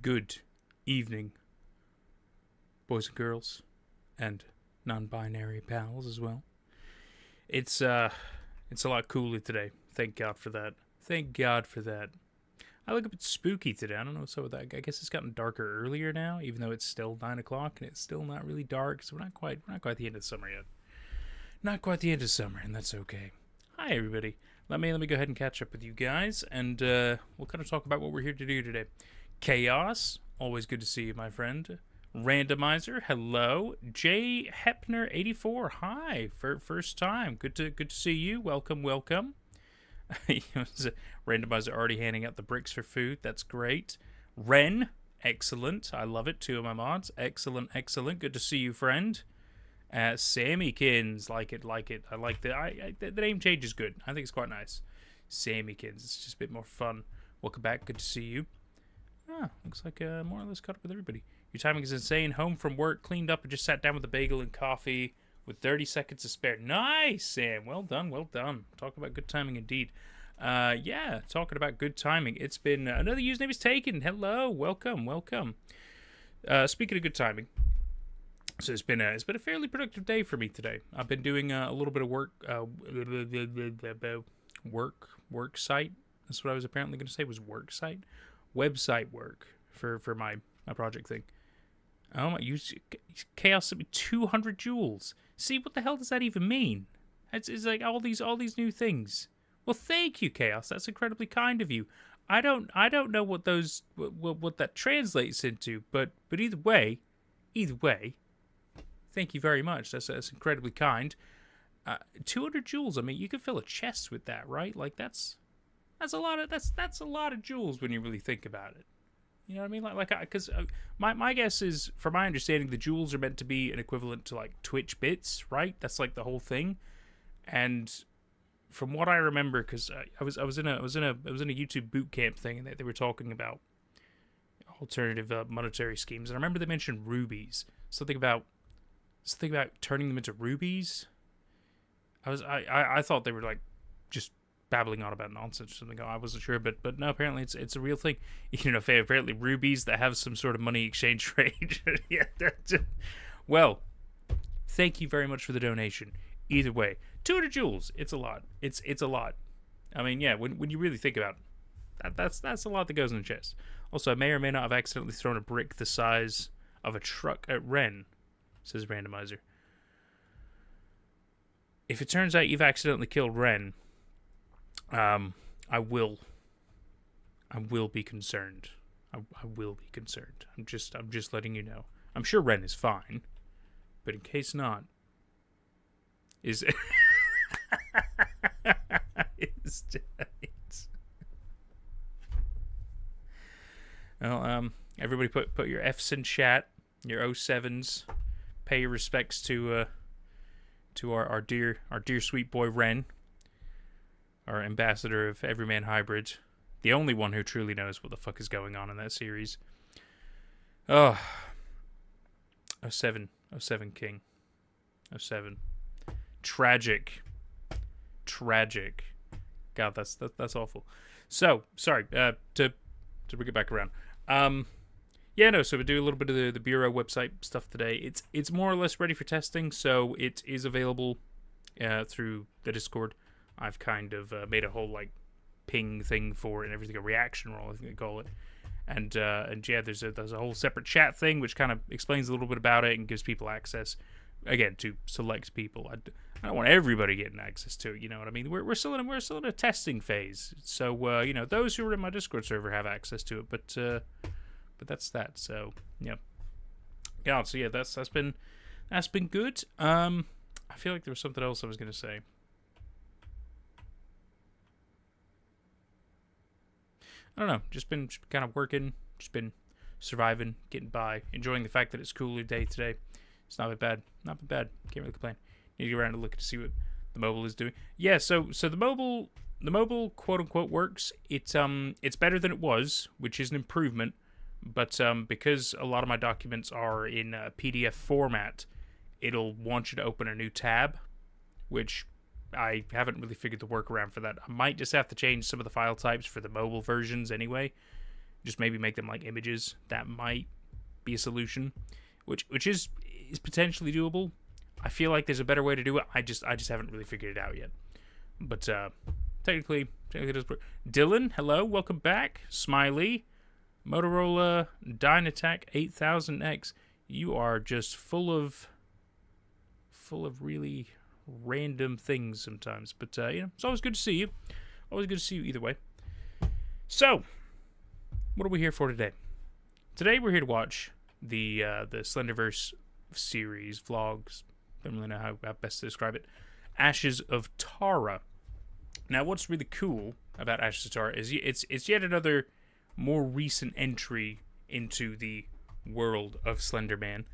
Good evening, boys and girls, and non-binary pals as well. It's a lot cooler today. Thank God for that. Thank God for that. I look a bit spooky today. I don't know what's up with that. I guess it's gotten darker earlier now, even though it's still 9 o'clock and it's still not really dark. So we're not quite the end of summer yet. Not quite the end of summer, and that's okay. Hi everybody. Let me go ahead and catch up with you guys, and we'll kind of talk about what we're here to do today. Chaos, always good to see you, my friend. Randomizer, hello. J Hepner 84, hi. For first time, good to see you. Welcome. Randomizer already handing out the bricks for food. That's great. Ren, excellent. I love it. 2 of my mods, excellent. Good to see you, friend. Sammykins, like it. I like the name change is good. I think it's quite nice. Sammykins, it's just a bit more fun. Welcome back. Good to see you. Looks like more or less caught up with everybody. Your timing is insane. Home from work, cleaned up, and just sat down with a bagel and coffee with 30 seconds to spare. Nice, Sam. Well done. Talk about good timing indeed. Talking about good timing. It's been another username is taken. Hello, welcome. Speaking of good timing, so it's been a fairly productive day for me today. I've been doing a little bit of work site. That's what I was apparently going to say was work site. Website work for my project thing. Oh my! Chaos sent me 200 joules. See, what the hell does that even mean? It's like all these new things. Well, thank you, Chaos. That's incredibly kind of you. I don't know what that translates into, but either way, thank you very much. That's incredibly kind. 200 joules. I mean, you could fill a chest with that, right? Like that's a lot of joules when you really think about it. You know what I mean? Because my guess is, from my understanding, the joules are meant to be an equivalent to like Twitch bits, right? That's like the whole thing. And from what I remember, because I was in a YouTube boot camp thing, and they were talking about alternative monetary schemes, and I remember they mentioned rubies. Something about turning them into rubies. I thought they were like just babbling on about nonsense or something. I wasn't sure, but no, apparently it's a real thing. You know, apparently rubies that have some sort of money exchange rate. Yeah. Well, thank you very much for the donation. Either way, 200 joules. It's a lot. It's a lot. I mean, yeah. When you really think about it, that's a lot that goes in the chest. Also, I may or may not have accidentally thrown a brick the size of a truck at Ren, says Randomizer. If it turns out you've accidentally killed Ren, I will be concerned. I will be concerned. I'm just letting you know. I'm sure Ren is fine, but in case not, is is dead. Well, everybody put your F's in chat, your 07s. Pay your respects to our dear sweet boy Ren, our ambassador of Everyman Hybrid, the only one who truly knows what the fuck is going on in that series. Oh, 07 King, 07, tragic. God, that's awful. So sorry to bring it back around. Yeah, no. So we do a little bit of the Bureau website stuff today. It's more or less ready for testing, so it is available through the Discord. I've kind of made a whole like ping thing for it and everything, a reaction roll, I think they call it. And yeah, there's a whole separate chat thing which kind of explains a little bit about it and gives people access, again, to select people. I don't want everybody getting access to it. You know what I mean? We're still in a testing phase. So you know, those who are in my Discord server have access to it, but that's that. So yeah, so yeah, that's been good. I feel like there was something else I was gonna say. I don't know. Just been kind of working. Just been surviving, getting by, enjoying the fact that it's a cooler day today. It's not bad. Not bad. Can't really complain. Need to get around and look to see what the mobile is doing. Yeah. So the mobile quote unquote works. It's better than it was, which is an improvement. But because a lot of my documents are in PDF format, it'll want you to open a new tab, which I haven't really figured the workaround for that. I might just have to change some of the file types for the mobile versions anyway. Just maybe make them like images. That might be a solution, which is potentially doable. I feel like there's a better way to do it. I just haven't really figured it out yet. But technically it does work. Dylan, hello, welcome back. Smiley, Motorola Dynatac 8000X. You are just full of really random things sometimes, but you know, it's always good to see you. Always good to see you either way. So, what are we here for today? Today we're here to watch the Slenderverse series vlogs. Don't really know how best to describe it. Ashes of Tara. Now, what's really cool about Ashes of Tara is it's yet another more recent entry into the world of Slenderman.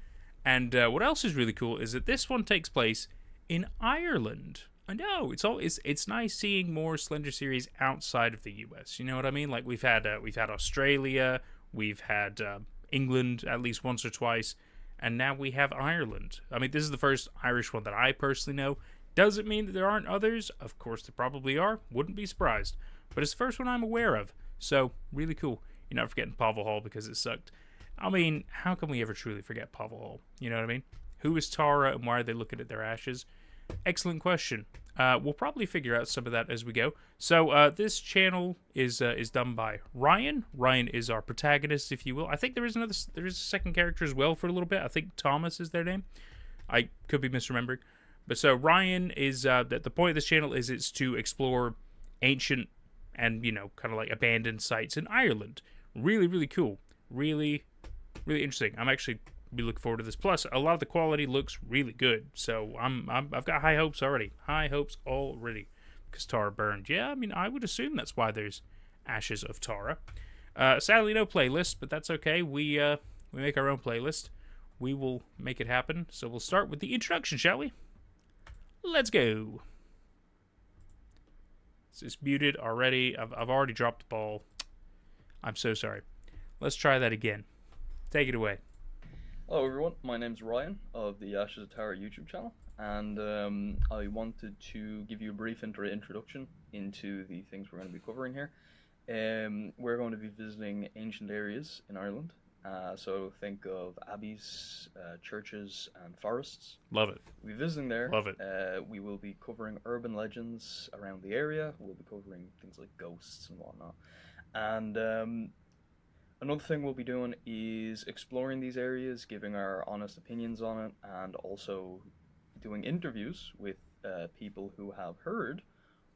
And what else is really cool is that this one takes place in Ireland. I know it's nice seeing more Slender series outside of the U.S. You know what I mean? Like we've had Australia, we've had England at least once or twice, and now we have Ireland. I mean, this is the first Irish one that I personally know. Doesn't mean that there aren't others. Of course, there probably are. Wouldn't be surprised. But it's the first one I'm aware of. So really cool. You're not forgetting Pavel Hall because it sucked. I mean, how can we ever truly forget Pavel Hall? You know what I mean? Who is Tara and why are they looking at their ashes? Excellent question. We'll probably figure out some of that as we go. So this channel is done by Ryan. Ryan is our protagonist, if you will. I think there is a second character as well for a little bit. I think Thomas is their name. I could be misremembering. But so Ryan is the point of this channel is it's to explore ancient and, you know, kind of like abandoned sites in Ireland. Really, really cool. Really, really interesting. I'm actually really looking forward to this. Plus, a lot of the quality looks really good. So I've got high hopes already. High hopes already. Because Tara burned. Yeah, I mean, I would assume that's why there's Ashes of Tara. Sadly, no playlist, but that's okay. We make our own playlist. We will make it happen. So we'll start with the introduction, shall we? Let's go. It's muted already. I've already dropped the ball. I'm so sorry. Let's try that again. Take it away. Hello everyone, my name's Ryan of the Ashes of Tara YouTube channel, and I wanted to give you a brief introduction into the things we're going to be covering here. We're going to be visiting ancient areas in Ireland, so think of abbeys, churches, and forests. Love it. We'll be visiting there. Love it. We will be covering urban legends around the area. We'll be covering things like ghosts and whatnot. And another thing we'll be doing is exploring these areas, giving our honest opinions on it, and also doing interviews with people who have heard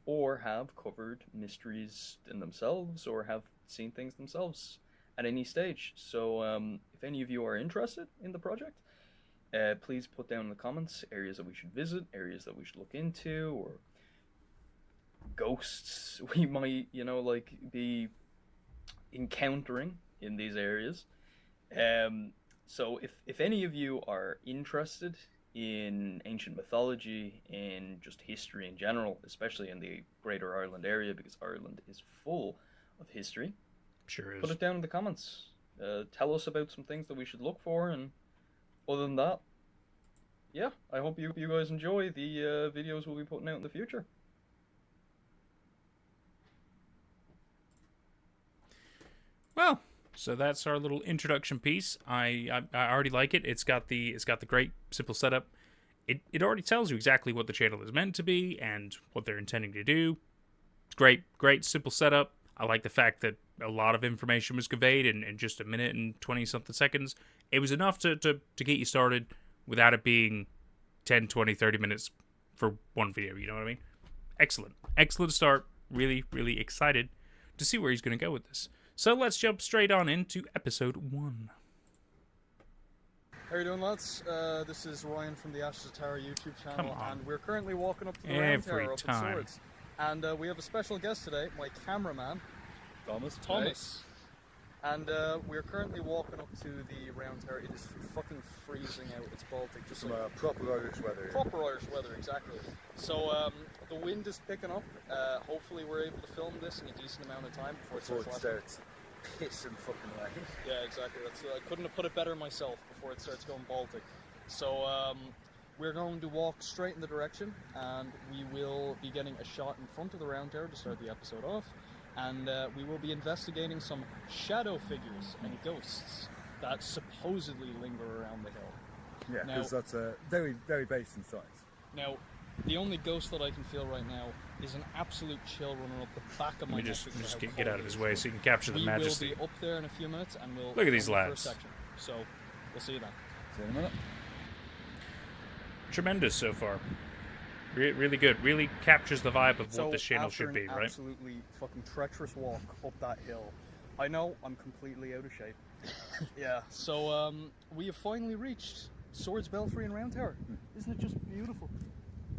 or have covered mysteries in themselves or have seen things themselves. at any stage. So if any of you are interested in the project, please put down in the comments areas that we should visit, areas that we should look into, or ghosts we might, like be encountering in these areas. So if any of you are interested in ancient mythology, in just history in general, especially in the Greater Ireland area, because Ireland is full of history, Sure is. put it down in the comments. Tell us about some things that we should look for, and other than that, yeah, I hope you guys enjoy the videos we'll be putting out in the future. Well, so that's our little introduction piece. I already like it. It's got the great simple setup. It already tells you exactly what the channel is meant to be and what they're intending to do. It's great simple setup. I like the fact that a lot of information was conveyed in just a minute and 20 something seconds. It was enough to get you started without it being 10, 20, 30 minutes for one video, you know what I mean? Excellent start. Really excited to see where he's going to go with this. So let's jump straight on into episode 1. How are you doing, lads? This is Ryan from the Ashes of Tara YouTube channel, and we're currently walking up to the Round Tower up at Swords. And we have a special guest today, my cameraman, Thomas. Right. And we're currently walking up to the Round Tower. It is fucking freezing out. It's Baltic. Just some proper Irish weather. Proper Irish weather, exactly. So the wind is picking up. Hopefully we're able to film this in a decent amount of time before it starts pissing fucking rain. Yeah, exactly. I couldn't have put it better myself before it starts going Baltic. So we're going to walk straight in the direction, and we will be getting a shot in front of the Round Tower to start the episode off. And we will be investigating some shadow figures and ghosts that supposedly linger around the hill. Yeah, because that's very, very based in science. Now, the only ghost that I can feel right now is an absolute chill running up the back of my neck. Just get out of his way so you can capture the majesty. We will be up there in a few minutes, and we'll look at these lads. First section. So we'll see you then. See you in a minute. Tremendous so far. Really good. Really captures the vibe of what this channel should be, right? Absolutely fucking treacherous walk up that hill. I know I'm completely out of shape. Yeah. So we have finally reached Swords Belfry and Round Tower. Isn't it just beautiful?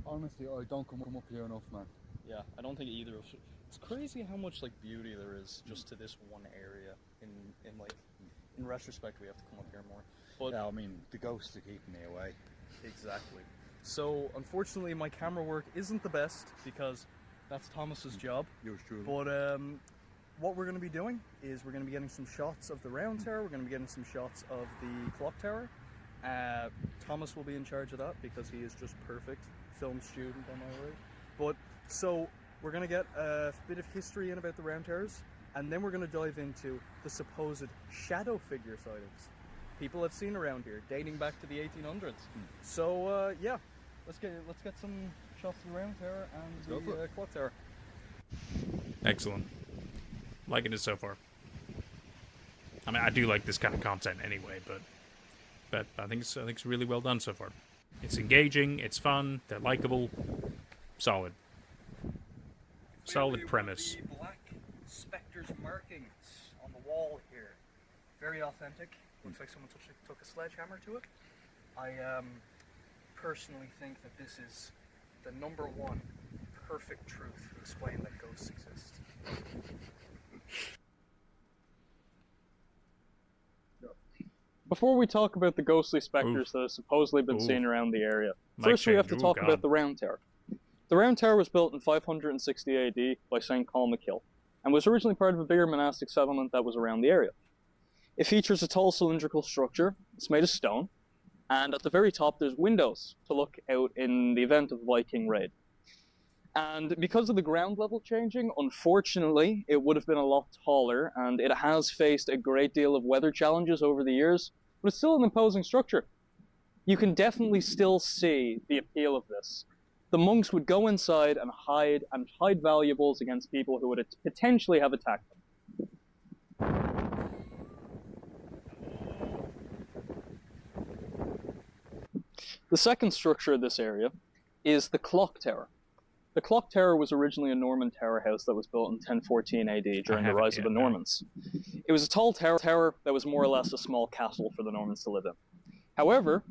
Honestly, I don't come up here enough, man. Yeah, I don't think either of us. It's crazy how much like beauty there is just to this one area. In retrospect, we have to come up here more. But yeah, I mean, the ghosts are keeping me away. Exactly. So, unfortunately, my camera work isn't the best because that's Thomas's job. Yours truly. But what we're going to be doing is we're going to be getting some shots of the Round Tower. We're going to be getting some shots of the Clock Tower. Thomas will be in charge of that because he is just perfect film student, am I right? But so we're going to get a bit of history in about the Round Towers, and then we're going to dive into the supposed shadow figure sightings people have seen around here, dating back to the 1800s. So yeah, let's get some shots of the Round Tower and the Clock Tower. Excellent. Liking it so far. I mean, I do like this kind of content anyway, but I think it's really well done so far. It's engaging, it's fun, they're likable, solid. Solid premise. The black spectre's markings on the wall here, very authentic. Looks like someone took a sledgehammer to it. I personally think that this is the #1 perfect truth to explain that ghosts exist. Before we talk about the ghostly specters that have supposedly been seen around the area, first we have to talk about the Round Tower. The Round Tower was built in 560 AD by St. Colmacill, and was originally part of a bigger monastic settlement that was around the area. It features a tall cylindrical structure, it's made of stone, and at the very top there's windows to look out in the event of a Viking raid. And because of the ground level changing, unfortunately, it would have been a lot taller, and it has faced a great deal of weather challenges over the years, but it's still an imposing structure. You can definitely still see the appeal of this. The monks would go inside and hide valuables against people who would potentially have attacked them. The second structure of this area is the Clock Tower. The the clock tower was originally a Norman tower house that was built in 1014 AD during the rise of the Normans. It was a tall tower that was more or less a small castle for the Normans to live in. However,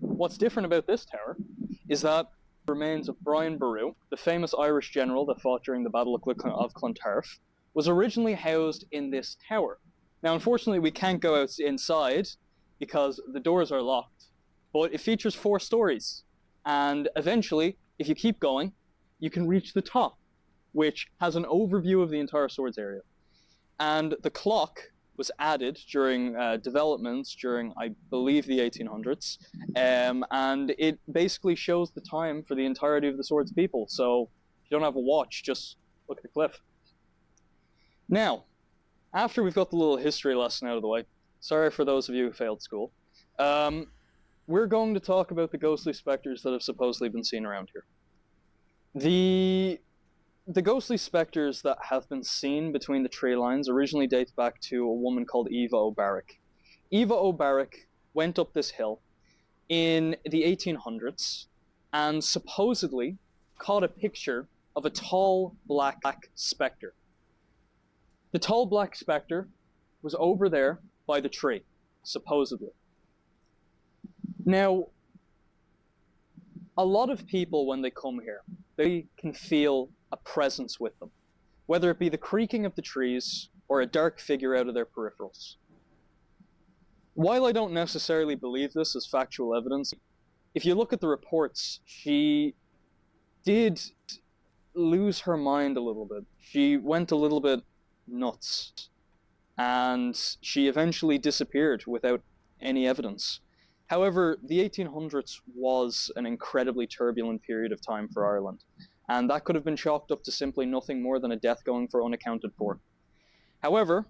what's different about this tower is that the remains of Brian Boru, the famous Irish general that fought during the Battle of Clontarf, was originally housed in this tower. Now, unfortunately, we can't go inside because the doors are locked, but it features 4 stories, and eventually, if you keep going, you can reach the top, which has an overview of the entire swords area. And the clock was added during developments during, I believe, the 1800s, and it basically shows the time for the entirety of the swords people. So if you don't have a watch, just look at the cliff. Now, after we've got the little history lesson out of the way, sorry for those of you who failed school, we're going to talk about the ghostly specters that have supposedly been seen around here. The ghostly specters that have been seen between the tree lines originally date back to a woman called Eva O'Barrick. Eva O'Barrick went up this hill in the 1800s and supposedly caught a picture of a tall black specter. The tall black specter was over there by the tree, supposedly. Now, a lot of people, when they come here, they can feel a presence with them, whether it be the creaking of the trees or a dark figure out of their peripherals. While I don't necessarily believe this as factual evidence, if you look at the reports, she did lose her mind a little bit. She went a little bit nuts, and she eventually disappeared without any evidence. However, the 1800s was an incredibly turbulent period of time for Ireland, and that could have been chalked up to simply nothing more than a death going for unaccounted for. However,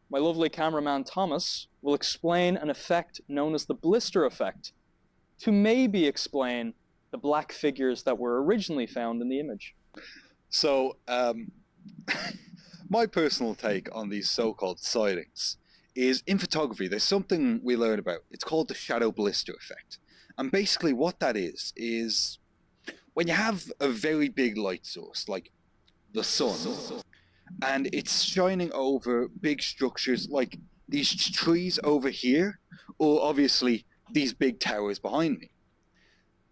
my lovely cameraman Thomas will explain an effect known as the blister effect to maybe explain the black figures that were originally found in the image. So, my personal take on these so-called sightings is in photography, there's something we learn about. It's called the shadow blister effect. And basically what that is when you have a very big light source, like the sun, and it's shining over big structures like these trees over here, or obviously these big towers behind me,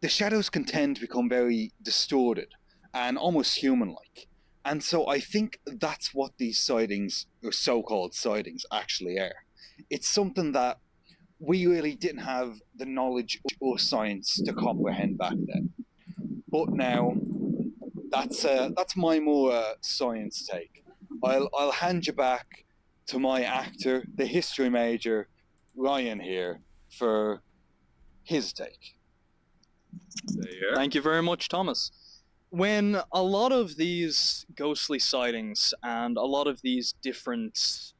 the shadows can tend to become very distorted and almost human-like. And so I think that's what these sightings, or so-called sightings, actually are. It's something that we really didn't have the knowledge or science to comprehend back then. But now, that's my more science take. I'll hand you back to my actor, the history major, Ryan here, for his take. Thank you very much, Thomas. When a lot of these ghostly sightings and a lot of these different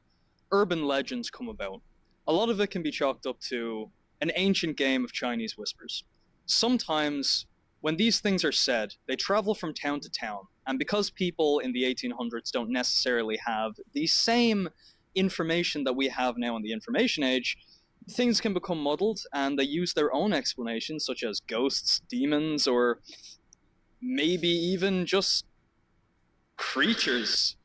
urban legends come about, a lot of it can be chalked up to an ancient game of Chinese whispers. Sometimes, when these things are said, they travel from town to town, and because people in the 1800s don't necessarily have the same information that we have now in the information age, things can become muddled, and they use their own explanations, such as ghosts, demons, or maybe even just creatures,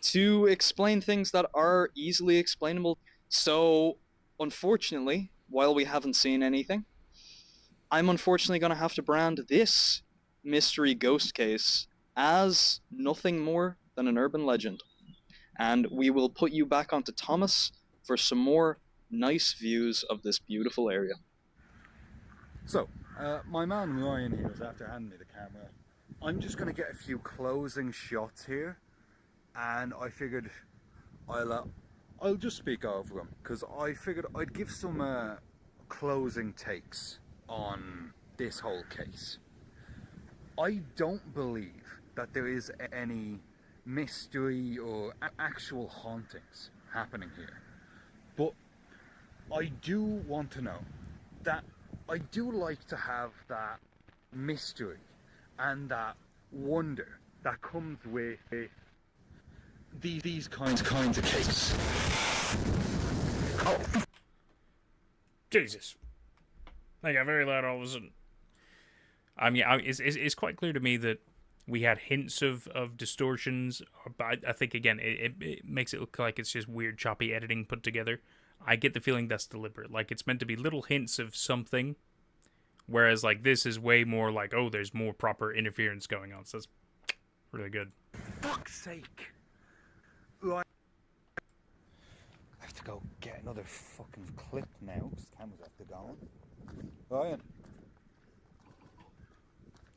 to explain things that are easily explainable. So, unfortunately, while we haven't seen anything, I'm unfortunately going to have to brand this mystery ghost case as nothing more than an urban legend. And we will put you back onto Thomas for some more nice views of this beautiful area. So, my man Ryan here is after handing me the camera. I'm just going to get a few closing shots here, and I figured I'll just speak over them, because I figured I'd give some closing takes on this whole case. I don't believe that there is any mystery or actual hauntings happening here, but I do want to know that I do like to have that mystery and that wonder that comes with these kinds of cases. Oh. Jesus. They got very loud all of a sudden. Yeah, it's quite clear to me that We had hints of distortions, but I think, again, it makes it look like it's just weird, choppy editing put together. I get the feeling that's deliberate. Like, it's meant to be little hints of something, whereas, like, this is way more like, oh, there's more proper interference going on. So that's really good. Fuck's sake. I have to go get another fucking clip now, because the camera's after going. Ryan.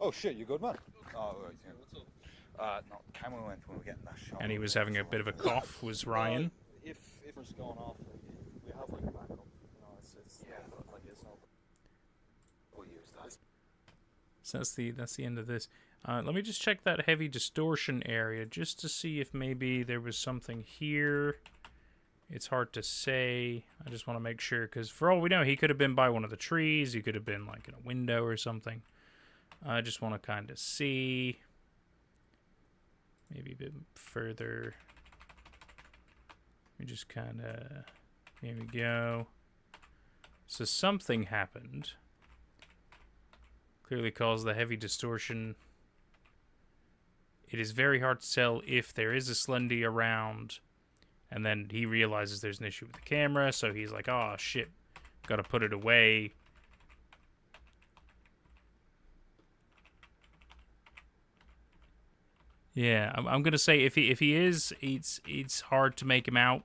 Oh shit, you good, man? Oh, right, yeah. What's up? No, the camera went when we were getting that shot. And he was having a bit of a cough, was Ryan. If it's going off, we have like a backup. You know, it's Yeah. like it's not. We'll use that. So that's the end of this. Let me just check that heavy distortion area just to see if maybe there was something here. It's hard to say. I just want to make sure, because for all we know, he could have been by one of the trees. He could have been like in a window or something. I just want to kind of see. Maybe a bit further. We just kind of... Here we go. So something happened. Clearly caused the heavy distortion. It is very hard to tell if there is a Slendy around. And then he realizes there's an issue with the camera, so he's like, oh shit, gotta put it away. Yeah, I'm gonna say if he is, it's hard to make him out.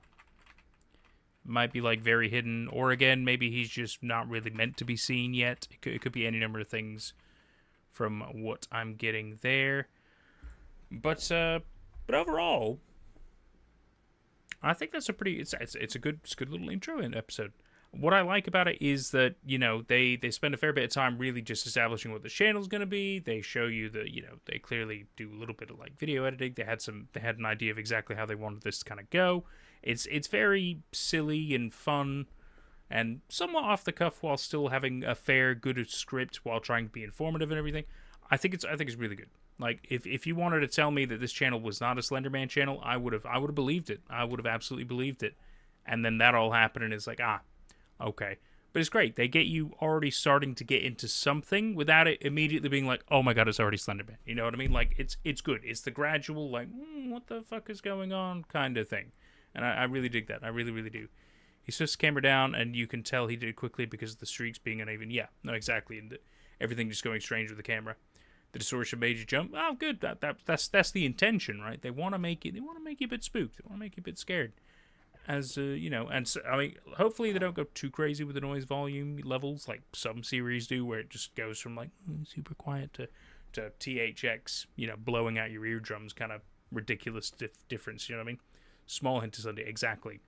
Might be like very hidden, or again, maybe he's just not really meant to be seen yet. It could be any number of things from what I'm getting there. But overall, I think that's a pretty it's a good little intro in episode. What I like about it is that, you know, they spend a fair bit of time really just establishing what the channel's going to be. They show you that, you know, they clearly do a little bit of like video editing. They had an idea of exactly how they wanted this to kind of go. It's very silly and fun and somewhat off the cuff while still having a fair good script while trying to be informative and everything. I think it's really good. Like, if you wanted to tell me that this channel was not a Slenderman channel, I would have believed it. I would have absolutely believed it. And then that all happened, and it's like, okay. But it's great. They get you already starting to get into something without it immediately being like, oh my god, it's already Slenderman. You know what I mean? Like, it's good. It's the gradual, like, what the fuck is going on kind of thing. And I really dig that. I really, really do. He switched the camera down, and you can tell he did it quickly because of the streaks being uneven. Yeah, no, exactly. And everything just going strange with the camera. The distortion made you jump. Oh, good. That's the intention, right? They want to make you a bit spooked. They want to make you a bit scared. As you know, and so, I mean, hopefully they don't go too crazy with the noise volume levels like some series do, where it just goes from like super quiet to THX, you know, blowing out your eardrums, kind of ridiculous difference. You know what I mean? Small hint to Sunday. Exactly.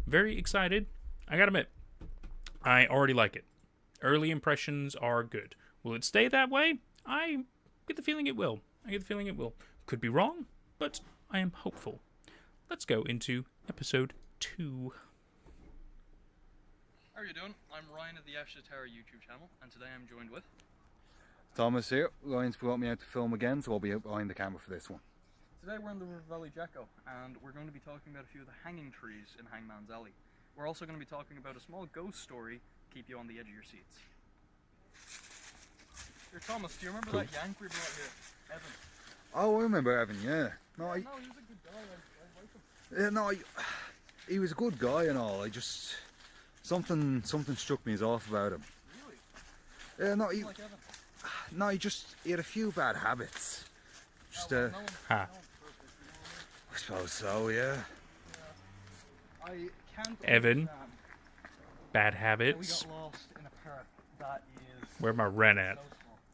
Very excited. I gotta admit, I already like it. Early impressions are good. Will it stay that way? I get the feeling it will. Could be wrong, but I am hopeful. Let's go into episode 2. How are you doing? I'm Ryan of the Ashes Tower YouTube channel, and today I'm joined with... Thomas here. Ryan's brought me out to film again, so I'll be out behind the camera for this one. Today we're in the River Valley Jacko, and we're going to be talking about a few of the hanging trees in Hangman's Alley. We're also going to be talking about a small ghost story to keep you on the edge of your seats. Here, Thomas, do you remember that Yank we brought here? Evan. Oh, I remember Evan, yeah. No, he was a good guy, I like him. Yeah, no, he was a good guy and all. I just something struck me as off about him. Really? Yeah, Like Evan? he had a few bad habits. Just No one's perfect, you know what I suppose so, yeah. I mean? I can't Evan. understand Bad how habits. we got lost in a park that is Where my Ren at? so small.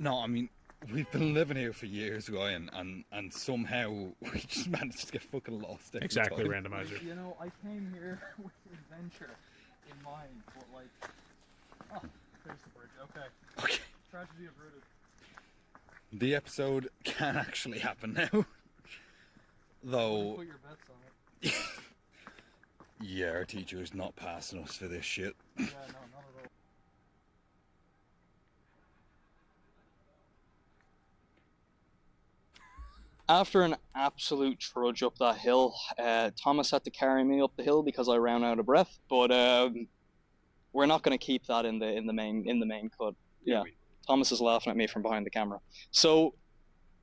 No, I mean, we've been living here for years, Ryan, and somehow we just managed to get fucking lost every Exactly, time. randomizer. You know, I came here with adventure in mind, but like... Oh, there's the bridge, okay. Okay. Tragedy averted. The episode can actually happen now. Though, Put your bets on it. yeah, our teacher is not passing us for this shit. Yeah, no, not at all. After an absolute trudge up that hill, Thomas had to carry me up the hill because I ran out of breath. But we're not going to keep that in the main cut. Yeah. Thomas is laughing at me from behind the camera. So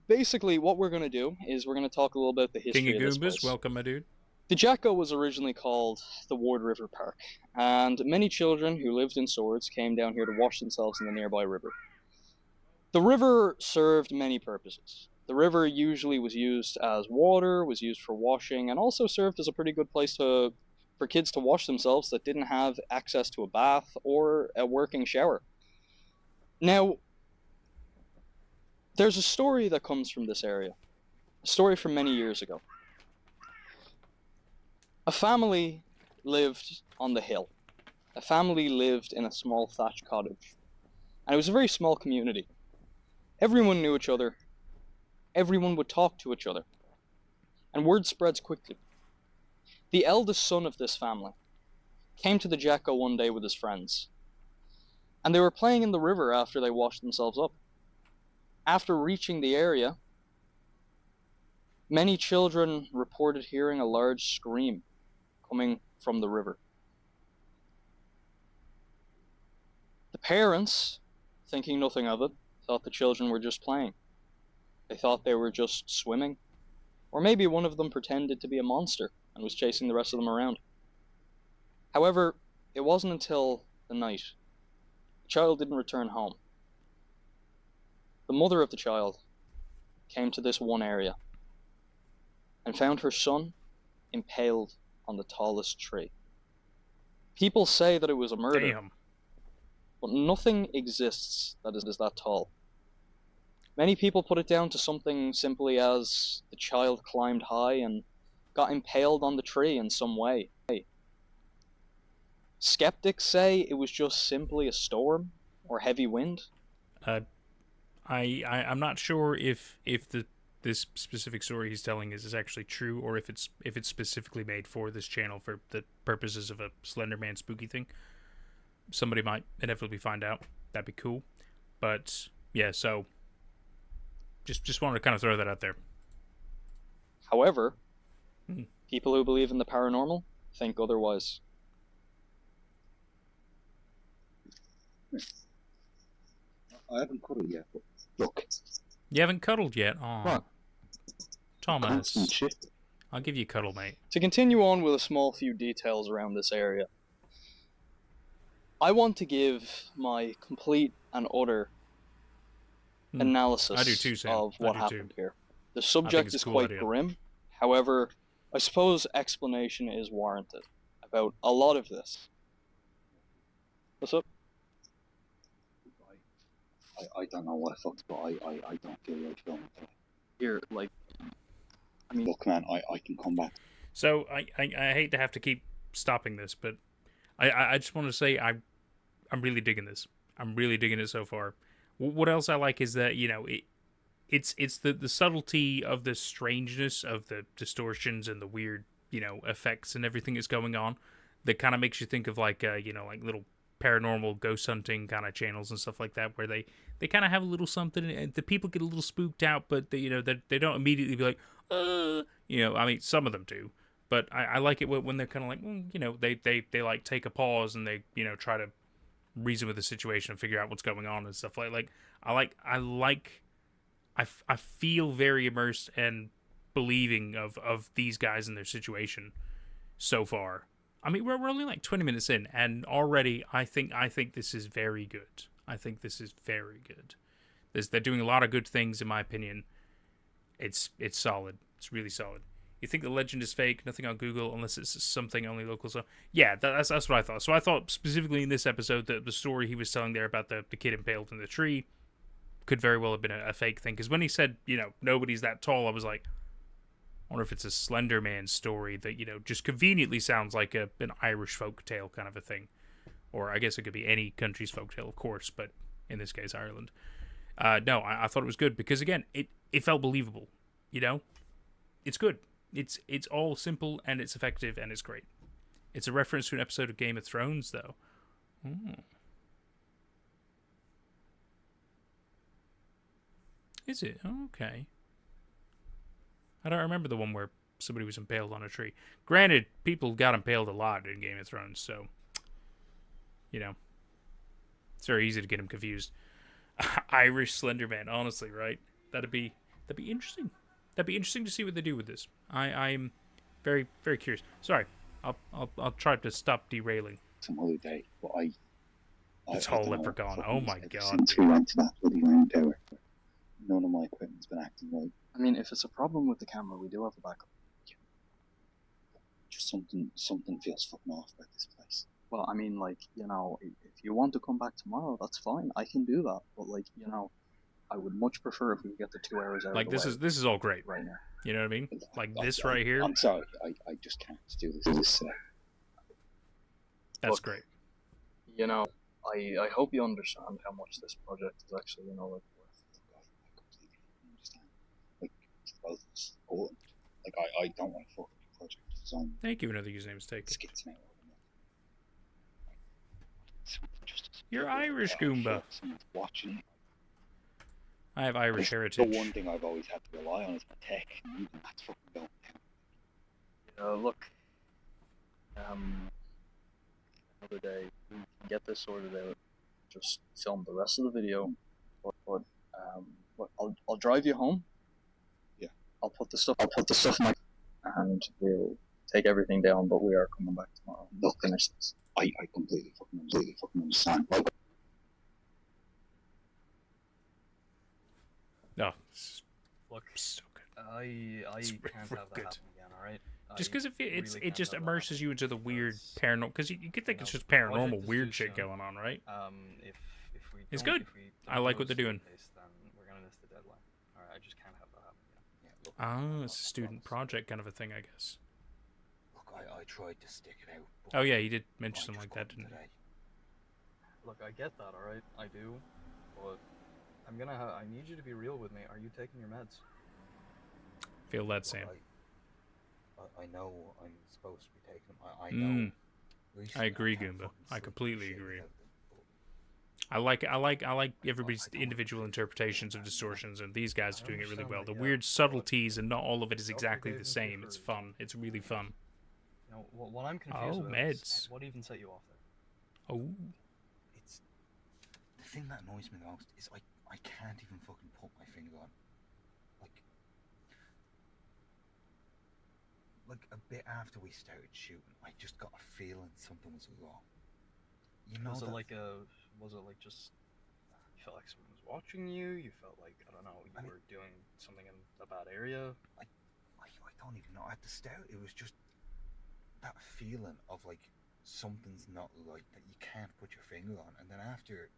basically, what we're going to do is we're going to talk a little bit about the history King of of this Goombas, place. welcome, my dude. The Jacko was originally called the Ward River Park, and many children who lived in Swords came down here to wash themselves in the nearby river. The river served many purposes. The river usually was used as water, was used for washing, and also served as a pretty good place for kids to wash themselves that didn't have access to a bath or a working shower. Now, there's a story that comes from this area, a story from many years ago. A family lived on the hill. A family lived in a small thatched cottage, and it was a very small community. Everyone knew each other. Everyone would talk to each other, and word spreads quickly. The eldest son of this family came to the Jacko one day with his friends, and they were playing in the river after they washed themselves up. After reaching the area, many children reported hearing a large scream coming from the river. The parents, thinking nothing of it, thought the children were just playing. They thought they were just swimming, or maybe one of them pretended to be a monster and was chasing the rest of them around. However, it wasn't until the night the child didn't return home. The mother of the child came to this one area and found her son impaled on the tallest tree. People say that it was a murder, Damn. but nothing exists that is that tall. Many people put it down to something simply as the child climbed high and got impaled on the tree in some way. Skeptics say it was just simply a storm or heavy wind. I'm not sure if this specific story he's telling is actually true, or if it's specifically made for this channel for the purposes of a Slenderman spooky thing. Somebody might inevitably find out. That'd be cool. But yeah, so just wanted to kind of throw that out there. However, people who believe in the paranormal think otherwise. I haven't cuddled yet, but look. You haven't cuddled yet? Aw. What? Thomas. Constant shift. I'll give you a cuddle, mate. To continue on with a small few details around this area, I want to give my complete and utter analysis I do too, Sam. of what happened here. The subject it's a is cool quite idea. grim. However, I suppose explanation is warranted about a lot of this. What's up? I don't know what I fucked, but I don't feel like filming it. Here, like, I mean, Look, man, I can come back. So I hate to have to keep stopping this, but I just want to say I'm really digging this. I'm really digging it so far. What else I like is that, you know, it's the subtlety of the strangeness of the distortions and the weird, you know, effects and everything that's going on that kind of makes you think of like you know, like little paranormal ghost hunting kind of channels and stuff like that, where they kind of have a little something and the people get a little spooked out, but they, you know, they don't immediately be like, you know, I mean, some of them do, but I like it when they're kind of like, you know, they like take a pause and they, you know, try to reason with the situation and figure out what's going on and stuff like I feel very immersed and believing of these guys and their situation so far. I mean, we're only like 20 minutes in, and already I think this is very good. I think this is very good. They're doing a lot of good things, in my opinion. It's solid. It's really solid. You think the legend is fake? Nothing on Google unless it's something only local. So yeah, that's what I thought. So I thought specifically in this episode that the story he was telling there about the kid impaled in the tree could very well have been a fake thing. Because when he said, you know, nobody's that tall, I was like, I wonder if it's a Slenderman story that, you know, just conveniently sounds like an Irish folk tale kind of a thing. Or I guess it could be any country's folk tale, of course, but in this case, Ireland. No, I thought it was good because, again, it felt believable, you know? It's good. It's all simple, and it's effective, and it's great. It's a reference to an episode of Game of Thrones, though. Is it? Oh, okay. I don't remember the one where somebody was impaled on a tree. Granted, people got impaled a lot in Game of Thrones, so, you know, it's very easy to get them confused. Irish Slenderman, honestly, right? That'd be interesting. That'd be interesting to see what they do with this. I'm very very curious. Sorry, I'll try to stop derailing. Some other day, but This I whole don't know, leprechaun. fucking Oh my ever god. since we went to that bloody round tower, none of my equipment's been acting right. I mean, if it's a problem with the camera, we do have a backup. Just something feels fucking off about this place. Well, I mean, like, you know, if you want to come back tomorrow, that's fine. I can do that. But, like, you know, I would much prefer if we could get the 2 hours out Like of the way this is all great. right now. You know what I mean? Like this right here. I'm sorry, I just can't do this. That's Look, great. You know, I hope you understand how much this project is actually, you know, like, worth. I completely understand. Like, it's both of us important. Like, I don't want to fuck with the project because I'm Thank you. Another username is taken. skits now. You're Irish, Goomba. Someone's watching. I have Irish The heritage. one thing I've always had to rely on is my tech, and that's fucking going down. Look, another day we can get this sorted out. Just film the rest of the video, but I'll drive you home. Yeah. I'll put the stuff in my, and we'll take everything down. But we are coming back tomorrow. We'll finish this. I completely fucking understand. Like, No, Look, so good. I It's can't have that good. happen again. All right. Just because it just immerses you into the weird because, paranormal. Because you could think it's just project paranormal is weird too shit soon. going on, right? If we It's don't- good. if we I don't like go what they're doing. student pace, then we're gonna miss the deadline. All right. I just can't have that happen again. Yeah, look, Oh, it's a student project kind of a thing, I guess. look, I tried to stick it out. But Oh yeah, you did mention I something just like that, couldn't didn't you? today. Look, I get that. All right. I do, but I need you to be real with me. Are you taking your meds? Feel that, Look, Sam. I know I'm supposed to be taking them. I Mm. know. I Recently, agree, can't Goomba. fucking I sleep completely shit agree. without them, but I like everybody's I don't individual feel interpretations of that. distortions, and these guys are I doing it really understand well. that, The yeah, weird but subtleties, and not all of it is Doctor exactly the gave me same. It's for- fun. It's really fun. You know, what I'm confused Oh, about meds. is what even set you off there. Oh, It's the thing that annoys me the most is I can't even fucking put my finger on. Like a bit after we started shooting, I just got a feeling something was wrong. You know, Was it that- like just you felt like someone was watching you? You felt like I don't know, I mean- were doing something in a bad area? I don't even know. At the start, it was just that feeling of like something's not right that you can't put your finger on, and then after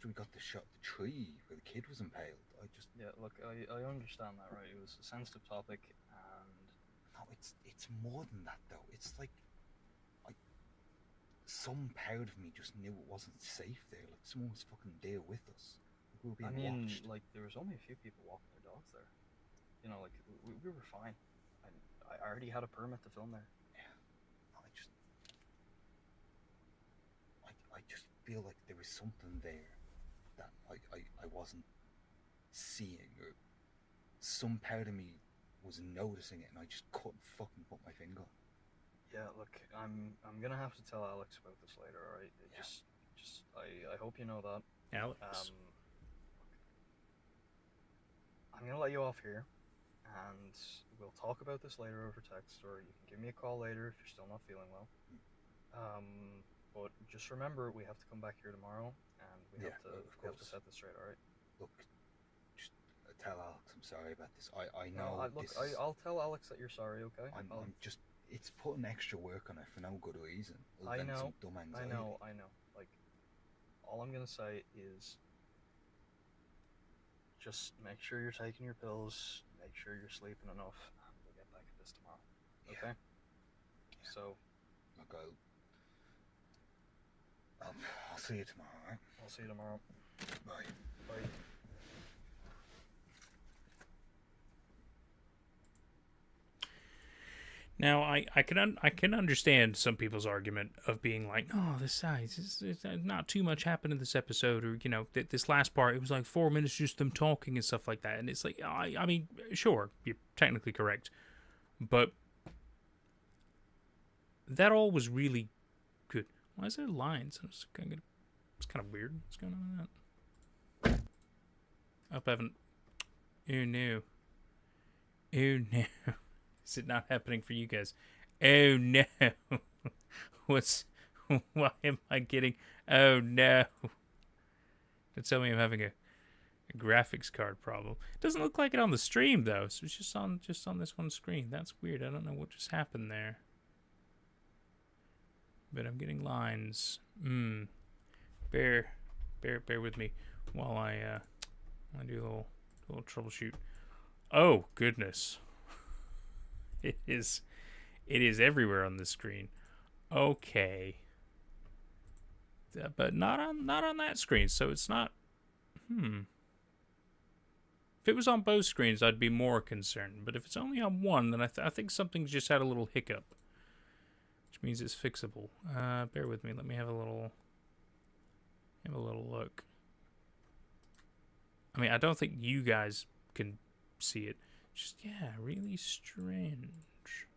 we got the shot, the tree where the kid was impaled, I just Yeah, look, I understand that, right? It was a sensitive topic, and no. It's more than that though. It's like some part of me just knew it wasn't safe there. Like someone was fucking there with us. Like, we were I being mean, watched. like there was only a few people walking their dogs there. You know, like we were fine. I already had a permit to film there. I just feel like there was something there that I wasn't seeing, or some part of me was noticing it and I just couldn't fucking put my finger on. Yeah, look, I'm gonna have to tell Alex about this later. All right, Yeah. I hope you know that. Alex. I'm gonna let you off here, and we'll talk about this later over text, or you can give me a call later if you're still not feeling well. But just remember, we have to come back here tomorrow, and we Yeah, have to of we have to course. set this straight. All right. Look, just tell Alex I'm sorry about this. I know. I'll tell Alex that you're sorry. Okay. I'm just. It's putting extra work on it for no good reason. other I than know, Some dumb anxiety. I know. Like, all I'm gonna say is, just make sure you're taking your pills. Make sure you're sleeping enough, and we'll get back at this tomorrow. Yeah. Okay. Yeah. So Look, I'll see you tomorrow. All right? I'll see you tomorrow. Bye. Bye. Now, I can understand some people's argument of being like, oh, this size is not too much happened in this episode, or you know, this last part it was like 4 minutes just them talking and stuff like that, and it's like, I mean, sure, you're technically correct, but that all was really good. Why is there lines? It's kind of weird. What's going on with that? Hope I haven't... Oh, no. Oh, no. Is it not happening for you guys? Oh, no. Why am I getting... Oh, no. Don't tell me I'm having a graphics card problem. It doesn't look like it on the stream, though. So it's just on this one screen. That's weird. I don't know what just happened there. But I'm getting lines. Bear with me while I do a little troubleshoot. Oh goodness, it is everywhere on the screen. Okay, but not on that screen. So it's not. If it was on both screens, I'd be more concerned. But if it's only on one, then I think something's just had a little hiccup, which means it's fixable. Bear with me. Let me have a little look. I mean, I don't think you guys can see it. Just, yeah, really strange.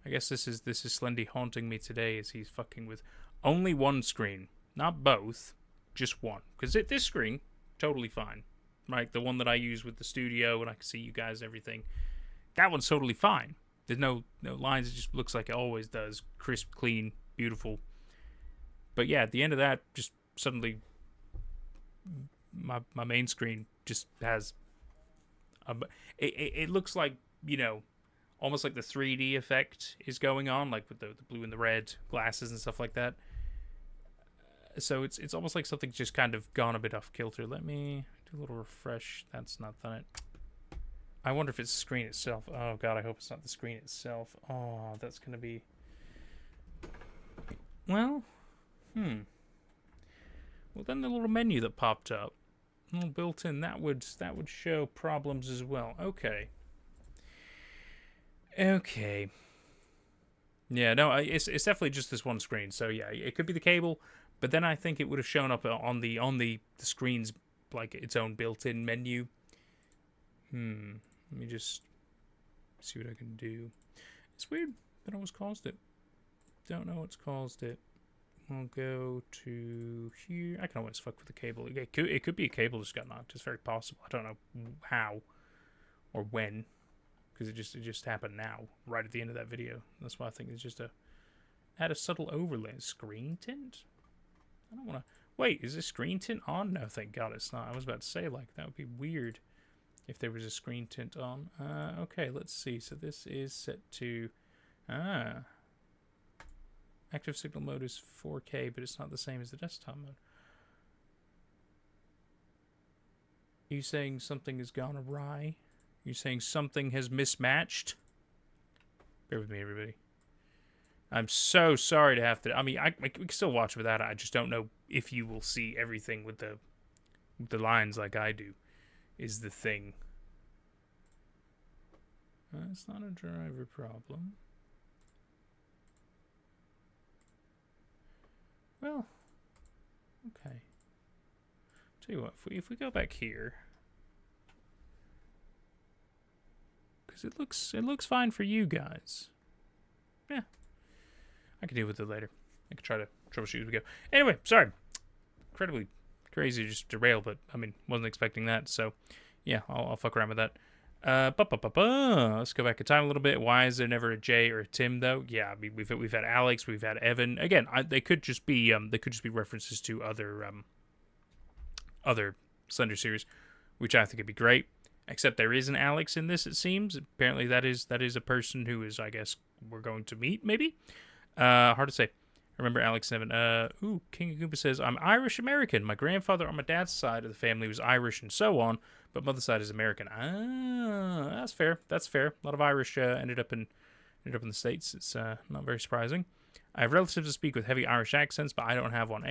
I guess this is Slendy haunting me today as he's fucking with only one screen. Not both, just one. Because this screen, totally fine. Right, the one that I use with the studio and I can see you guys, everything. That one's totally fine. There's no lines. It just looks like it always does. Crisp, clean, beautiful. But yeah, at the end of that, just suddenly my main screen just has it looks like, you know, almost like the 3D effect is going on, like with the blue and the red glasses and stuff like that. So it's almost like something's just kind of gone a bit off kilter. Let me do a little refresh. That's not done it. I wonder if it's the screen itself. Oh god, I hope it's not the screen itself. Oh, that's gonna be... Well... Well, then the little menu that popped up, a little built-in, that would show problems as well. Okay. Yeah, no, it's definitely just this one screen. So yeah, it could be the cable, but then I think it would have shown up on the screen's like its own built-in menu. Let me just see what I can do. It's weird. Don't know what's caused it. Don't know what's caused it. We'll go to here. I can always fuck with the cable. It could be a cable just got knocked. It's very possible. I don't know how or when, because it just happened now, right at the end of that video. That's why I think it's just add a subtle overlay. Screen tint? I don't want to... Wait, is this screen tint on? No, thank God it's not. I was about to say, like, that would be weird if there was a screen tint on. Okay, let's see. So this is set to... Active signal mode is 4K, but it's not the same as the desktop mode. Are you saying something has gone awry? Are you saying something has mismatched? Bear with me, everybody. I'm so sorry to have to... I mean, we can still watch without it. I just don't know if you will see everything with the lines like I do, is the thing. It's not a driver problem. Well, okay. Tell you what, if we go back here, because it looks fine for you guys. Yeah, I can deal with it later. I can try to troubleshoot as we go. Anyway, sorry, incredibly crazy, just derail, but I mean, wasn't expecting that. So, yeah, I'll fuck around with that. Let's go back in time a little bit. Why is there never a Jay or a Tim though? Yeah, I mean, we've had Alex, we've had Evan. Again, they could just be references to other Slender series, which I think would be great. Except there is an Alex in this, it seems. Apparently that is a person who is, I guess, we're going to meet, maybe? Hard to say. Remember Alex and Evan. King of Goomba says, I'm Irish American. My grandfather on my dad's side of the family was Irish and so on, but mother's side is American. That's fair. That's fair. A lot of Irish ended up in the States. It's not very surprising. I have relatives that speak with heavy Irish accents, but I don't have one.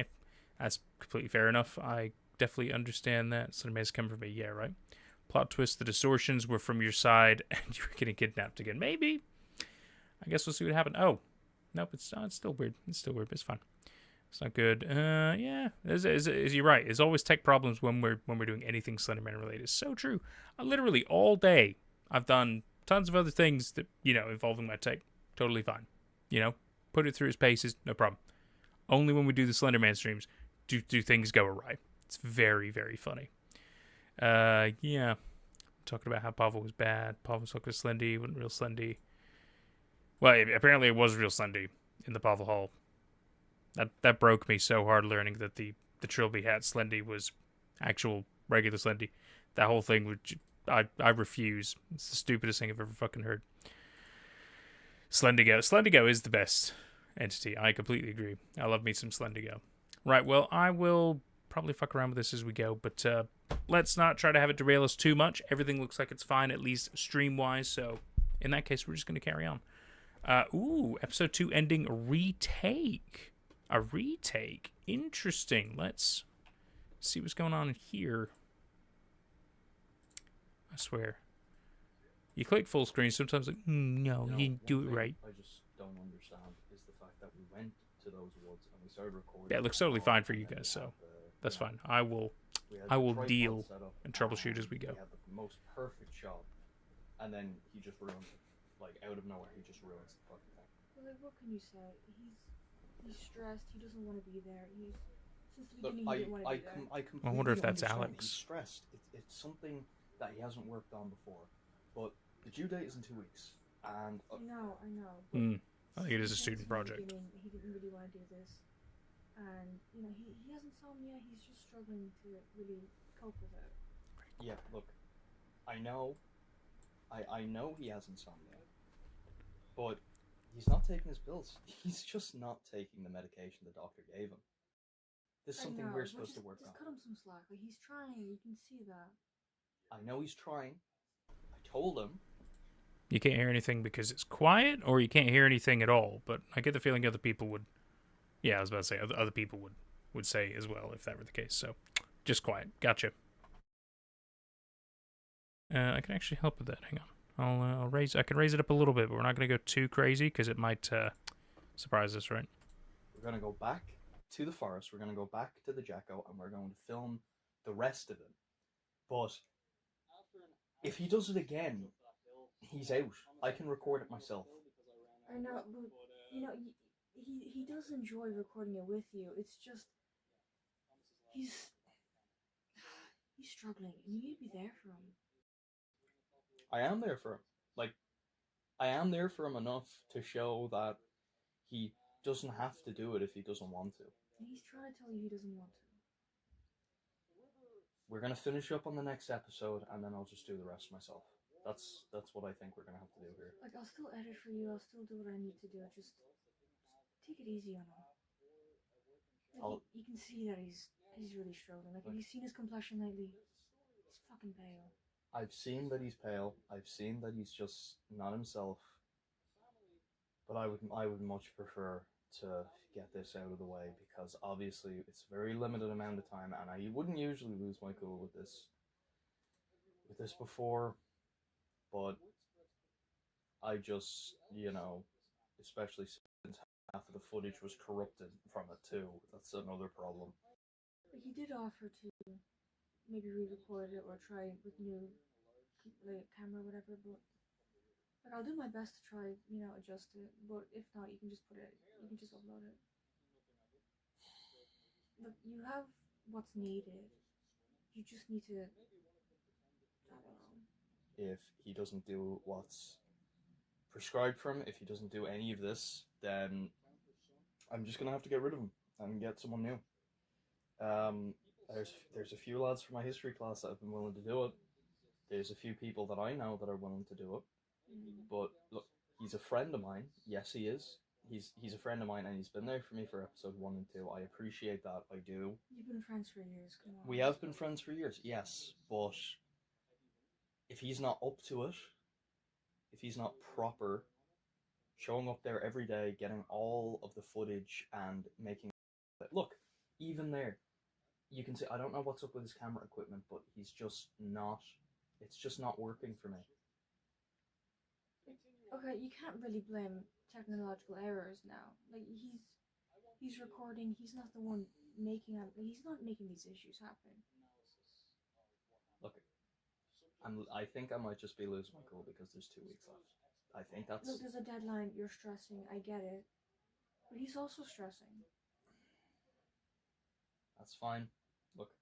That's completely fair enough. I definitely understand that. Slenderman has come from me. Yeah, right. Plot twist, the distortions were from your side, and you were getting kidnapped again. Maybe. I guess we'll see what happened. Oh. Nope, it's still weird. It's still weird, but it's fine. It's not good. Yeah, is you're right. There's always tech problems when we're doing anything Slenderman related. It's so true. Literally all day, I've done tons of other things that, involving my tech. Totally fine. Put it through its paces, no problem. Only when we do the Slenderman streams do things go awry. It's very, very funny. Yeah. Talking about how Pavel was bad. Pavel was with Slendy, wasn't real Slendy. Well, apparently it was real Slendy in the Pavel Hall. That broke me so hard learning that the Trilby hat Slendy was actual regular Slendy. That whole thing would I refuse. It's the stupidest thing I've ever fucking heard. Slendigo. Slendigo is the best entity. I completely agree. I love me some Slendigo. Right, well, I will probably fuck around with this as we go, but let's not try to have it derail us too much. Everything looks like it's fine, at least stream-wise, so in that case, we're just going to carry on. Episode 2 ending retake. A retake. Interesting. Let's see what's going on here. I swear. You click full screen, sometimes like, no, you didn't do it right. I just don't understand is the fact that we went to those woods and we started recording. Yeah, it looks totally fine for you guys, so that's fine. I will deal and troubleshoot as we go. We had the most perfect shot, and then he just ruins it. Like, out of nowhere, he just ruins the fucking thing. Well, like, what can you say? He's stressed. He doesn't want to be there. Since the Look, beginning, he didn't want to be there. I completely I wonder if that's understand. Alex. He's stressed. It's something that he hasn't worked on before. But the due date is in 2 weeks, and I know. I think it is a student project. He didn't really want to do this, and he has insomnia. He's just struggling to really cope with it. yeah, look, I know he has insomnia, but he's not taking his pills. He's just not taking the medication the doctor gave him. This is something we're supposed to work on. Just cut him some slack. Like, he's trying. You can see that. I know he's trying. I told him. You can't hear anything because it's quiet, or you can't hear anything at all. But I get the feeling other people would. Yeah, I was about to say other people would say as well if that were the case. So, just quiet. Gotcha. I can actually help with that. Hang on. I'll raise. I can raise it up a little bit, but we're not going to go too crazy because it might surprise us, right? We're going to go back to the forest. We're going to go back to the Jacko, and we're going to film the rest of it. But if he does it again, he's out. I can record it myself. I know, but he does enjoy recording it with you. It's just he's struggling, and you need to be there for him. I am there for him. Like, I am there for him enough to show that he doesn't have to do it if he doesn't want to. And he's trying to tell you he doesn't want to. We're gonna finish up on the next episode, and then I'll just do the rest myself. That's what I think we're gonna have to do here. Like, I'll still edit for you. I'll still do what I need to do. Just take it easy on him. Like, you can see that he's really struggling. Like, have you seen his complexion lately? He's fucking pale. I've seen that he's pale. I've seen that he's just not himself. But I would much prefer to get this out of the way, because obviously it's a very limited amount of time, and I wouldn't usually lose my cool with this before, but I just, especially since half of the footage was corrupted from it too. That's another problem. Like, he did offer to maybe re-record it or try with new camera or whatever, but like, I'll do my best to try, adjust it. But if not, you can just upload it. Look, you have what's needed. You just need to, I don't know. If he doesn't do what's prescribed for him, if he doesn't do any of this, then I'm just gonna have to get rid of him and get someone new. There's a few lads from my history class that have been willing to do it. There's a few people that I know that are willing to do it. But look, he's a friend of mine. Yes, he is. He's a friend of mine, and he's been there for me for episode 1 and 2. I appreciate that. I do. You've been friends for years. Come on. We have been friends for years, yes. But if he's not up to it, if he's not proper, showing up there every day, getting all of the footage and making it. Look, even there, you can see, I don't know what's up with his camera equipment, but he's just not, it's just not working for me. Okay, you can't really blame technological errors now. Like, he's recording, he's not the one he's not making these issues happen. Look, I think I might just be losing my cool because there's 2 weeks left. I think that's... Look, there's a deadline, you're stressing, I get it. But he's also stressing. That's fine. Look,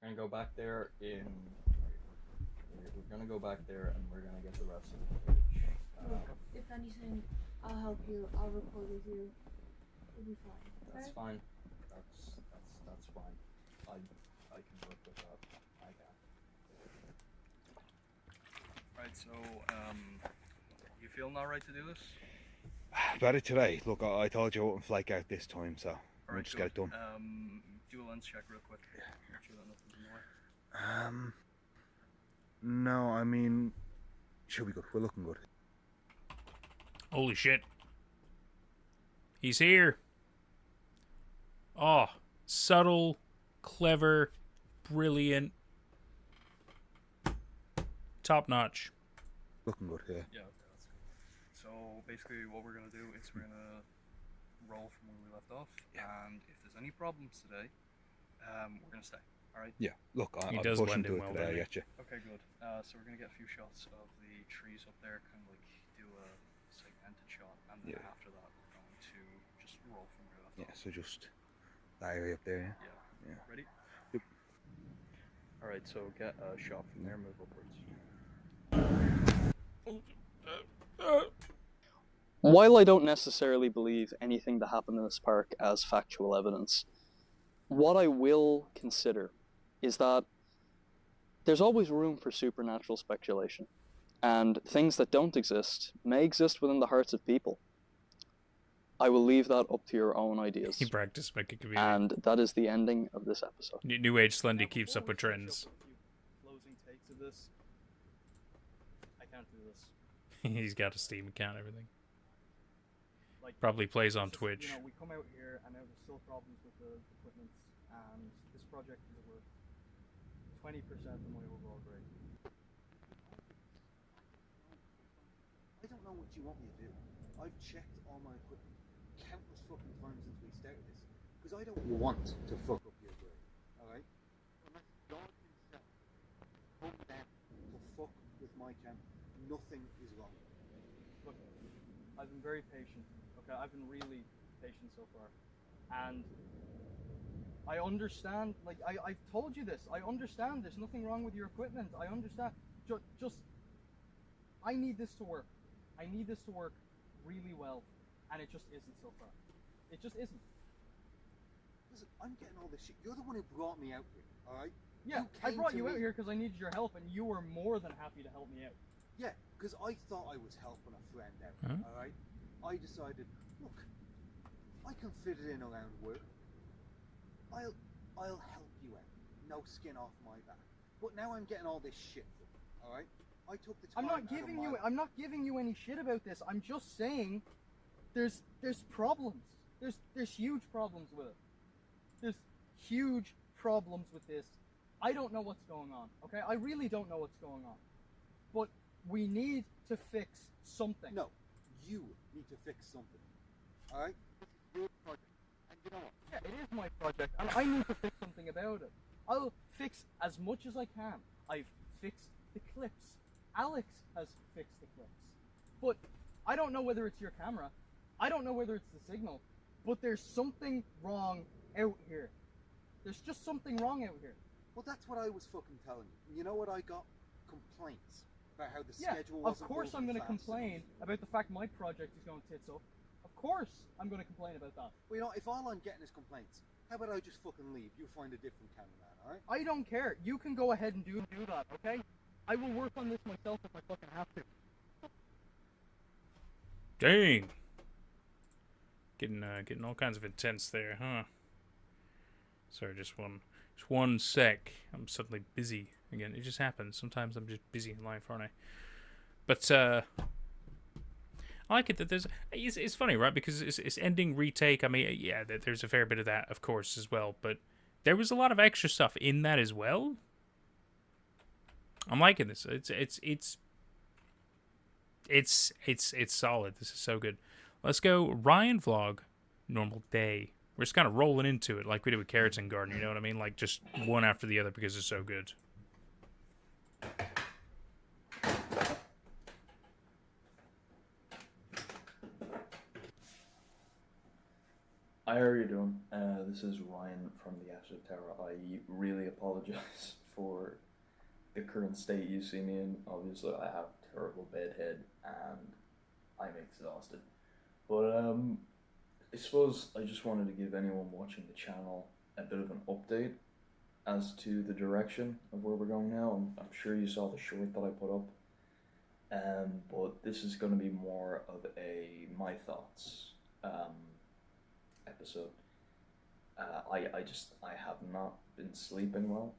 gonna go back there in. We're gonna go back there and we're gonna get the rest of the footage. Look, if anything, I'll help you. I'll record with you. It'll be fine. That's Okay? fine. That's fine. I can work with that. I can. Right. So you feeling all right to do this? Better today. Look, I told you I wouldn't flake out this time, so we'll just get it done. Do a lens check real quick. Yeah. Make sure that nothing's in the way. No, I mean, should be good. We're looking good. Holy shit. He's here. Oh, subtle, clever, brilliant, top notch. Looking good, yeah. Yeah, okay, that's good. So basically what we're gonna do is we're gonna roll from where we left off, and if there's any problems today, we're gonna stay. Alright? Yeah, look, He I'm does pushing blend in to it well, today, I doesn't he? get you. Okay, good. So we're gonna get a few shots of the trees up there, kind of like do a segmented shot, and then Yeah. after that we're going to just roll from where we left Yeah, off. so just that area up there, Yeah. yeah. Ready? Yep. Alright, so get a shot from there, move upwards. While I don't necessarily believe anything that happened in this park as factual evidence, what I will consider is that there's always room for supernatural speculation, and things that don't exist may exist within the hearts of people. I will leave that up to your own ideas. He practiced making a comedian. And that is the ending of this episode. New Age Slendy keeps up with trends. Closing takes of this. I can't do this. He's got a Steam account, everything. Like, Probably plays on this is, Twitch. You know, we come out here and now there's still problems with the equipment, and this project is worth 20% of my overall grade. I don't know what you want me to do. I've checked all my equipment countless fucking times since we started this, because I don't want to fuck up your grade, alright? Unless God himself come down to fuck with my camera, nothing is wrong. Look, I've been very patient. Okay, I've been really patient so far, and I understand. Like I've told you this. I understand. There's nothing wrong with your equipment. I understand. Just, I need this to work. I need this to work really well, and it just isn't so far. It just isn't. Listen, I'm getting all this shit. You're the one who brought me out here, alright? Yeah, I brought you out here because I needed your help, and you were more than happy to help me out. Yeah, because I thought I was helping a friend out, Huh? alright? I decided, look, I can fit it in around work. I'll help you out. No skin off my back. But now I'm getting all this shit from you, alright? I took the time I'm not out of giving my you. I'm not giving you any shit about this. I'm just saying, there's problems. There's huge problems with it. There's huge problems with this. I don't know what's going on. Okay, I really don't know what's going on. But we need to fix something. No, you need to fix something, alright? This is your project, and you know what? Yeah, it is my project, and I need to fix something about it. I'll fix as much as I can. I've fixed the clips. Alex has fixed the clips. But I don't know whether it's your camera. I don't know whether it's the signal. But there's something wrong out here. There's just something wrong out here. Well, that's what I was fucking telling you. You know what I got? Complaints about how the Yeah, schedule of wasn't course I'm moving going to fast complain enough. about the fact my project is going tits up. Of course I'm going to complain about that. Well, you know, if all I'm getting is complaints, how about I just fucking leave? You find a different cameraman, alright? I don't care. You can go ahead and do that, okay? I will work on this myself if I fucking have to. Dang. Getting all kinds of intense there, huh? Sorry, just one sec. I'm suddenly busy again. It just happens. Sometimes I'm just busy in life, aren't I? But I like it that it's funny, right? Because it's ending retake. I mean, yeah, there's a fair bit of that, of course, as well. But there was a lot of extra stuff in that as well. I'm liking this. It's solid. This is so good. Let's go Ryan vlog, normal day. We're just kind of rolling into it like we did with Carrots and Garden. You know what I mean? Like just one after the other because it's so good. Hi, how are you doing? This is Ryan from the Ashes Tower. I really apologize for the current state you see me in. Obviously, I have terrible bedhead and I'm exhausted. But I suppose I just wanted to give anyone watching the channel a bit of an update as to the direction of where we're going now. I'm sure you saw the short that I put up. But this is going to be more of a my thoughts episode. I have not been sleeping well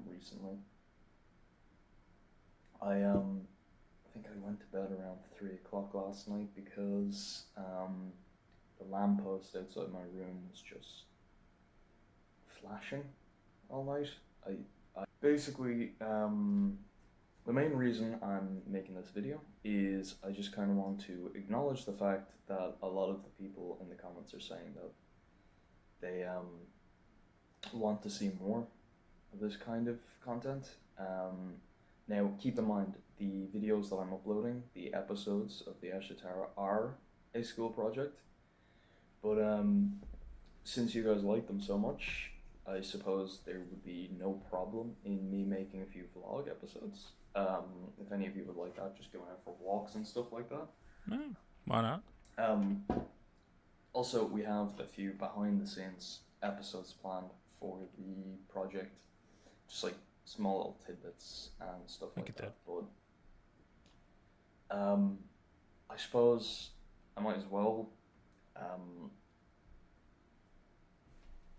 recently. I think I went to bed around 3 o'clock last night because the lamppost outside my room was just flashing all night. I basically the main reason I'm making this video is I just kind of want to acknowledge the fact that a lot of the people in the comments are saying that they want to see more of this kind of content. Now, keep in mind, the videos that I'm uploading, the episodes of the Ashatara are a school project, but since you guys like them so much, I suppose there would be no problem in me making a few vlog episodes. If any of you would like that, just going out for walks and stuff like that. Why not? Also, we have a few behind-the-scenes episodes planned for the project, just like small little tidbits and stuff like that. But I suppose I might as well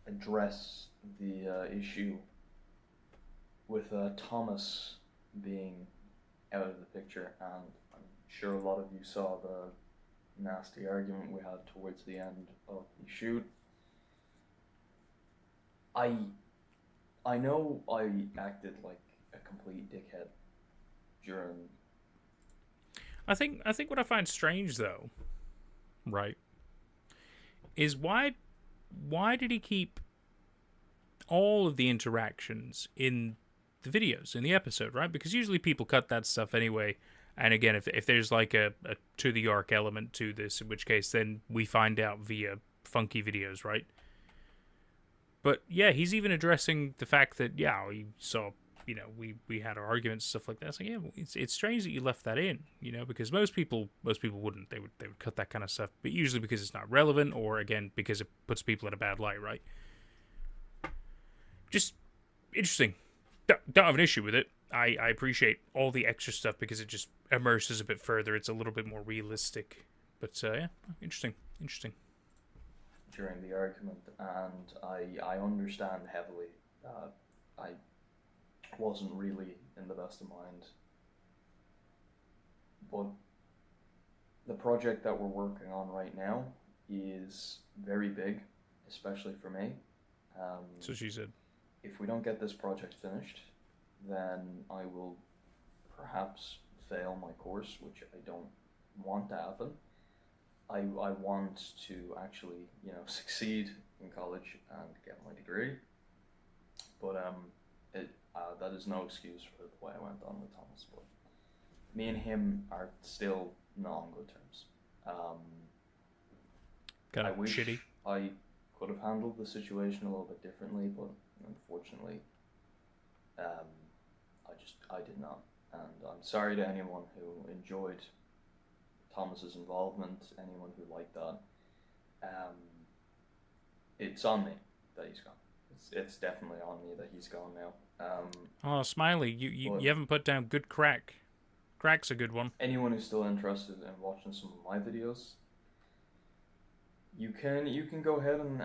address the issue with Thomas being out of the picture, and I'm sure a lot of you saw the nasty argument we had towards the end of the shoot. I know I acted like a complete dickhead during. I think what I find strange though, right, is why did he keep all of the interactions in the videos, in the episode, right? Because usually people cut that stuff anyway. And again, if there's like a to the arc element to this, in which case then we find out via funky videos, right? But yeah, he's even addressing the fact that, yeah, we saw, you know, we had our arguments, stuff like that. It's like, yeah, it's strange that you left that in, you know, because most people wouldn't. They would cut that kind of stuff, but usually because it's not relevant, or again because it puts people in a bad light, right? Just interesting. Don't have an issue with it. I appreciate all the extra stuff because it just immerses a bit further. It's a little bit more realistic. But yeah, interesting. During the argument, and I understand heavily that I wasn't really in the best of mind. But the project that we're working on right now is very big, especially for me. So she said. If we don't get this project finished, then I will perhaps fail my course, which I don't want to happen. I want to actually, you know, succeed in college and get my degree. But that is no excuse for the way I went on with Thomas. But me and him are still not on good terms. Kind of I wish shitty. I could have handled the situation a little bit differently, but unfortunately, I did not. And I'm sorry to anyone who enjoyed Thomas's involvement, anyone who liked that. It's on me that he's gone. It's definitely on me that he's gone now. Oh, Smiley, you haven't put down good crack. Crack's a good one. Anyone who's still interested in watching some of my videos, you can go ahead and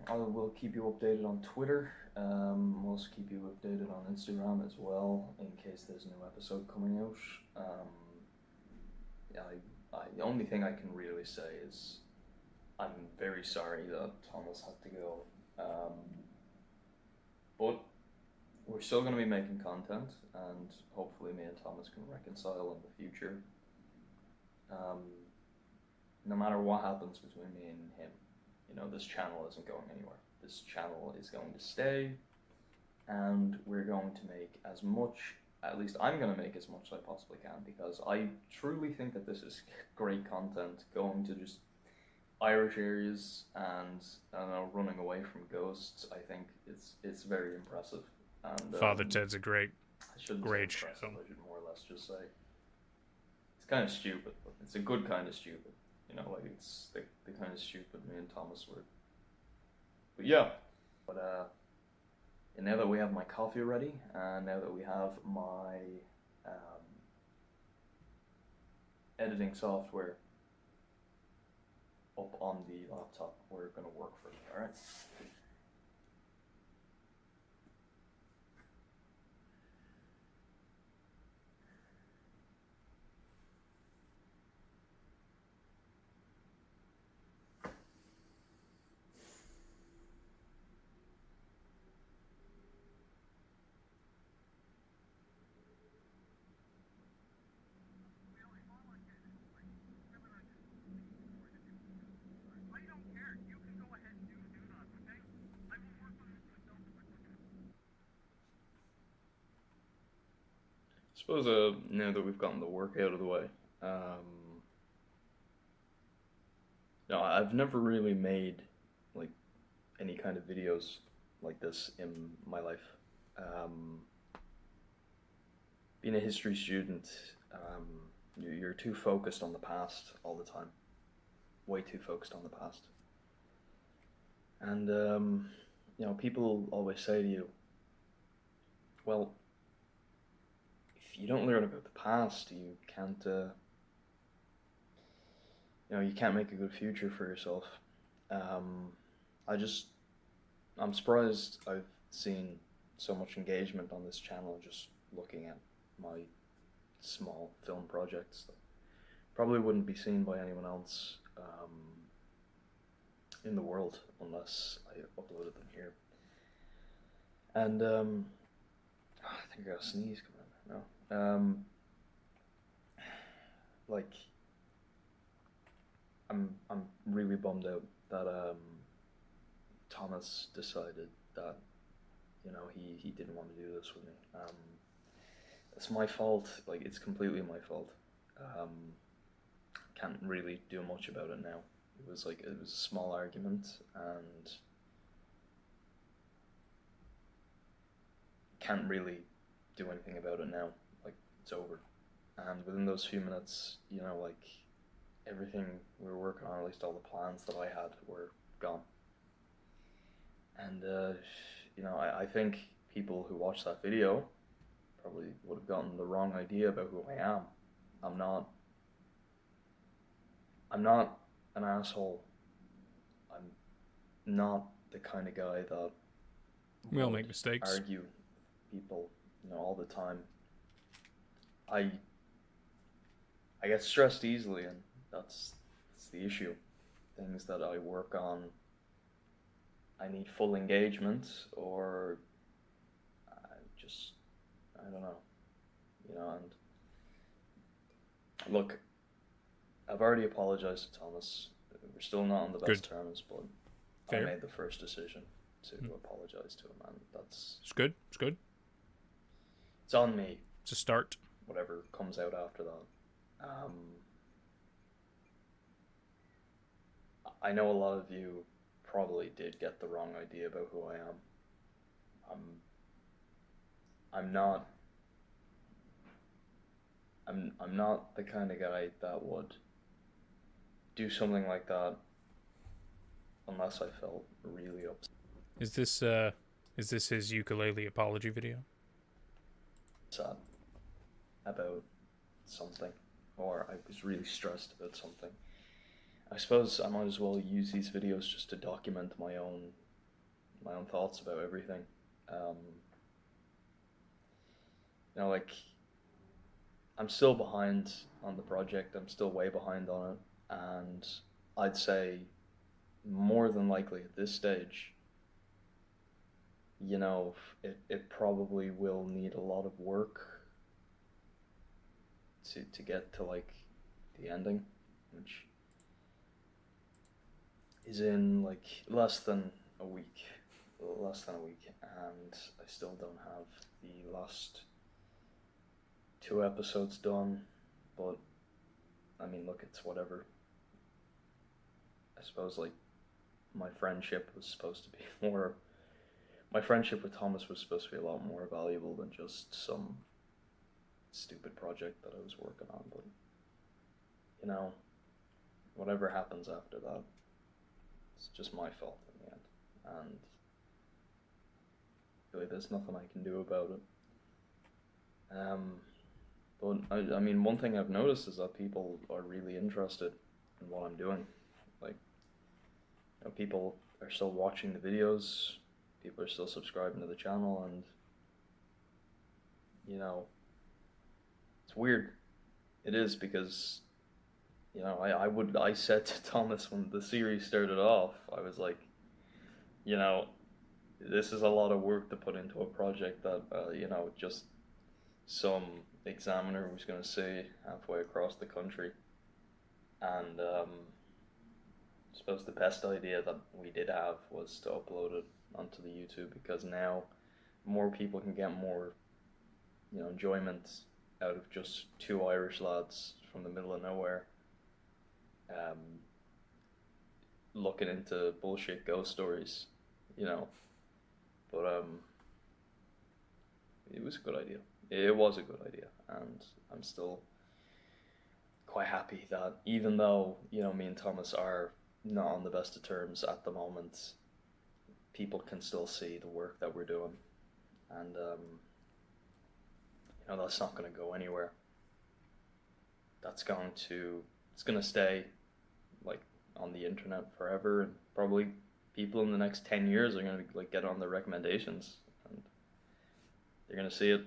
I will keep you updated on Twitter. We'll also keep you updated on Instagram as well in case there's a new episode coming out. The only thing I can really say is I'm very sorry that Thomas had to go. But we're still going to be making content, and hopefully me and Thomas can reconcile in the future. No matter what happens between me and him, you know, this channel isn't going anywhere. This channel is going to stay, and we're going to make as much, at least I'm going to make as much as I possibly can, because I truly think that this is great content, going to just Irish areas and I don't know, running away from ghosts, I think it's very impressive. And Father Ted's a great I shouldn't great say show. impressive, I should more or less just say it's kind of stupid, but it's a good kind of stupid. You know, like it's the kind of stupid me and Thomas were. But yeah, and now that we have my coffee ready, and now that we have my editing software up on the laptop, we're going to work for it, alright? I suppose now that we've gotten the work out of the way, no, I've never really made like any kind of videos like this in my life. Being a history student, you're too focused on the past all the time, way too focused on the past. And you know, people always say to you, well, if you don't learn about the past, you can't, you know, you can't make a good future for yourself. I'm surprised I've seen so much engagement on this channel just looking at my small film projects that probably wouldn't be seen by anyone else in the world unless I uploaded them here. And I think I got a sneeze coming in. No. Like I'm really bummed out that Thomas decided that, you know, he didn't want to do this with me. It's my fault. Like, it's completely my fault. Can't really do much about it now. It was a small argument, and can't really do anything about it now. Like, it's over. And within those few minutes, you know, like, everything we were working on, at least all the plans that I had, were gone. And you know, I think people who watched that video probably would have gotten the wrong idea about who I am. I'm not an asshole. I'm not the kind of guy that we all make mistakes. Argue people, you know, all the time. I get stressed easily, and that's the issue. Things that I work on, I need full engagement, or I don't know, you know. And look, I've already apologized to Thomas. We're still not on the best terms, but fair. I made the first decision to apologize to him, and it's good. It's good. It's on me. It's a start. Whatever comes out after that. I know a lot of you probably did get the wrong idea about who I am. I'm not the kind of guy that would do something like that unless I felt really upset. Is this his ukulele apology video? Sad about something, or I was really stressed about something. I suppose I might as well use these videos just to document my own thoughts about everything. You know, like, I'm still behind on the project. I'm still way behind on it, and I'd say more than likely at this stage, you know, it probably will need a lot of work to get to, like, the ending, which is in like less than a week, and I still don't have the last 2 episodes done. But I mean, look, it's whatever. I suppose like my friendship was supposed to be more. My friendship with Thomas was supposed to be a lot more valuable than just some stupid project that I was working on. But you know, whatever happens after that, it's just my fault in the end, and really, there's nothing I can do about it. But I mean, one thing I've noticed is that people are really interested in what I'm doing. Like, you know, people are still watching the videos, people are still subscribing to the channel, and you know, it's weird. It is because, you know, I said to Thomas when the series started off, I was like, you know, this is a lot of work to put into a project that, you know, just some examiner was going to say halfway across the country. And I suppose the best idea that we did have was to upload it onto the YouTube, because now more people can get more, you know, enjoyment out of just two Irish lads from the middle of nowhere looking into bullshit ghost stories, you know. But it was a good idea. It was a good idea, and I'm still quite happy that even though, you know, me and Thomas are not on the best of terms at the moment, people can still see the work that we're doing, and you know, that's not going to go anywhere. It's going to stay like on the internet forever, and probably people in the next 10 years are going to like get on the recommendations and they're going to see it.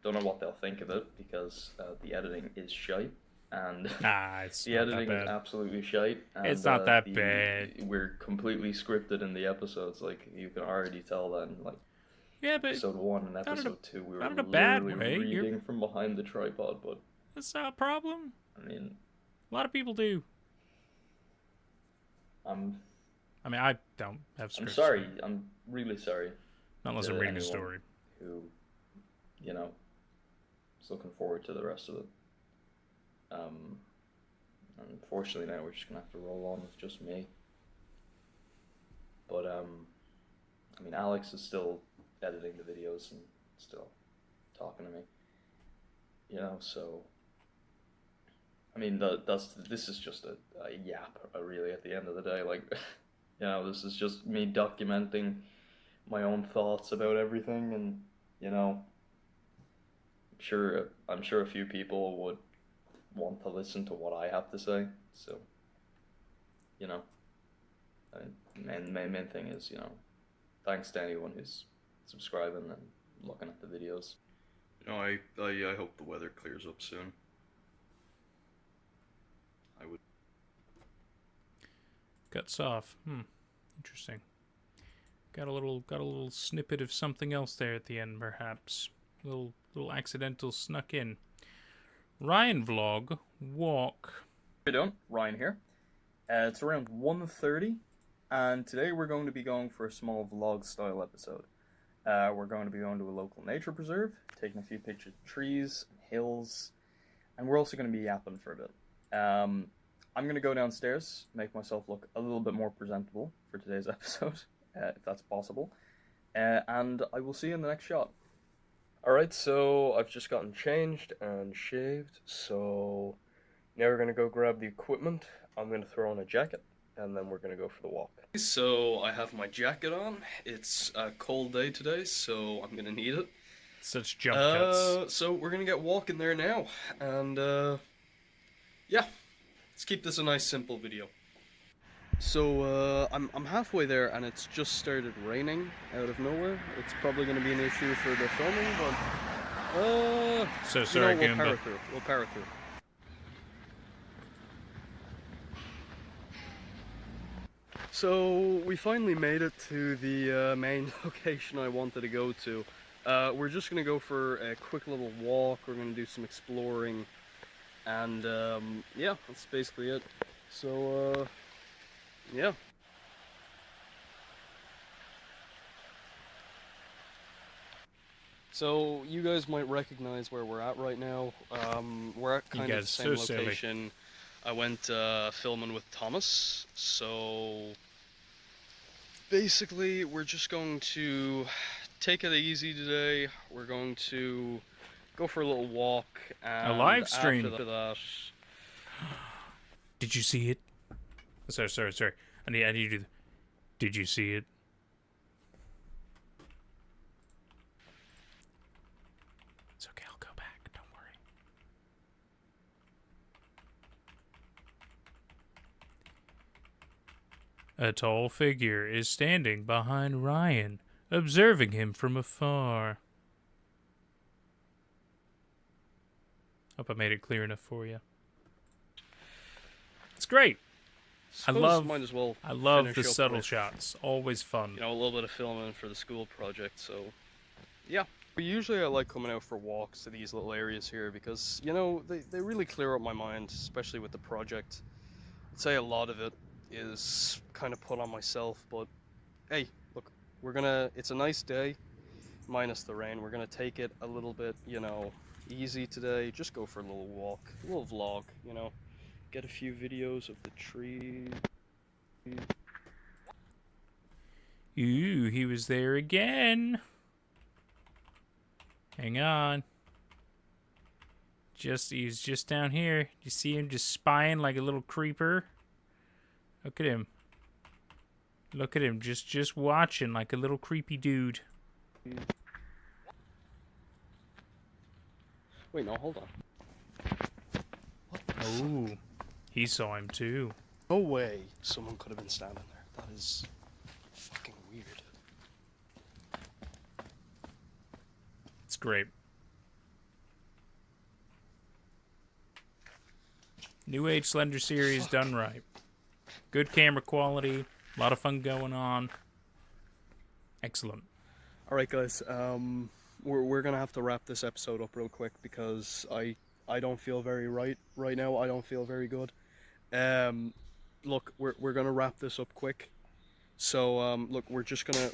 Don't know what they'll think of it, because the editing is shite, and it's the editing is absolutely shite. And, it's not that bad. We're completely scripted in the episodes, like you can already tell that in like episode 1 and episode 2 we were not in a bad literally way. reading from behind the tripod, but that's not a problem. I mean, a lot of people do. I mean, I don't have scripts. I'm sorry. I'm really sorry. Not unless I'm reading a story. Who, you know, is looking forward to the rest of it. Unfortunately, now we're just gonna have to roll on with just me. But I mean, Alex is still editing the videos and still talking to me. You know, so I mean, this is just a yap, really, at the end of the day. Like, you know, this is just me documenting my own thoughts about everything, and you know, I'm sure a few people would want to listen to what I have to say. So, you know, main thing is, you know, thanks to anyone who's subscribing and looking at the videos. You know, I hope the weather clears up soon. I would. Cuts off. Interesting. Got a little snippet of something else there at the end, perhaps. Little accidental snuck in. Ryan vlog walk. How you doing? Ryan here. It's around 1:30, and today we're going to be going for a small vlog style episode. We're going to be going to a local nature preserve, taking a few pictures of trees and hills, and we're also going to be yapping for a bit. I'm going to go downstairs, make myself look a little bit more presentable for today's episode, if that's possible, and I will see you in the next shot. Alright, so I've just gotten changed and shaved, so now we're going to go grab the equipment. I'm going to throw on a jacket, and then we're going to go for the walk. So I have my jacket on. It's a cold day today, so I'm going to need it. Such jump cuts. So we're going to get walking there now, and yeah, let's keep this a nice simple video. So I'm halfway there, and it's just started raining out of nowhere. It's probably going to be an issue for the filming, but so sorry, you know, we'll power through. So we finally made it to the main location I wanted to go to. We're just going to go for a quick little walk. We're going to do some exploring, and yeah, that's basically it. So yeah. So you guys might recognize where we're at right now. We're at kind of the same location I went filming with Thomas, so basically we're just going to take it easy today. We're going to go for a little walk, and live stream. after that... Did you see it? Sorry. I need you to do Did you see it? It's okay, I'll go back. Don't worry. A tall figure is standing behind Ryan, observing him from afar. Hope I made it clear enough for you. It's great. I love the subtle shots. Always fun. You know, a little bit of filming for the school project, so yeah. But usually I like coming out for walks to these little areas here because, you know, they really clear up my mind, especially with the project. I'd say a lot of it is kind of put on myself, but hey, look, it's a nice day, minus the rain. We're gonna take it a little bit, you know, easy today. Just go for a little walk, a little vlog, you know. Get a few videos of the tree. Ooh, he was there again. Hang on. He's just down here. You see him just spying like a little creeper? Look at him. Look at him, just watching like a little creepy dude. Wait, no, hold on. Oh, he saw him too. No way someone could have been standing there. That is fucking weird. It's great. New Age Slender series done right. Good camera quality, a lot of fun going on. Excellent. All right, guys. We're gonna have to wrap this episode up real quick because I don't feel very right now. I don't feel very good. Look, we're gonna wrap this up quick. So look, we're just gonna.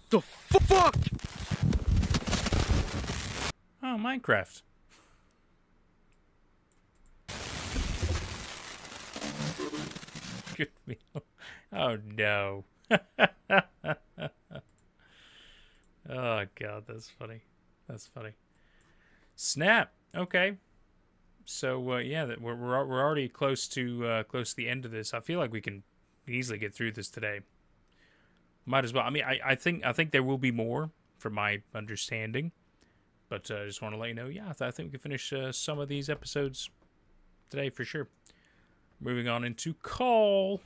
The fuck! Oh, Minecraft. Good meal. Oh no. Oh god, that's funny. That's funny. Snap. Okay. So yeah, we're already close to the end of this. I feel like we can easily get through this today. Might as well. I mean, I think there will be more, from my understanding, but I just want to let you know. Yeah, I think we can finish some of these episodes today for sure. Moving on into call.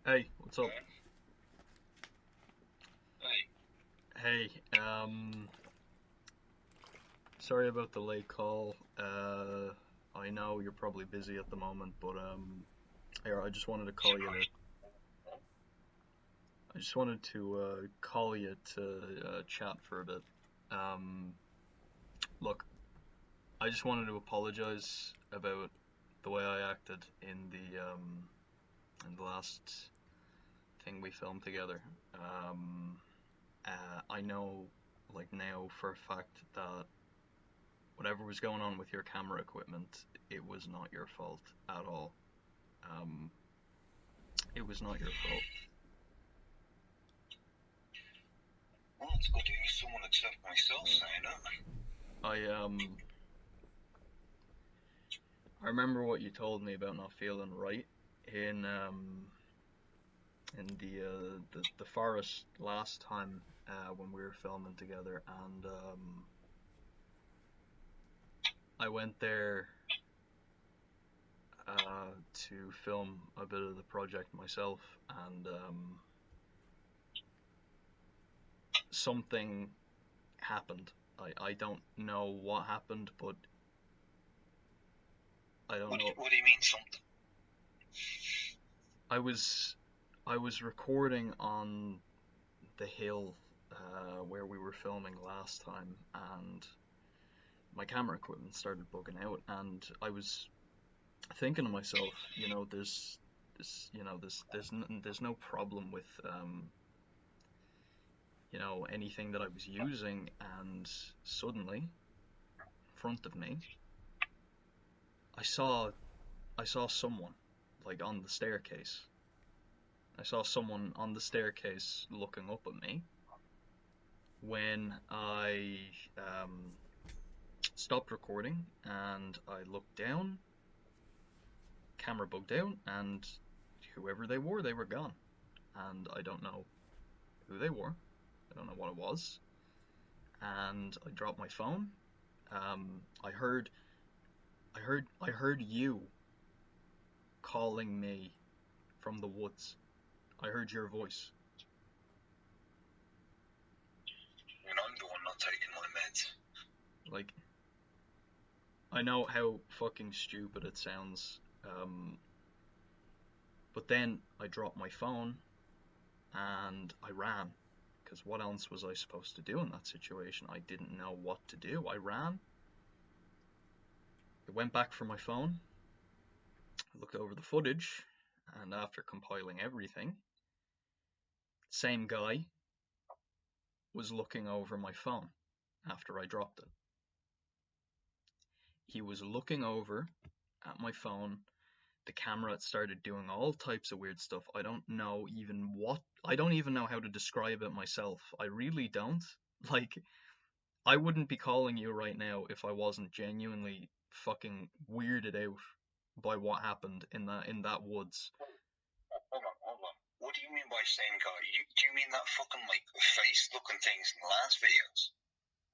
Hey, what's up? Hey. Hey, sorry about the late call. I know you're probably busy at the moment, but here, I just wanted to call you. I just wanted to call you to chat for a bit. Look, I just wanted to apologize about the way I acted in the last thing we filmed together. I know, like, now for a fact that whatever was going on with your camera equipment, it was not your fault at all. It was not your fault. Well, it's good to hear someone except myself saying that. I remember what you told me about not feeling right in the forest last time when we were filming together, and I went there to film a bit of the project myself, and something happened. I don't know what happened, but I don't know. What do you mean, something? I was I was recording on the hill where we were filming last time, and my camera equipment started bugging out, and I was thinking to myself, you know, there's no problem with you know, anything that I was using, and suddenly, in front of me, I saw someone, like, on the staircase. I saw someone on the staircase looking up at me. When I stopped recording and I looked down, camera bugged out, and whoever they were gone. And I don't know who they were. I don't know what it was. And I dropped my phone. I heard you calling me from the woods. I heard your voice. And I'm the one not taking my meds. Like, I know how fucking stupid it sounds, but then I dropped my phone and I ran, because what else was I supposed to do in that situation? I didn't know what to do. I ran. I went back for my phone. I looked over the footage, and after compiling everything, same guy was looking over my phone after I dropped it. He was looking over at my phone. The camera had started doing all types of weird stuff. I don't even know how to describe it myself. I really don't. Like, I wouldn't be calling you right now if I wasn't genuinely fucking weirded out by what happened in that woods. Hold on. What do you mean by same guy? Do you mean that fucking, like, face-looking things in the last videos?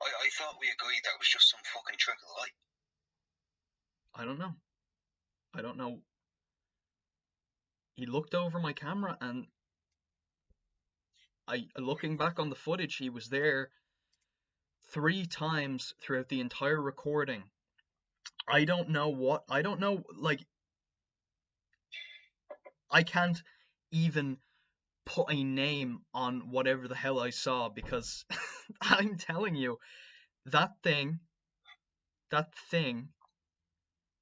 I thought we agreed that was just some fucking trick of the light. I don't know. He looked over my camera, and looking back on the footage, he was there 3 times throughout the entire recording. I don't know, like, I can't even put a name on whatever the hell I saw, because I'm telling you, that thing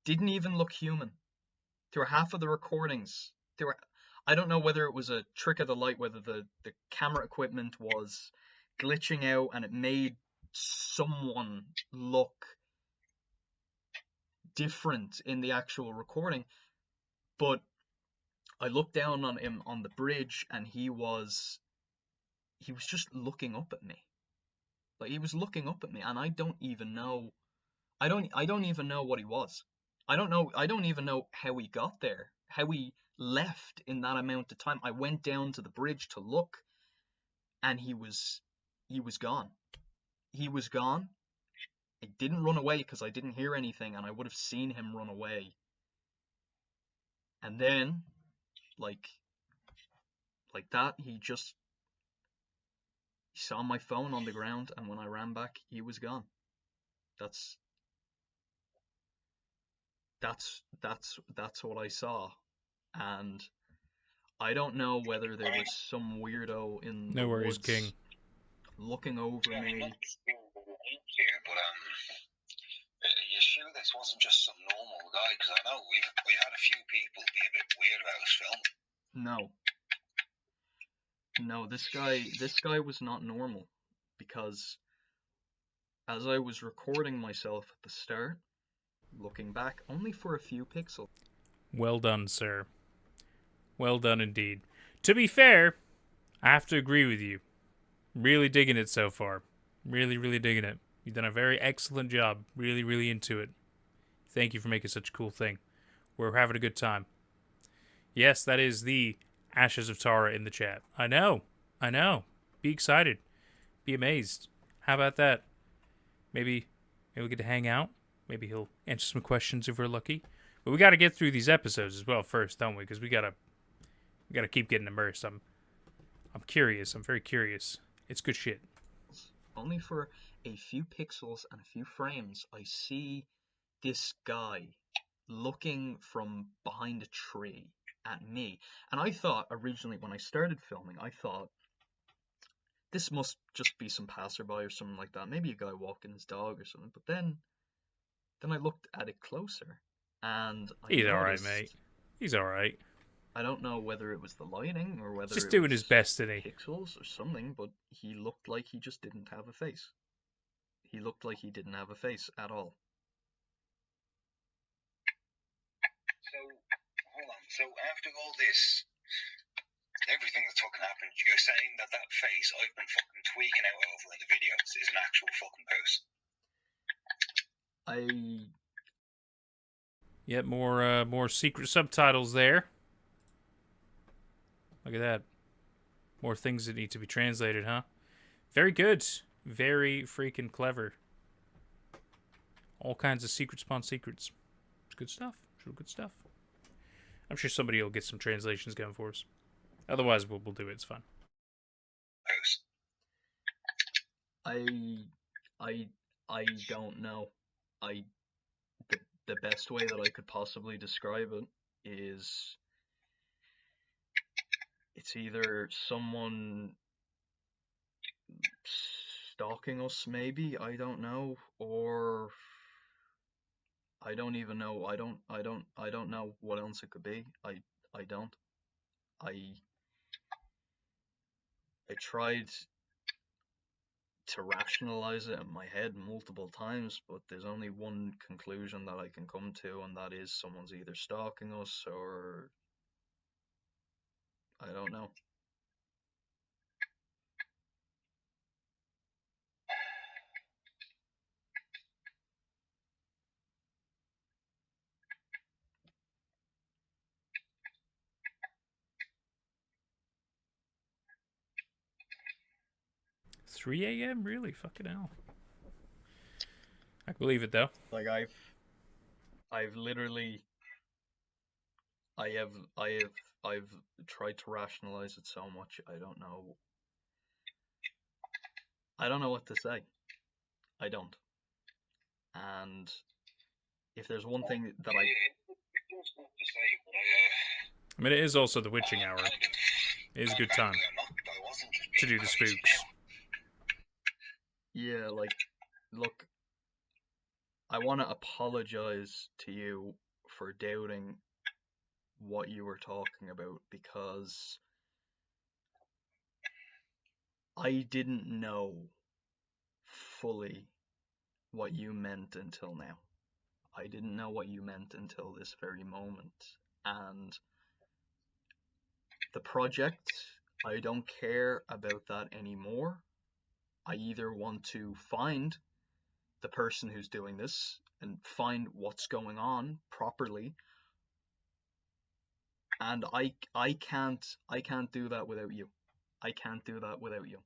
didn't even look human. Through half of the recordings, I don't know whether it was a trick of the light, whether the camera equipment was glitching out and it made someone look different in the actual recording, but I looked down on him on the bridge, and he was just looking up at me. Like, he was looking up at me, and I don't even know what he was. I don't even know how he got there, how he left in that amount of time. I went down to the bridge to look, and he was gone. He was gone. I didn't run away because I didn't hear anything, and I would have seen him run away. And then, like that, he saw my phone on the ground, and when I ran back, he was gone. That's what I saw, and I don't know whether there was some weirdo in the woods King. looking over me. Not here, but are you sure this wasn't just some normal guy? Because I know we had a few people be a bit weird about his film. No, this guy was not normal, because as I was recording myself at the start, looking back only for a few pixels. Well done, sir. Well done indeed. To be fair, I have to agree with you. Really digging it so far. Really, really digging it. You've done a very excellent job. Really, really into it. Thank you for making such a cool thing. We're having a good time. Yes, that is the Ashes of Tara in the chat. I know. Be excited. Be amazed. How about that? Maybe we'll get to hang out. Maybe he'll answer some questions if we're lucky. But we got to get through these episodes as well first, don't we? Because we gotta keep getting immersed. I'm curious. I'm very curious. It's good shit. Only for a few pixels and a few frames, I see this guy looking from behind a tree. at me. And I thought originally when I started filming, I thought this must just be some passerby or something like that. Maybe a guy walking his dog or something. But then I looked at it closer, and I He's all right, noticed. mate. He's all right. I don't know whether it was the lighting or whether Just it doing was his best, isn't he? pixels or something, but he looked like he just didn't have a face. He looked like he didn't have a face at all. So, hold on. So, after all this, everything that's fucking happened, you're saying that that face I've been fucking tweaking out over in the videos is an actual fucking person? Yep, more secret subtitles there. Look at that. More things that need to be translated, huh? Very good. Very freaking clever. All kinds of secrets upon secrets. It's good stuff. It's real good stuff. I'm sure somebody will get some translations going for us. Otherwise, we'll do it. It's fun. I don't know. The best way that I could possibly describe it is it's either someone stalking us, maybe, I don't know, or I don't even know. I don't know what else it could be. I don't. I tried to rationalize it in my head multiple times, but there's only one conclusion that I can come to, and that is someone's either stalking us or I don't know. $3 a.m. Really? Fucking hell. I believe it though. Like I've literally I've tried to rationalize it so much. I don't know what to say. I don't. And if there's one thing that I mean, it is also the witching hour. It is a good time to do the spooks. Yeah, like, look, I want to apologize to you for doubting what you were talking about, because I didn't know fully what you meant until now. I didn't know what you meant until this very moment. And the project, I don't care about that anymore. I either want to find the person who's doing this and find what's going on properly, and I can't do that without you. I can't do that without you,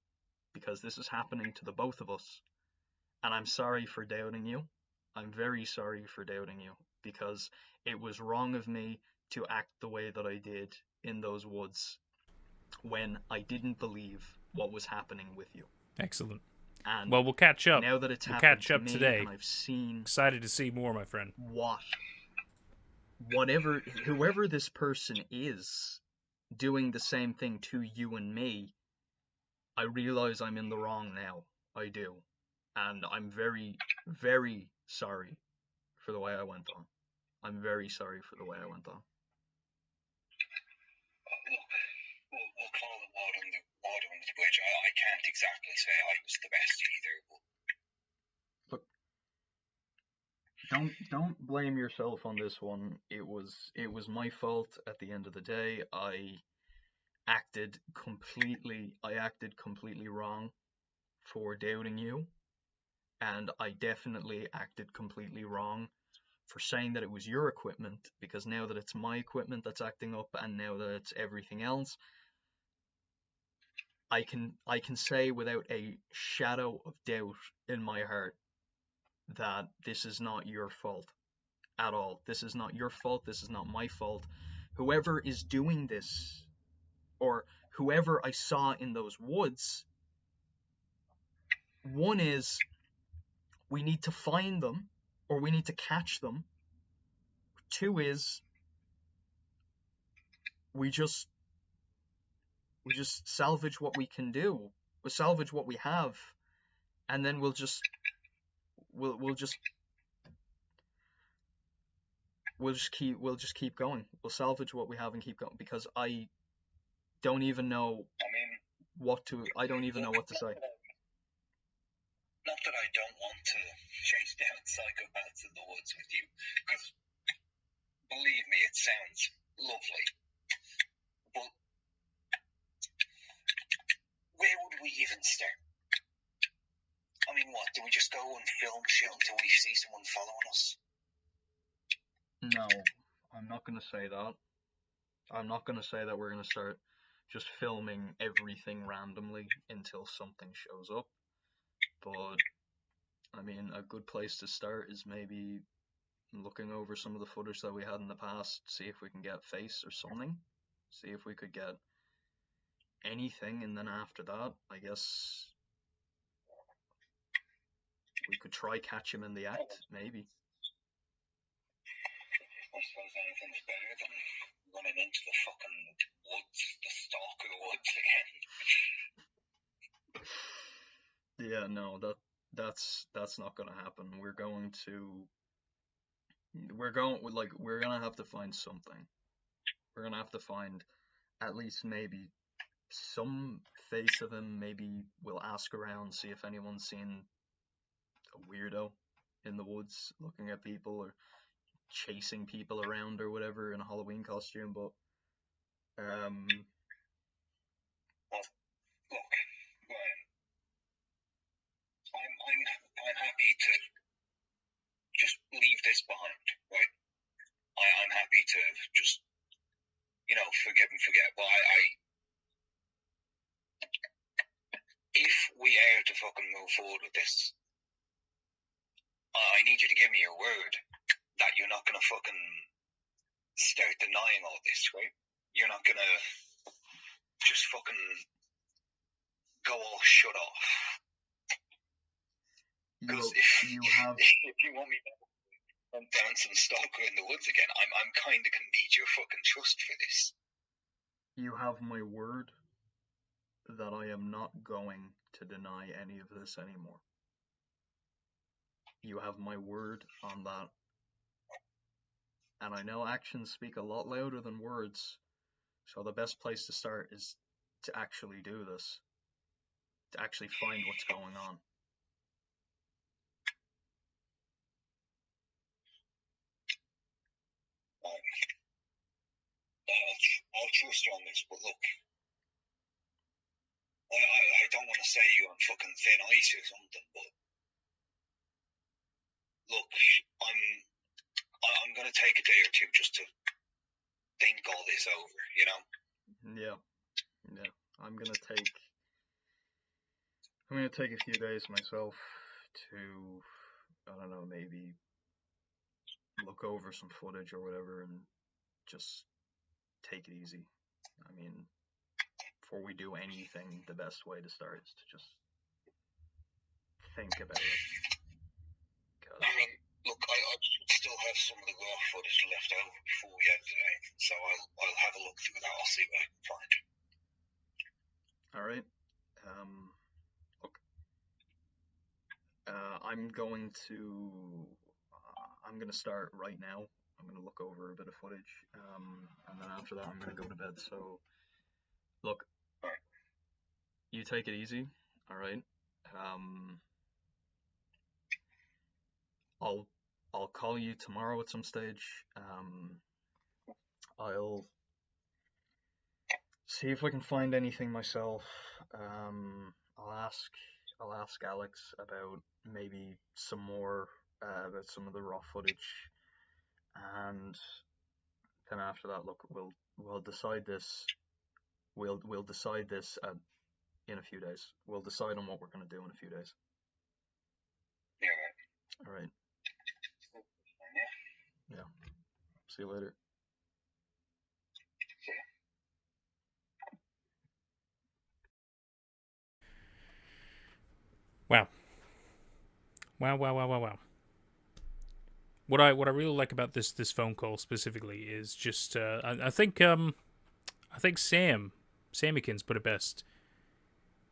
because this is happening to the both of us, and I'm sorry for doubting you. I'm very sorry for doubting you, because it was wrong of me to act the way that I did in those woods when I didn't believe what was happening with you. Excellent. And well, we'll catch up. Now that it's we'll happened catch up to me, today. and I've seen. Excited to see more, my friend. Whoever this person is doing the same thing to you and me, I realize I'm in the wrong now. I do. And I'm very, very sorry for the way I went on. I'm very sorry for the way I went on. We'll call it water under the bridge. I can't exactly say I was the best either. Look, don't blame yourself on this one. It was my fault at the end of the day. I acted completely wrong for doubting you, and I definitely acted completely wrong for saying that it was your equipment, because now that it's my equipment that's acting up, and now that it's everything else, I can say without a shadow of doubt in my heart that this is not your fault at all. This is not your fault. This is not my fault. Whoever is doing this, or whoever I saw in those woods, one is we need to find them, or we need to catch them. Two is we just salvage what we can do. We salvage what we have, and then we'll just keep going. We'll salvage what we have and keep going, because I don't even know I mean, I don't even know what to say. not that I don't want to chase down psychopaths in the woods with you, because believe me, it sounds lovely. But where would we even start? I mean, what? Do we just go and film shit until we see someone following us? No, I'm not going to say that. I'm not going to say that we're going to start just filming everything randomly until something shows up. But, I mean, a good place to start is maybe looking over some of the footage that we had in the past, see if we can get face or something. See if we could get anything, and then after that, I guess we could try catch him in the act, maybe. I suppose anything's better than running into the fucking woods, the stalker woods again. Yeah, no, that's not gonna happen. We're gonna have to find something. We're gonna have to find at least maybe some face of him. Maybe we'll ask around, see if anyone's seen a weirdo in the woods looking at people or chasing people around or whatever in a Halloween costume. But Well, look, Ryan, I'm happy to just leave this behind, right? I'm happy to just, forgive and forget. But if we are to fucking move forward with this, I need you to give me your word that you're not gonna fucking start denying all this, right? You're not gonna just fucking go all shut off. Because if you want me to hunt down some stalker in the woods again, I'm kind of gonna need your fucking trust for this. You have my word that I am not going to deny any of this anymore. You have my word on that. And I know actions speak a lot louder than words, so the best place to start is to actually do this. To actually find what's going on. I'll trust you on this, but look, I don't want to say you on fucking thin ice or something, but look, I'm gonna take a day or two just to think all this over, Yeah. I'm gonna take a few days myself to, I don't know, maybe look over some footage or whatever and just take it easy. I mean, before we do anything, the best way to start is to just think about it. I mean, look, I still have some of the raw footage left over before we edit anything, so I'll have a look through that. I'll see what I can find. All right. Look, I'm gonna start right now. I'm gonna look over a bit of footage, and then after that, I'm gonna go to bed. So, look, you take it easy. All right. I'll call you tomorrow at some stage. I'll see if I can find anything myself. I'll ask Alex about maybe some more about some of the raw footage, and then after that, look, we'll decide this. We'll decide this in a few days. We'll decide on what we're gonna do in a few days. Yeah. All right. Yeah. Yeah. See you later. See ya. Wow. Wow. What I really like about this phone call specifically is just I think I think Samikins put it best.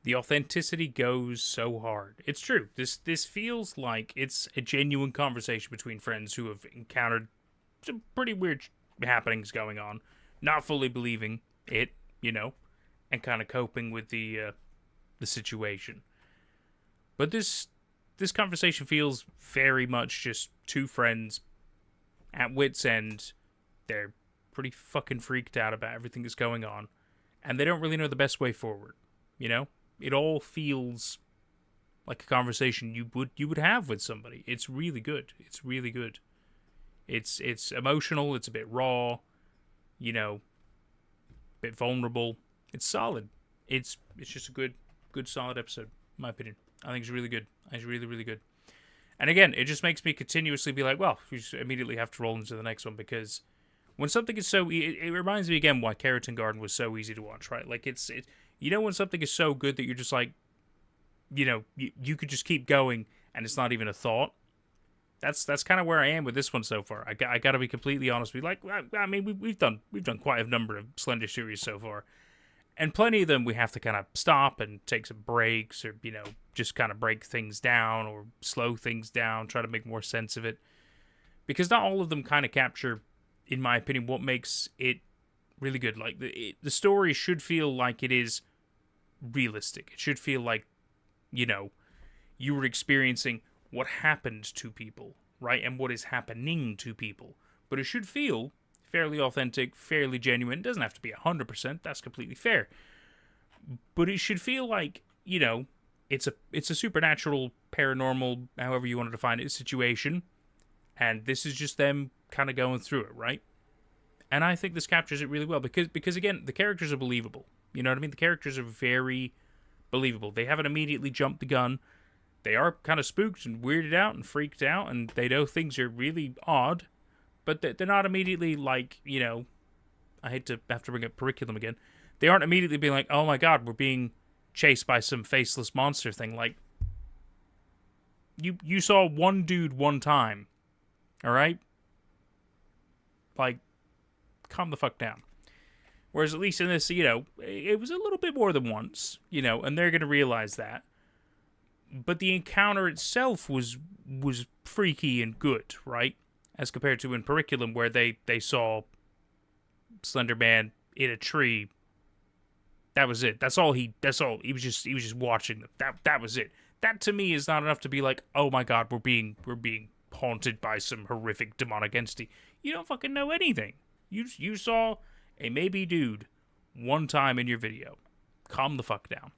The authenticity goes so hard. It's true. This feels like it's a genuine conversation between friends who have encountered some pretty weird happenings going on, not fully believing it, and kind of coping with the situation. But this conversation feels very much just two friends at wit's end. They're pretty fucking freaked out about everything that's going on, and they don't really know the best way forward. It all feels like a conversation you would have with somebody. It's really good. It's really good. It's emotional. It's a bit raw. A bit vulnerable. It's solid. It's just a good solid episode, in my opinion. I think it's really good. It's really, really good. And again, it just makes me continuously be like, well, we just immediately have to roll into the next one, because when something is so... It reminds me again why Keratin Garden was so easy to watch, right? Like, it's when something is so good that you're just like, you could just keep going and it's not even a thought. That's kind of where I am with this one so far. I got to be completely honest with you. Like, I mean, we've done quite a number of Slender series so far. And plenty of them we have to kind of stop and take some breaks, or, just kind of break things down or slow things down, try to make more sense of it. Because not all of them kind of capture, in my opinion, what makes it really good. Like, the story should feel like it is realistic. It should feel like, you were experiencing what happened to people, right? And what is happening to people. But it should feel fairly authentic, fairly genuine. It doesn't have to be 100%. That's completely fair. But it should feel like, it's a supernatural, paranormal, however you want to define it, situation. And this is just them kind of going through it, right? And I think this captures it really well. Because again, the characters are believable. You know what I mean? The characters are very believable. They haven't immediately jumped the gun. They are kind of spooked and weirded out and freaked out. And they know things are really odd. But they're not immediately like, I hate to have to bring up Periculum again. They aren't immediately being like, oh my god, we're being chased by some faceless monster thing. Like, you saw one dude one time, alright? Like, calm the fuck down. Whereas at least in this, it was a little bit more than once, and they're going to realize that. But the encounter itself was freaky and good, right? As compared to in Periculum, where they saw Slenderman in a tree. That was it. That's all. He was just watching them. That was it. That to me is not enough to be like, oh my god, we're being haunted by some horrific demonic entity. You don't fucking know anything. You saw a maybe dude one time in your video. Calm the fuck down.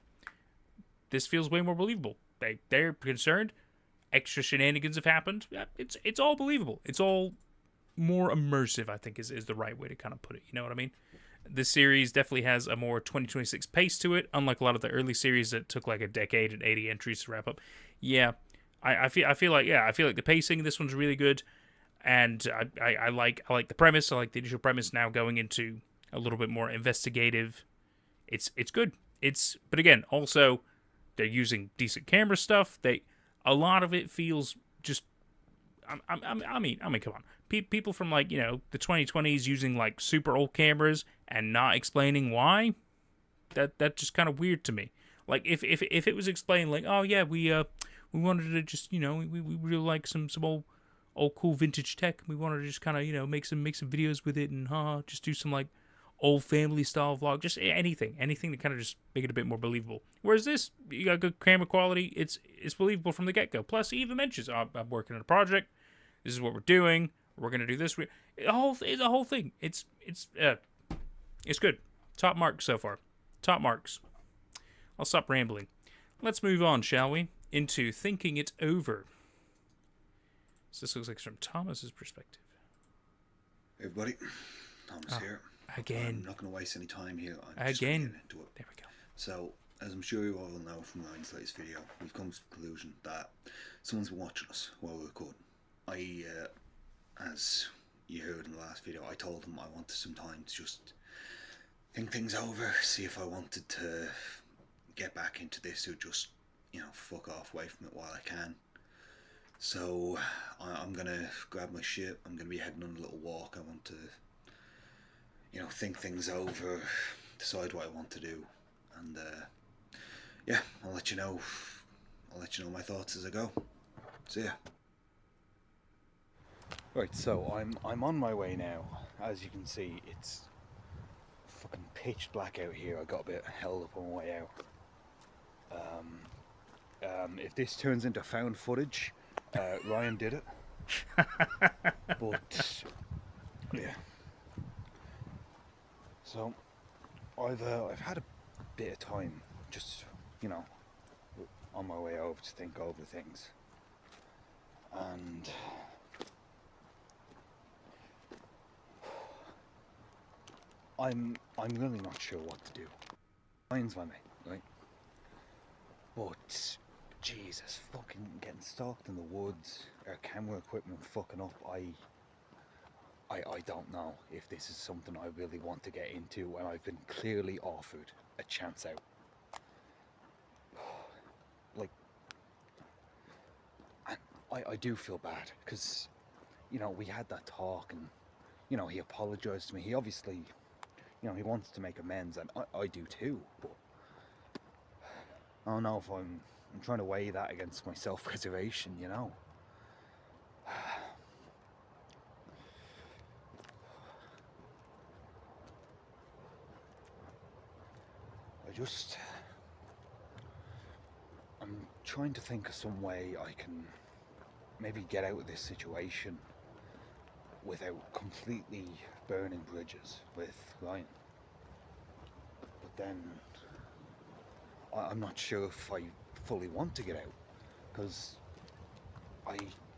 This feels way more believable. They're concerned. Extra shenanigans have happened. It's all believable. It's all more immersive, I think, is the right way to kind of put it. You know what I mean? This series definitely has a more 2026 pace to it, unlike a lot of the early series that took like a decade and 80 entries to wrap up. Yeah, I feel like the pacing in this one's really good, and I like the premise. I like the initial premise. Now going into a little bit more investigative, it's good. But again, also they're using decent camera stuff. A lot of it feels just. I mean, come on. People from like the 2020s using like super old cameras and not explaining why. That's just kind of weird to me. Like if it was explained like, oh yeah, we wanted to just we really like some old cool vintage tech. We wanted to just kind of make some videos with it and just do some like old family style vlog, just anything to kind of just make it a bit more believable. Whereas this, you got good camera quality, it's believable from the get-go. Plus he even mentions, I'm working on a project, this is what we're doing, we're gonna do this. It's a whole thing. It's good. Top marks so far. Top marks. I'll stop rambling. Let's move on, shall we, into thinking it over. So this looks like from Thomas's perspective. Hey everybody, Thomas here. Again. I'm not going to waste any time here. Again. There we go. So, as I'm sure you all know from Ryan's latest video, we've come to the conclusion that someone's been watching us while we're recording. As you heard in the last video, I told him I wanted some time to just think things over, see if I wanted to get back into this or just, fuck off away from it while I can. So, I'm going to grab my shit, I'm going to be heading on a little walk. I want to think things over, decide what I want to do, and yeah, I'll let you know. I'll let you know my thoughts as I go. See ya. Right, so I'm on my way now. As you can see, it's fucking pitch black out here. I got a bit held up on my way out. If this turns into found footage, Ryan did it. But yeah. So I've had a bit of time, just on my way over to think over things, and I'm really not sure what to do. Ryan's my mate, right? But Jesus, fucking getting stalked in the woods, our camera equipment fucking up. I don't know if this is something I really want to get into when I've been clearly offered a chance out. Like, I do feel bad because, we had that talk and, he apologised to me. He obviously, he wants to make amends, and I do too, but I don't know if I'm trying to weigh that against my self-preservation, I'm trying to think of some way I can maybe get out of this situation without completely burning bridges with Ryan. But then I'm not sure if I fully want to get out, because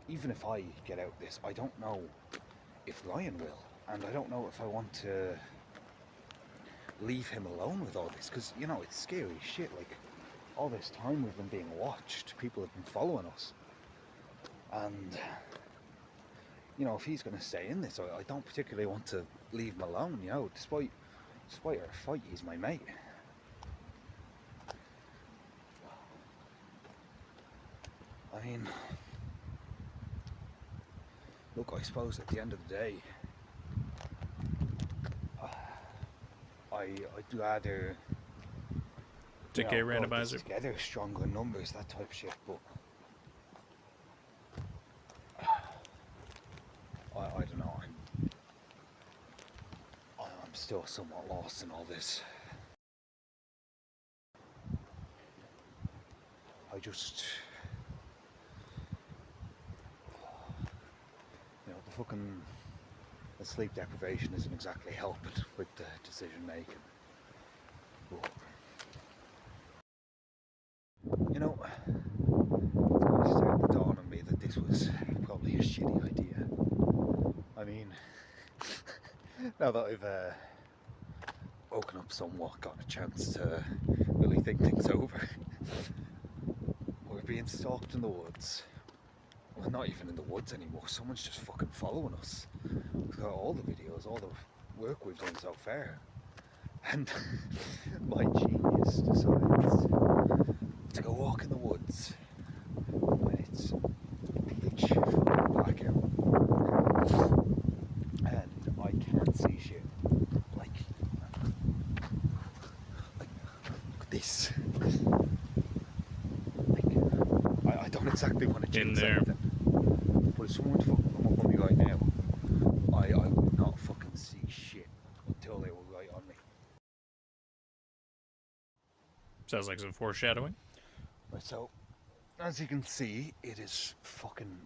even if I get out this, I don't know if Ryan will, and I don't know if I want to leave him alone with all this, because it's scary shit. Like, all this time we've been being watched, people have been following us, and if he's going to stay in this, I don't particularly want to leave him alone. Despite our fight, he's my mate. I mean, look, I suppose at the end of the day, I'd rather Decay go randomizer. together, stronger in numbers, that type of shit, but I don't know. I'm still somewhat lost in all this. The sleep deprivation isn't exactly helping with the decision making. But, it's starting to dawn on me that this was probably a shitty idea. I mean, now that I've woken up somewhat, got a chance to really think things over, we're being stalked in the woods. Well, not even in the woods anymore. Someone's just fucking following us. We've got all the videos, all the work we've done so far. And my genius decides to go walk in the woods when it's pitch fucking black out. And I can't see shit. Like, look at this. Like, I don't exactly want to jinx anything. But if someone fucking come up on me right now, I would not fucking see shit until they were right on me. Sounds like some foreshadowing. Right, so, as you can see, it is fucking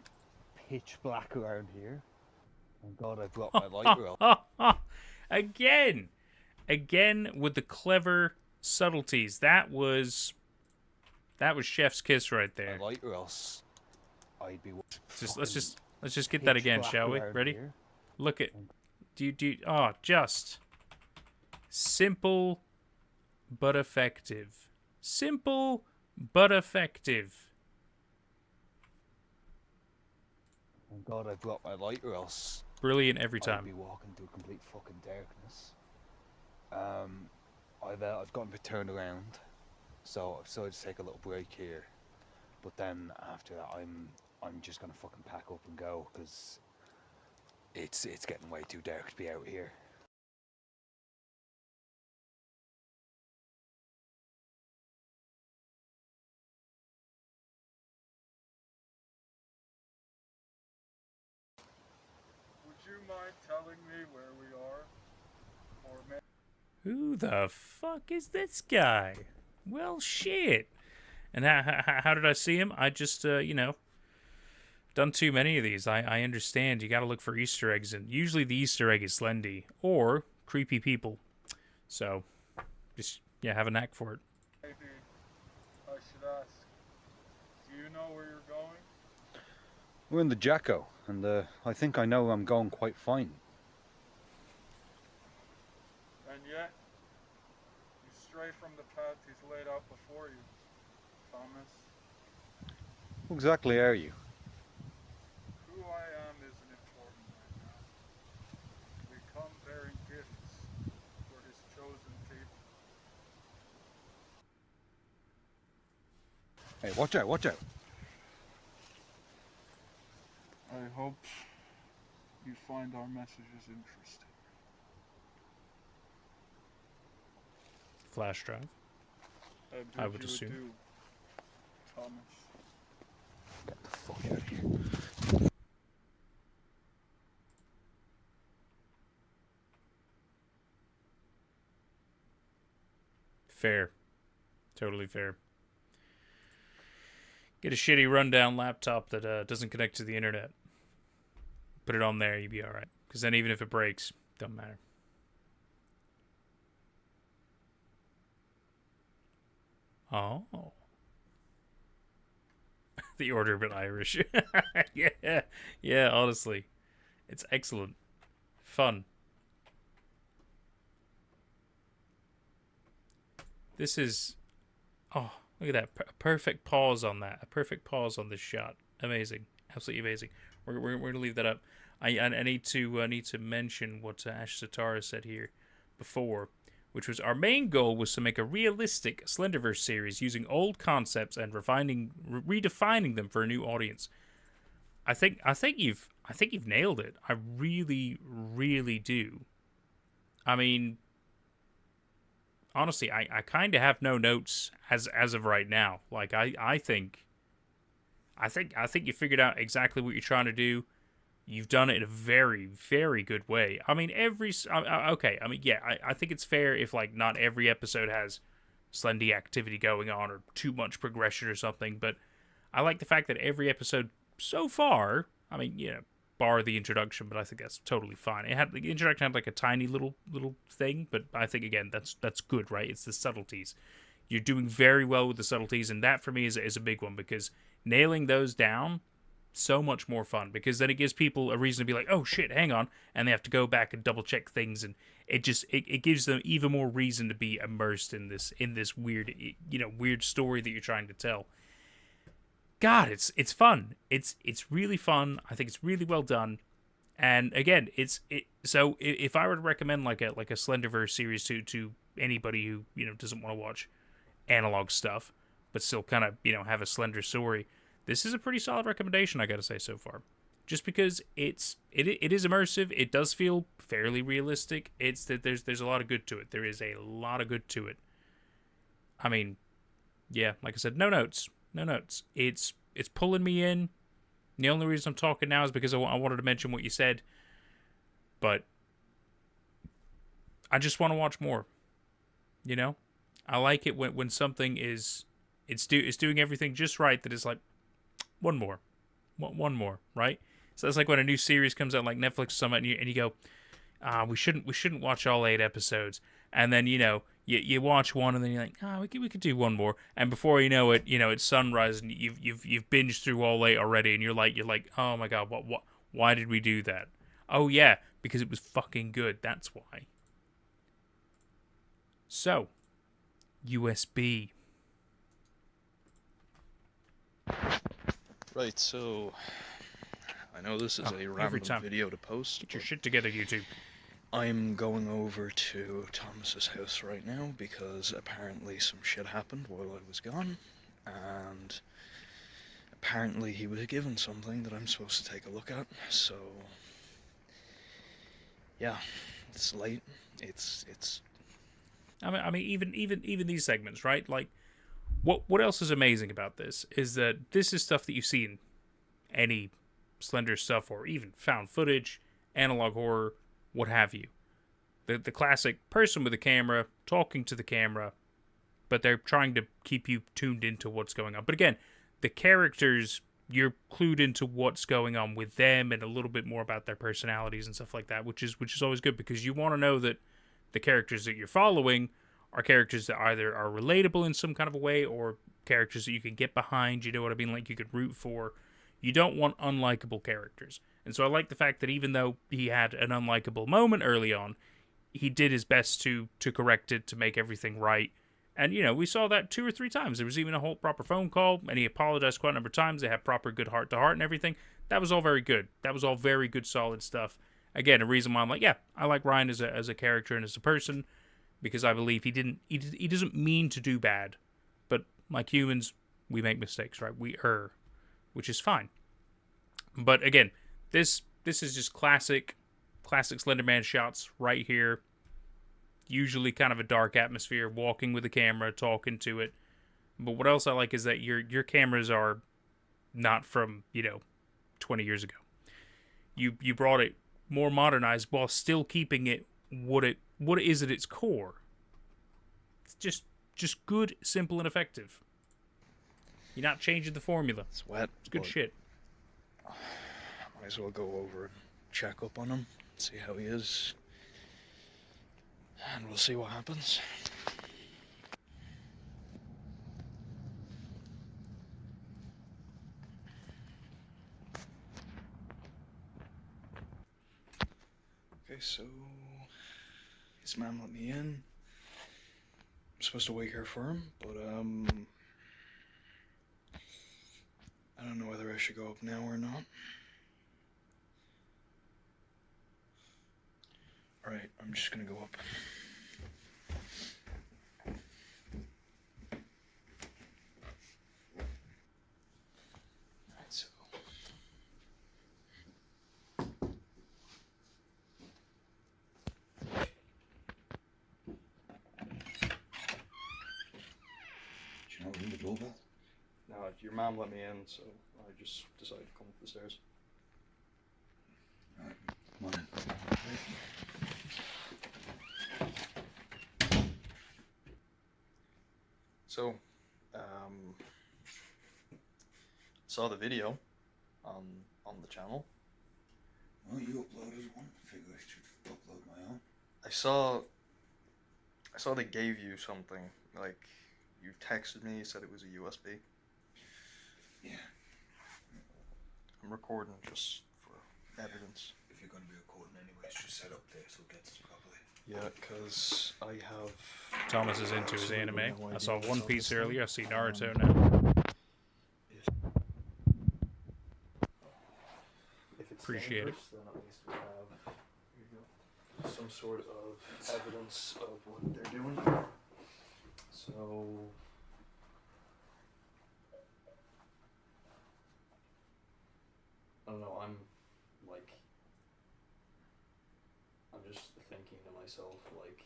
pitch black around here. Thank God I brought my lighter up. Again with the clever subtleties. That was chef's kiss right there. My lighter else, I'd be. Let's just get that again, shall we? Ready? Here. Look at just simple but effective. Simple but effective. Thank God I brought my lighter else. Brilliant every time. I'd be walking through complete fucking darkness. I've gotten a bit turned around, so I've decided to take a little break here. But then after that, I'm just gonna fucking pack up and go, because it's getting way too dark to be out here. you mind telling me where we are? Or Who the fuck is this guy? Well, shit. And how did I see him? I just, done too many of these. I understand. You gotta look for Easter eggs, and usually the Easter egg is Slendy or creepy people. So, just, have a knack for it. maybe I should ask, do you know where you're going? We're in the Jacko, and I think I know I'm going quite fine. And yet, you stray from the path he's laid out before you, Thomas. Who exactly are you? Who I am isn't important right now. We come bearing gifts for his chosen people. Hey, watch out, watch out. I hope you find our messages interesting. Flash drive. I would assume. Do, Thomas. Get the fuck out of here. Fair. Totally fair. Get a shitty rundown laptop that doesn't connect to the internet. Put it on there, you'll be alright. Because then even if it breaks, don't matter. Oh. The order but Irish. Yeah, honestly. It's excellent. Fun. This is... Oh, look at that. A perfect pause on that. A perfect pause on this shot. Amazing. Absolutely amazing. We're going to leave that up. I need to mention what Ash Satara said here before, which was our main goal was to make a realistic Slenderverse series using old concepts and redefining them for a new audience. I think you've nailed it. I really, really do. I mean, honestly, I kind of have no notes as of right now. Like I think you figured out exactly what you're trying to do. You've done it in a very, very good way. I mean, okay. I mean, yeah, I think it's fair if, like, not every episode has Slendy activity going on or too much progression or something, but I like the fact that every episode so far, I mean, bar the introduction, but I think that's totally fine. The introduction had, like, a tiny little thing, but I think, again, that's good, right? It's the subtleties. You're doing very well with the subtleties, and that, for me, is a big one, because nailing those down... so much more fun, because then it gives people a reason to be like, oh shit, hang on, and they have to go back and double check things, and it gives them even more reason to be immersed in this weird weird story that you're trying to tell. God, it's fun. It's really fun. I think it's really well done. And again, so if I were to recommend like a Slenderverse series to anybody who doesn't want to watch analog stuff but still kind of have a Slender story, this is a pretty solid recommendation, I gotta say, so far. Just because it is immersive, it does feel fairly realistic. It's that there's a lot of good to it. There is a lot of good to it. I mean, yeah, like I said, no notes. It's pulling me in. The only reason I'm talking now is because I wanted to mention what you said, but I just want to watch more. I like it when something is doing everything just right. That is like. One more, right? So that's like when a new series comes out, like Netflix or something, and you go, we shouldn't watch all 8 episodes, and then you watch one, and then you're like, we could do one more, and before you know it, it's sunrise, and you've binged through all 8 already, and you're like, oh my god, why did we do that? Oh yeah, because it was fucking good. That's why. So, USB. Right, so I know this is a random video to post. Get your shit together, YouTube. I'm going over to Thomas's house right now because apparently some shit happened while I was gone, and apparently he was given something that I'm supposed to take a look at. So yeah, it's late. It's. I mean, even these segments, right? Like. What else is amazing about this is that this is stuff that you see in any Slender stuff or even found footage, analog horror, what have you. The classic person with a camera talking to the camera, but they're trying to keep you tuned into what's going on. But again, the characters, you're clued into what's going on with them and a little bit more about their personalities and stuff like that, which is always good, because you want to know that the characters that you're following are characters that either are relatable in some kind of a way or characters that you can get behind, you know what I mean, like you could root for. You don't want unlikable characters. And so I like the fact that even though he had an unlikable moment early on, he did his best to correct it, to make everything right. And, you know, we saw that 2 or 3 times. There was even a whole proper phone call, and he apologized quite a number of times. They had proper good heart-to-heart and everything. That was all very good. That was all very good, solid stuff. Again, a reason why I'm like, yeah, I like Ryan as a character and as a person, because I believe he doesn't mean to do bad. But like humans, we make mistakes, right? We err, which is fine. But again, this is just classic Slenderman shots right here. Usually kind of a dark atmosphere, walking with the camera, talking to it. But what else I like is that your cameras are not from, 20 years ago. You brought it more modernized while still keeping it what it is at its core. It's just good, simple, and effective. You're not changing the formula. It's wet. It's good shit. Might as well go over and check up on him, see how he is, and we'll see what happens. Okay, so his mom let me in. I'm supposed to wait here for him, but I don't know whether I should go up now or not. Alright, I'm just gonna go up. Alright, so. Do you not ring the doorbell? No, your mom let me in, so I just decided to come up the stairs. Alright, come on in. So, saw the video on the channel. Oh, you uploaded one? I figure I should upload my own. I saw they gave you something, like, you texted me, said it was a USB. Yeah. I'm recording just for evidence. If you're going to be recording anyways, just set up there so it gets us properly. Yeah, because I have... Thomas is into his absolutely anime. no I idea saw what's One on Piece this thing. earlier. I see Naruto now. If it's Appreciate it. dangerous, then at least we have some sort of evidence of what they're doing. So... I don't know, I'm just thinking to myself, like,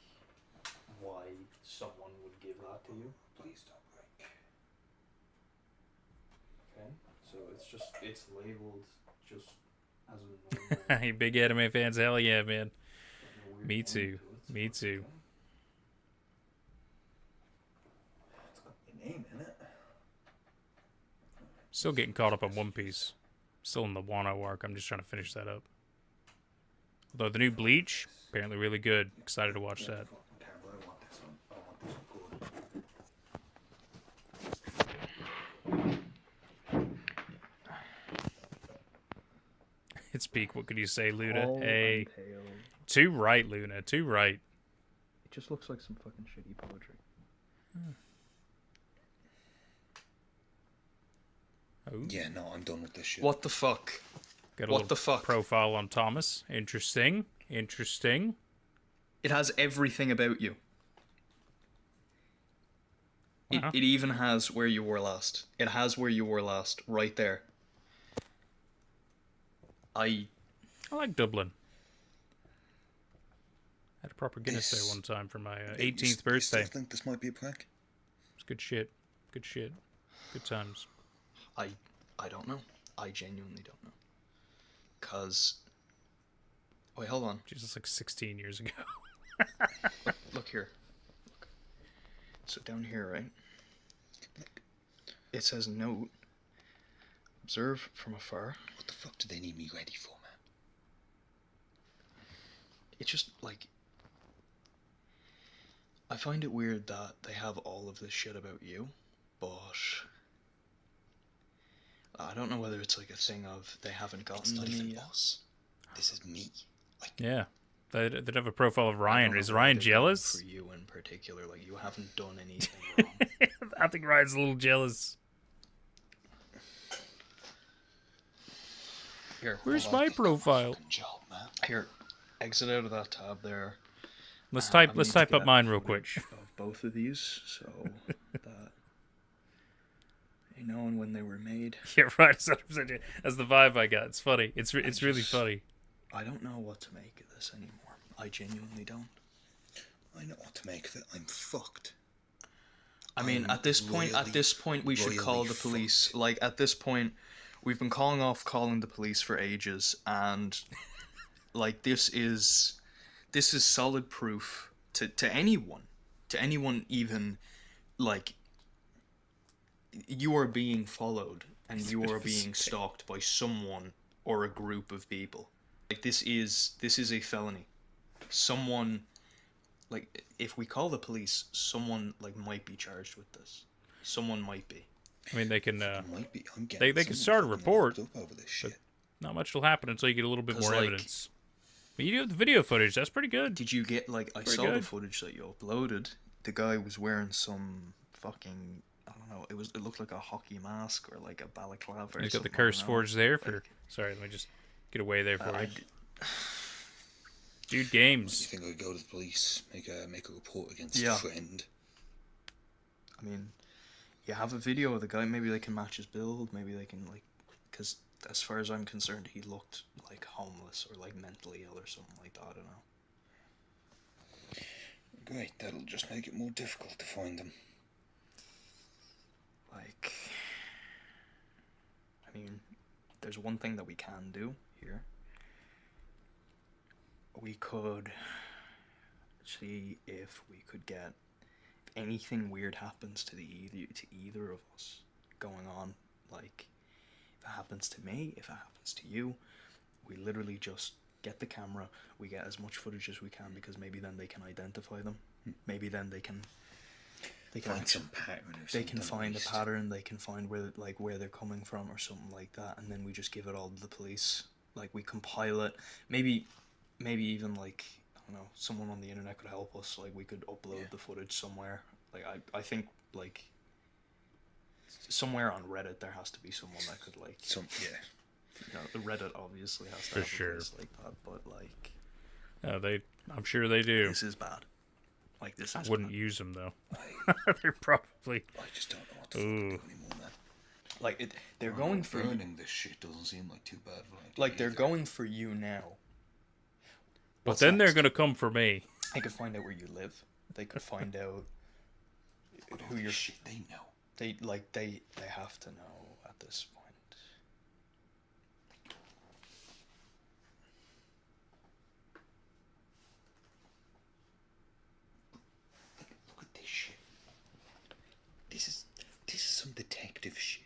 why someone would give that to you. Please don't break. Okay, so it's labeled just as a normal... Hey, big anime fans, hell yeah, man. no weird Me point too. to it, Me so too. It's got your name in it. Still getting caught up on One Piece. Still in the Wano arc. I'm just trying to finish that up. Although the new Bleach, apparently really good. Excited to watch that. Fucking terrible. I want this one. I want this one good. It's peak. What could you say, Luna? All Hey. untailed. Too right, Luna. Too right. It just looks like some fucking shitty poetry. Oh. Yeah, no, I'm done with this shit. What the fuck? Got a What little the fuck? profile on Thomas. Interesting. Interesting. It has everything about you. Wow. It even has where you were last. It has where you were last, right there. I like Dublin. Had a proper Guinness there one time for my 18th birthday. I think this might be a prank. It's good shit. Good shit. Good times. I don't know. I genuinely don't know. 'Cause Wait, hold on. Jesus, like 16 years ago. Look here. Look. So down here, right? It says note. Observe from afar. What the fuck do they need me ready for, man? It's just like, I find it weird that they have all of this shit about you, but I don't know whether it's like a thing of they haven't gotten to me yet. Us. This is me. Like, Yeah. They'd have a profile of Ryan. Is I don't know Ryan whether they've jealous? gone for you in particular, like you haven't done anything wrong. I think Ryan's a little jealous. Here, Where's hold on. my profile? fucking job, man. Here, exit out of that tab there. Let's I type need to up get mine real quick. footage of both of these, so that you know, and when they were made. Yeah, right. That's the vibe I got. It's funny. It's really funny. I don't know what to make of this anymore. I genuinely don't. I know what to make of it. I'm fucked. I mean, I'm at this point, we should call royally the police. fucked. Like, at this point, we've been calling the police for ages, and like this is solid proof to anyone even like you are being followed and you are being stalked by someone or a group of people. Like this is a felony. Someone, like, if we call the police, someone like might be charged with this. Someone might be. I mean, they can. Might be. I'm They getting can someone start a fucking report. locked up over this shit. Not much will happen until you get a little bit 'Cause, more like, evidence. But you do have the video footage. That's pretty good. Did you get, like, I Pretty saw good. the footage that you uploaded. The guy was wearing some fucking, I don't know, it looked like a hockey mask or like a balaclava or He's got the something, I curse don't know. forged there for. Like, Sorry, let me just get away there for I you. d- Dude, Do you games. think I'd go to the police, make a report against Yeah. a friend? I mean, you have a video of the guy, maybe they can match his build, maybe they can, like, because as far as I'm concerned, he looked like homeless or like mentally ill or something like that, I don't know. Great, that'll just make it more difficult to find them. Like, I mean, there's one thing that we can do here. We could see if we could get, if anything weird happens to either of us going on, like, if it happens to me, if it happens to you, we literally just get the camera, we get as much footage as we can, because maybe then they can identify them. Maybe then they can Find actually, some pattern or they something. can at find a least. pattern, they can find where they're coming from or something like that, and then we just give it all to the police. Like, we compile it. Maybe even, like, I don't know, someone on the internet could help us. Like, we could upload the footage somewhere. Like, I think, like, somewhere on Reddit there has to be someone that could, like, Yeah. you know, the Reddit obviously has to For have sure. a place like that, but, like, I'm sure they do. this is bad. Like, this I is wouldn't bad. use them though. They're probably. I just don't know what to fucking do anymore, man. Like, they're going for burning this shit doesn't seem like too bad of an idea. like they're either. going for you now. But What's then they're next? gonna come for me. They could find out where you live. They could find out But all who this you're. shit they know. They have to know at this point. Look at this shit. This is some detective shit.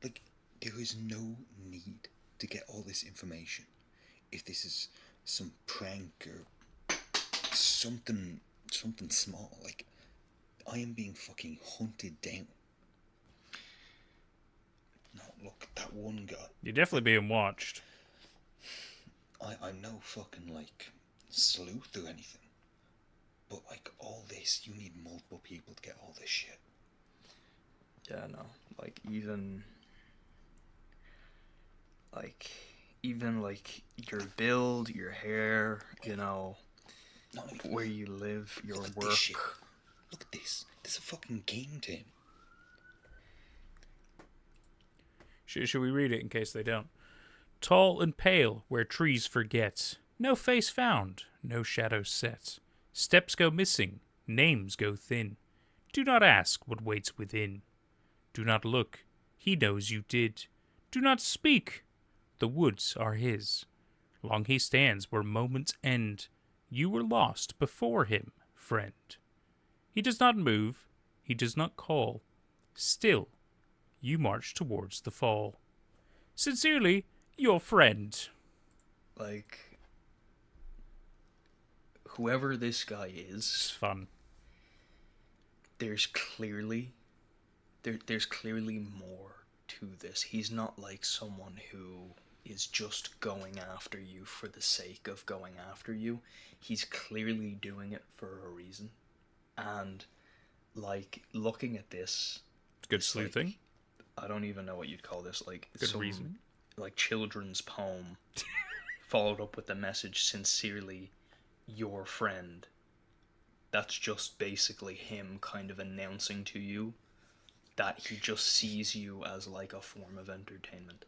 Like, there is no need to get all this information if this is some prank or something small. Like, I am being fucking hunted down. No, look, that one guy. You're definitely being watched. I'm no fucking, like, sleuth or anything. But, like, all this, you need multiple people to get all this shit. Yeah, no. Like, even like your build, your hair, you know, where you live, your Look at work. this shit. Look at this. This is a fucking game to him. Should we read it in case they don't? Tall and pale, where trees forget. No face found, no shadow set. Steps go missing, names go thin. Do not ask what waits within. Do not look, he knows you did. Do not speak, the woods are his. Long he stands where moments end. You were lost before him, friend. He does not move, he does not call. Still, you march towards the fall. Sincerely, your friend. Like, whoever this guy It's is, fun. there's clearly more to this. He's not like someone who is just going after you for the sake of going after you. He's clearly doing it for a reason. And, like, looking at this... Good sleuthing. Like, I don't even know what you'd call this. Like, Good some, reasoning. like, children's poem followed up with the message, sincerely, your friend. That's just basically him kind of announcing to you that he just sees you as, like, a form of entertainment.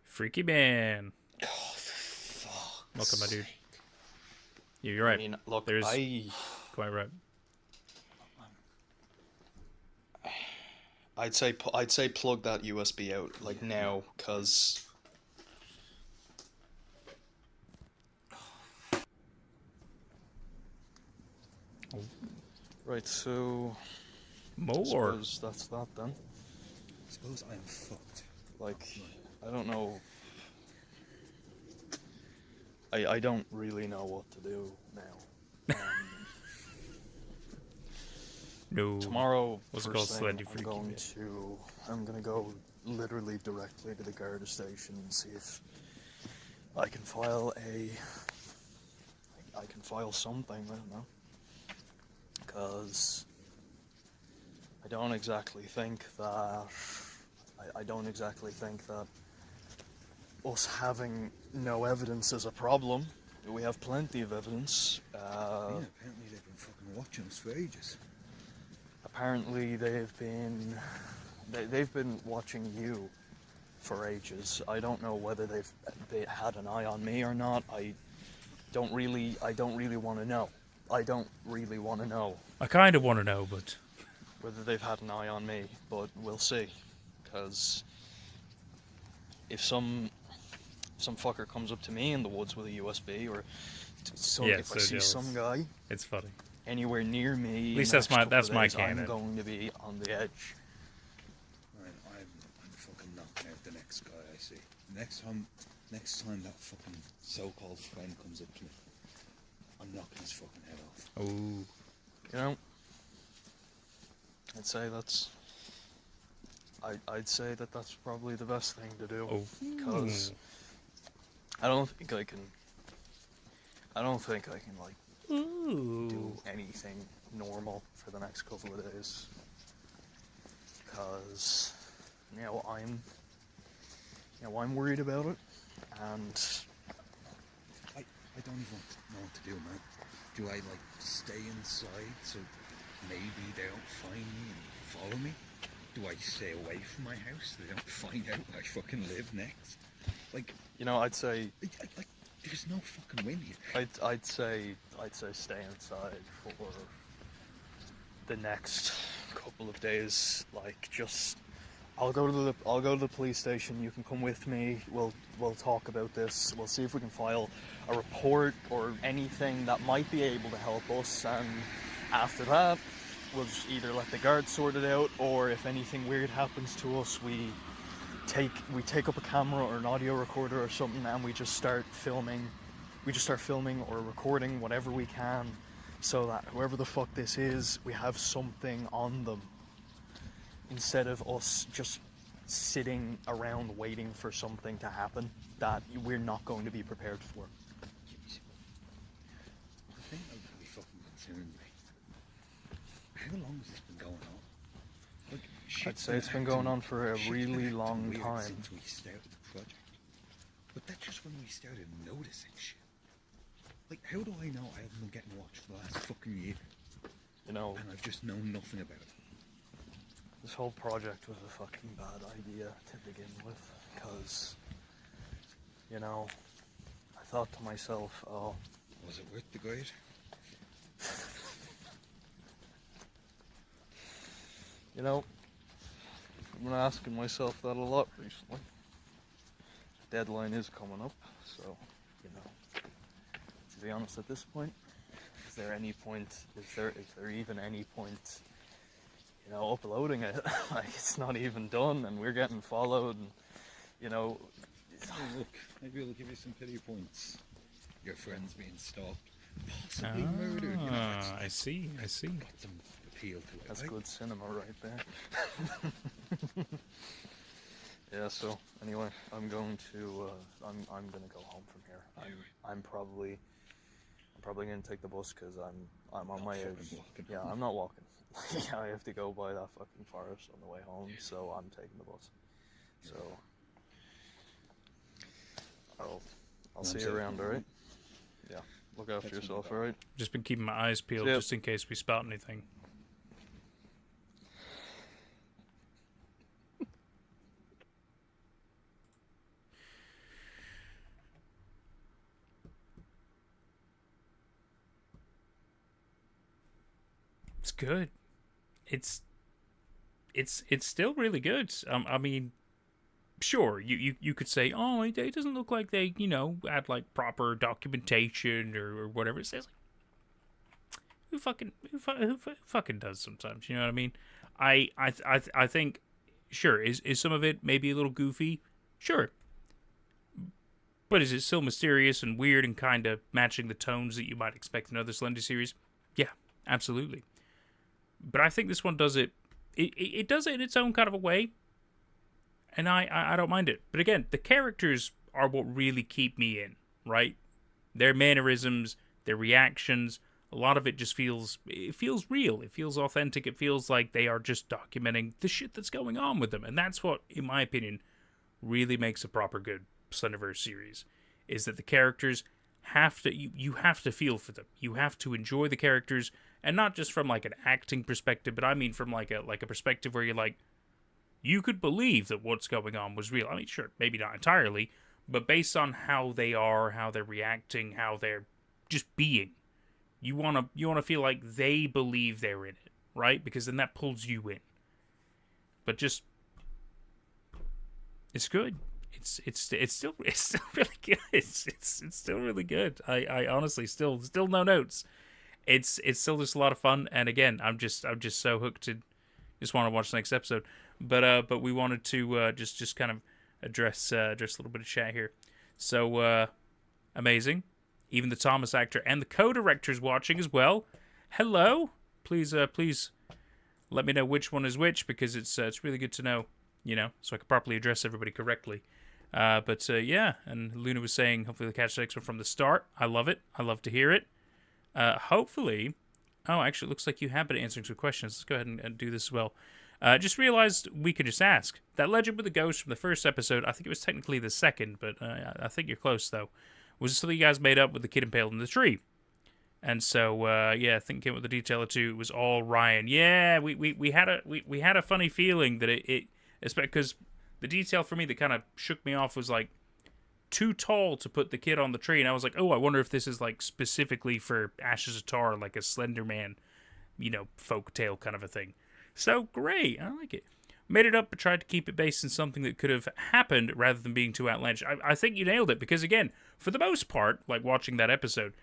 Freaky man. Oh, fuck. Welcome, my dude. You're right. I mean, look, There's quite right. I'd say plug that USB out like now, cause right. So more. Suppose that's that then. I suppose I'm fucked. Like, I don't know. I don't really know what to do now. No. Tomorrow, What's it first called? thing, Slendy I'm gonna go literally directly to the guard station and see if I can file something. I don't know, because I don't exactly think that us having no evidence is a problem. We have plenty of evidence. Yeah, apparently they've been fucking watching us for ages. Apparently they've been watching you for ages. I don't know whether they had an eye on me or not. I don't really want to know. I kind of want to know, but whether they've had an eye on me, but we'll see. Because if some fucker comes up to me in the woods with a USB, or if I see some guy, it's funny, anywhere near me, at least that's my canon. I'm going to be on the edge. I'm fucking knocking out the next guy I see. Next time that fucking so-called friend comes up to me, I'm knocking his fucking head off. Oh, you know, I'd say that's probably the best thing to do. Oh, because I don't think I can like do anything normal for the next couple of days. Because I'm worried about it, and I don't even know what to do, man. Do I like stay inside so maybe they don't find me and follow me? Do I stay away from my house so they don't find out where I fucking live next? Like, I'd say there's no fucking wind here. I'd say stay inside for the next couple of days. Like, just I'll go to the police station. You can come with me. We'll talk about this. We'll see if we can file a report or anything that might be able to help us. And after that, we'll just either let the guards sort it out, or if anything weird happens to us, we take up a camera or an audio recorder or something, and we just start filming or recording whatever we can, so that whoever the fuck this is, we have something on them, instead of us just sitting around waiting for something to happen that we're not going to be prepared for. The thing that really fucking concerns me, how long has this been going on? Like, I'd say it's been going on for a really long time. Since we started the project. But that's just when we started noticing shit. Like, how do I know I haven't been getting watched for the last fucking year? And I've just known nothing about it. This whole project was a fucking bad idea to begin with, because, I thought to myself, oh... Was it worth the grind? I've been asking myself that a lot recently. deadline is coming up, so, you know, to be honest, at this point, is there even any point, you know, uploading it? Like, it's not even done, and we're getting followed, and, you know... Oh, look, maybe it'll give you some pity points. Your friend's being stalked, possibly murdered, you know. I see. Got some appeal to it. That's right? good cinema right there. Yeah, so, anyway, I'm going to go home from here. I'm probably gonna take the bus, because I'm on my age. Yeah, I'm not walking. Yeah, I have to go by that fucking forest on the way home, so I'm taking the bus. So, I'll see you around, alright? Yeah, look after yourself, alright? Just been keeping my eyes peeled just in case we spot anything. It's good. It's still really good. I mean, sure, you could say, oh, it doesn't look like they, you know, had like proper documentation or whatever. It says, like, who fucking does sometimes? You know what I mean? I think, sure, is some of it maybe a little goofy? Sure. But is it still mysterious and weird and kind of matching the tones that you might expect in other Slendy series? Yeah, absolutely. But I think this one does it. It does it in its own kind of a way, and I don't mind it. But again, the characters are what really keep me in, right? Their mannerisms, their reactions, a lot of it just feels real. It feels authentic. It feels like they are just documenting the shit that's going on with them, and that's what, in my opinion, really makes a proper good Slenderverse series. Is that the characters have to you have to feel for them. You have to enjoy the characters. And not just from like an acting perspective, but I mean from like a perspective where you're like, you could believe that what's going on was real. I mean, sure, maybe not entirely, but based on how they are, how they're reacting, how they're just being, you wanna feel like they believe they're in it, right? Because then that pulls you in. But just, it's good. It's still really good. It's still really good. I honestly still no notes. It's still just a lot of fun, and again, I'm just so hooked to just want to watch the next episode. But we wanted to just kind of address a little bit of chat here. So amazing, even the Thomas actor and the co-director's watching as well. Hello, please let me know which one is which, because it's really good to know, you know, so I can properly address everybody correctly. But yeah, and Luna was saying hopefully they'll catch the next one from the start. I love it. I love to hear it. Hopefully... Oh, actually, it looks like you have been answering some questions. Let's go ahead and do this as well. Just realized we could just ask. That legend with the ghost from the first episode, I think it was technically the second, but I think you're close, though. Was it something you guys made up with the kid impaled in the tree? And so, yeah, I think it with the detail or two, it was all Ryan. Yeah, we had a funny feeling that it's because the detail for me that kind of shook me off was like, too tall to put the kid on the tree, and I was like, oh, I wonder if this is like specifically for Ashes of Tar, like a Slenderman, you know, folk tale kind of a thing. So great, I like it. Made it up, but tried to keep it based in something that could have happened rather than being too outlandish. I think you nailed it, because again, for the most part, like watching that episode,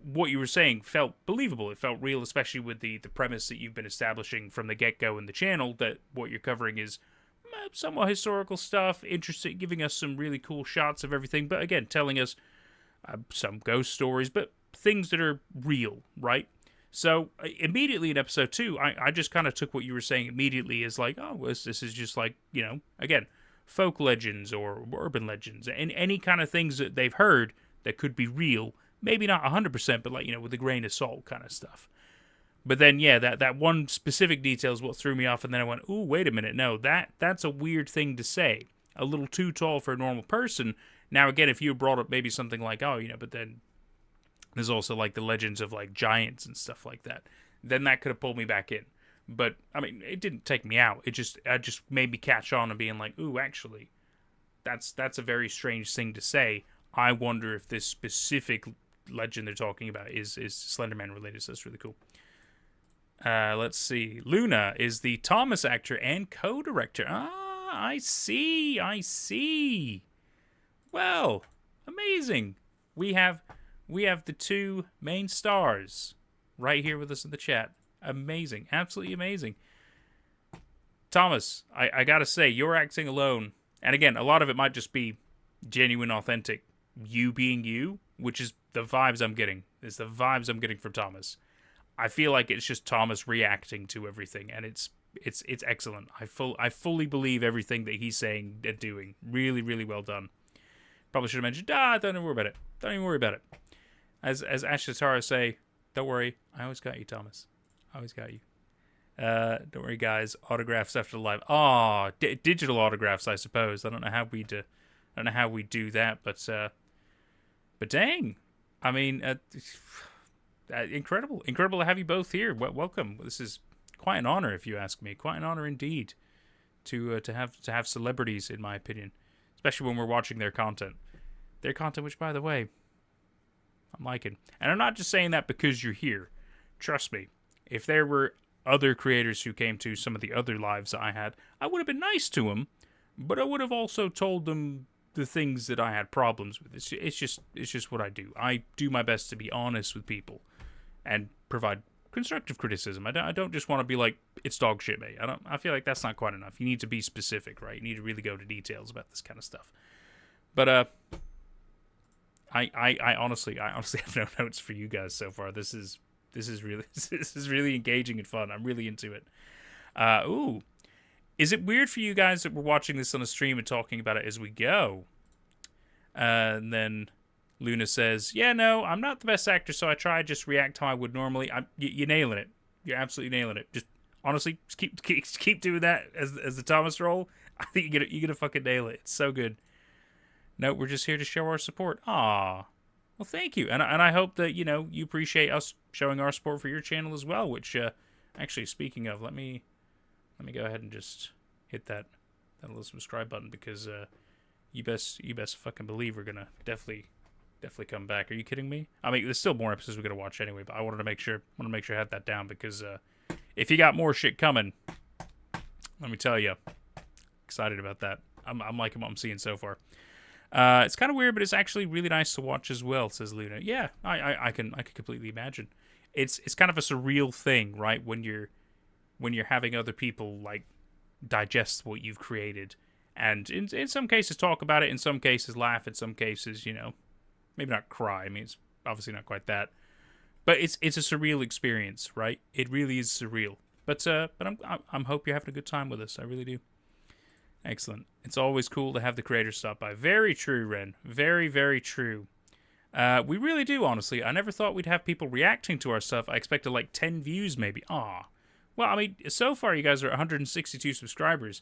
what you were saying felt believable. It felt real, especially with the premise that you've been establishing from the get-go in the channel, that what you're covering is somewhat historical stuff, interesting, giving us some really cool shots of everything, but again, telling us some ghost stories, but things that are real, right? So immediately in episode 2, I just kind of took what you were saying immediately as like, oh, this is just like, you know, again, folk legends or urban legends, and any kind of things that they've heard that could be real, maybe not 100%, but like, you know, with a grain of salt kind of stuff. But then, yeah, that one specific detail is what threw me off, and then I went, ooh, wait a minute, no, that's a weird thing to say. A little too tall for a normal person. Now, again, if you brought up maybe something like, oh, you know, but then there's also, like, the legends of, like, giants and stuff like that, then that could have pulled me back in. But, I mean, it didn't take me out. It just made me catch on and being like, ooh, actually, that's a very strange thing to say. I wonder if this specific legend they're talking about is Slenderman related, so that's really cool. Let's see. Luna is the Thomas actor and co-director. Ah, I see. Well, amazing. We have the two main stars right here with us in the chat. Amazing. Absolutely amazing. Thomas, I gotta say, you're acting alone. And again, a lot of it might just be genuine, authentic, you being you, which is the vibes I'm getting. It's the vibes I'm getting from Thomas. I feel like it's just Thomas reacting to everything, and it's excellent. I fully believe everything that he's saying and doing. Really, really well done. Probably should have mentioned, don't even worry about it. Don't even worry about it. As Ash Satara say, don't worry, I always got you, Thomas. I always got you. Don't worry, guys. Autographs after the live. Oh, digital autographs, I suppose. I don't know how we do that, but dang, I mean, incredible to have you both here. Welcome. This is quite an honor, if you ask me. Quite an honor indeed to have celebrities, in my opinion, especially when we're watching their content. Their content, which, by the way, I'm liking. And I'm not just saying that because you're here. Trust me, if there were other creators who came to some of the other lives I had, I would have been nice to them, but I would have also told them the things that I had problems with. It's just what I do. I do my best to be honest with people and provide constructive criticism. I don't just want to be like, it's dog shit, mate. I feel like that's not quite enough. You need to be specific, right? You need to really go to details about this kind of stuff. But I honestly have no notes for you guys so far. This is really engaging and fun. I'm really into it. Ooh. Is it weird for you guys that we're watching this on a stream and talking about it as we go? And then Luna says, yeah, no, I'm not the best actor, so I try to just react how I would normally. You're nailing it. You're absolutely nailing it. Just honestly, just keep doing that as the Thomas role. I think you're gonna fucking nail it. It's so good. No, we're just here to show our support. Aw. Well, thank you. And I hope that, you appreciate us showing our support for your channel as well, which, actually, speaking of, let me go ahead and just hit that little subscribe button, because you best fucking believe we're gonna definitely come back. Are you kidding me? I mean, there's still more episodes we're gonna watch anyway, but I wanted to make sure I had that down, because if you got more shit coming, let me tell you, excited about that. I'm liking what I'm seeing so far. It's kind of weird, but it's actually really nice to watch as well, says Luna. Yeah, I can completely imagine. It's kind of a surreal thing, right? When you're having other people like digest what you've created, and in some cases talk about it, in some cases laugh, in some cases, maybe not cry. I mean, it's obviously not quite that, but it's a surreal experience, right? It really is surreal. But I'm hope you're having a good time with us. I really do. Excellent. It's always cool to have the creators stop by. Very true, Ren. Very, very true. We really do, honestly. I never thought we'd have people reacting to our stuff. I expected like 10 views, maybe. Aw. Well, I mean, so far you guys are 162 subscribers,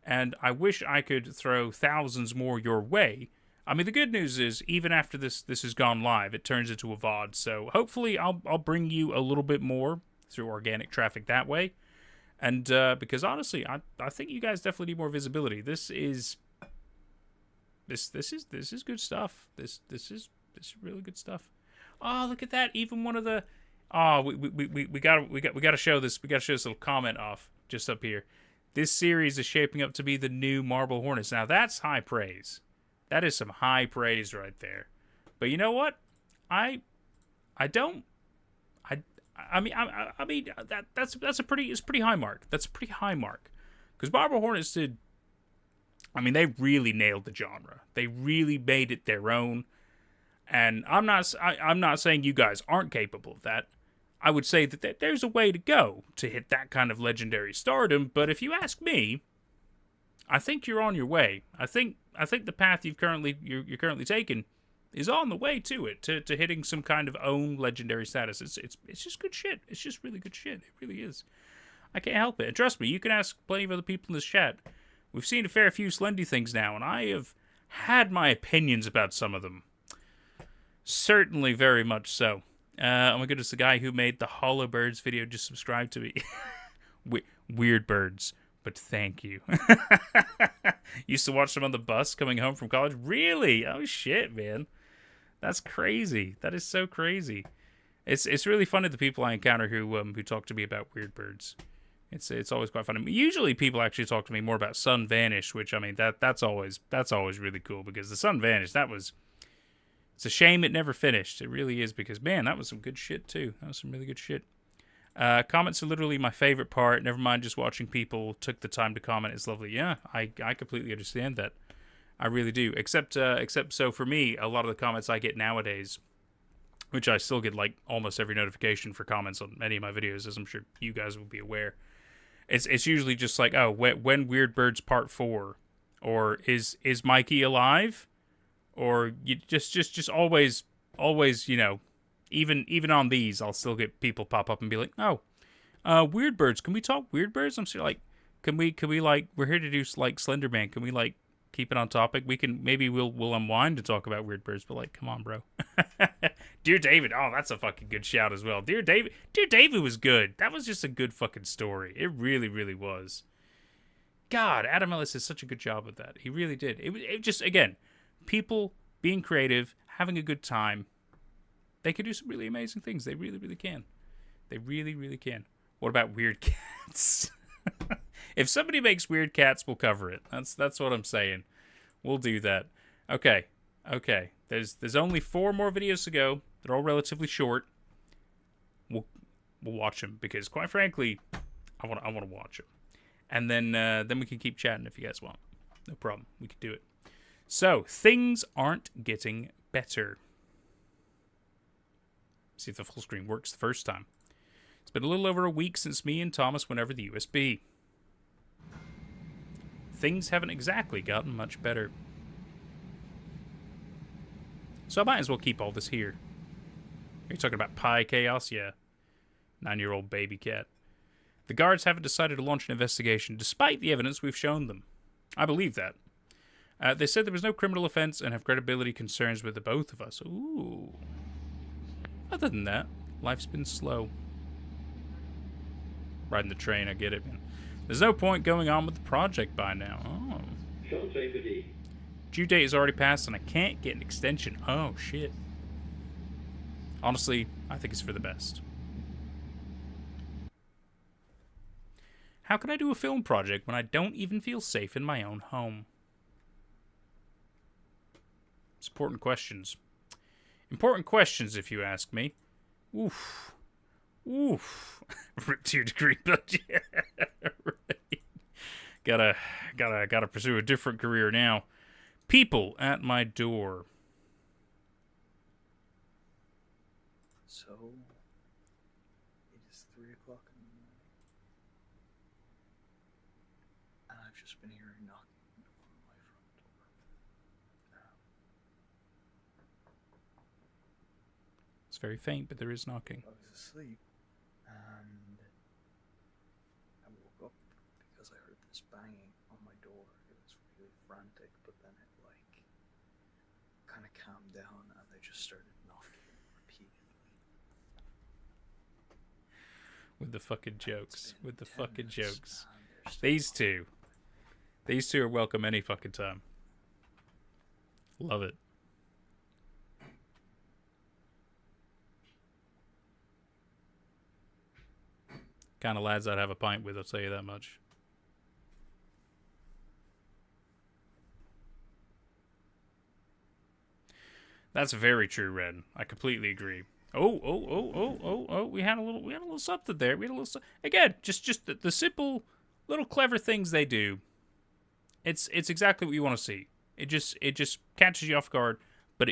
and I wish I could throw thousands more your way. I mean, the good news is, even after this has gone live, it turns into a VOD, so hopefully I'll bring you a little bit more through organic traffic that way. And because honestly, I think you guys definitely need more visibility. This is good stuff. This is really good stuff. Oh, look at that! Even one of the we gotta show this. We gotta show this little comment off just up here. This series is shaping up to be the new Marble Hornets. Now that's high praise. That is some high praise right there. But you know what? I mean that's a pretty high mark. That's a pretty high mark, because Marble Hornets did. I mean, they really nailed the genre. They really made it their own. And I'm not saying you guys aren't capable of that. I would say that there's a way to go to hit that kind of legendary stardom. But if you ask me, I think you're on your way. I think the path you're currently taking is on the way to it, to hitting some kind of own legendary status. It's just good shit. It's just really good shit. It really is. I can't help it. And trust me, you can ask plenty of other people in this chat. We've seen a fair few Slendy things now, and I have had my opinions about some of them. Certainly, very much so. Oh my goodness, the guy who made the Hollow Birds video just subscribed to me. Weird birds, but thank you. Used to watch them on the bus coming home from college. Really? Oh shit, man. That's crazy. That is so crazy. It's really funny, the people I encounter who talk to me about weird birds. It's always quite funny. Usually people actually talk to me more about Sun Vanish, which I mean that's always really cool because the Sun Vanish, it's a shame it never finished. It really is, because man, that was some good shit too. That was some really good shit. Comments are literally my favorite part. Never mind just watching people took the time to comment. It's lovely. Yeah, I completely understand that. I really do. Except so for me, a lot of the comments I get nowadays, which I still get like almost every notification for comments on any of my videos, as I'm sure you guys will be aware. It's usually just like, oh, when Weird Birds Part 4, or is Mikey alive, or you just always you know, even on these, I'll still get people pop up and be like, oh, Weird Birds, can we talk Weird Birds? I'm still like, can we like, we're here to do like Slenderman, can we like keep it on topic? We'll unwind to talk about Weird Birds, but like, come on, bro. Dear David, oh, that's a fucking good shout as well. Dear David was good. That was just a good fucking story. It really, really was. God, Adam Ellis did such a good job with that. He really did. It just, again, people being creative, having a good time. They can do some really amazing things. They really, really can. They really, really can. What about weird cats? If somebody makes weird cats, we'll cover it. That's what I'm saying. We'll do that. Okay. There's only 4 more videos to go. They're all relatively short. We'll watch them because, quite frankly, I want to watch them. And then we can keep chatting if you guys want. No problem. We can do it. So, things aren't getting better. See if the full screen works the first time. It's been a little over a week since me and Thomas went over the USB. Things haven't exactly gotten much better. So I might as well keep all this here. Are you talking about Pi Chaos? Yeah. 9-year-old baby cat. The guards haven't decided to launch an investigation despite the evidence we've shown them. I believe that. They said there was no criminal offense and have credibility concerns with the both of us. Ooh. Other than that, life's been slow. Riding the train, I get it, man. There's no point going on with the project by now. Oh. Due date is already passed and I can't get an extension. Oh, shit. Honestly, I think it's for the best. How can I do a film project when I don't even feel safe in my own home? It's important questions. Important questions, if you ask me. Oof. Rip to your degree budget. Right. Gotta pursue a different career now. People at my door. So, it is 3 o'clock in the morning, and I've just been hearing knocking on my front door. It's very faint, but there is knocking. I was asleep, and I woke up because I heard this banging on my door. It was really frantic, but then it kind of calmed down, and they just started knocking repeatedly. With the fucking jokes. With the fucking jokes. These two are welcome any fucking time. Love it. Kind of lads I'd have a pint with, I'll tell you that much. That's very true, Red. I completely agree. Oh! We had a little something there. We had a little again, just the simple, little clever things they do. It's exactly what you want to see. It just catches you off guard, but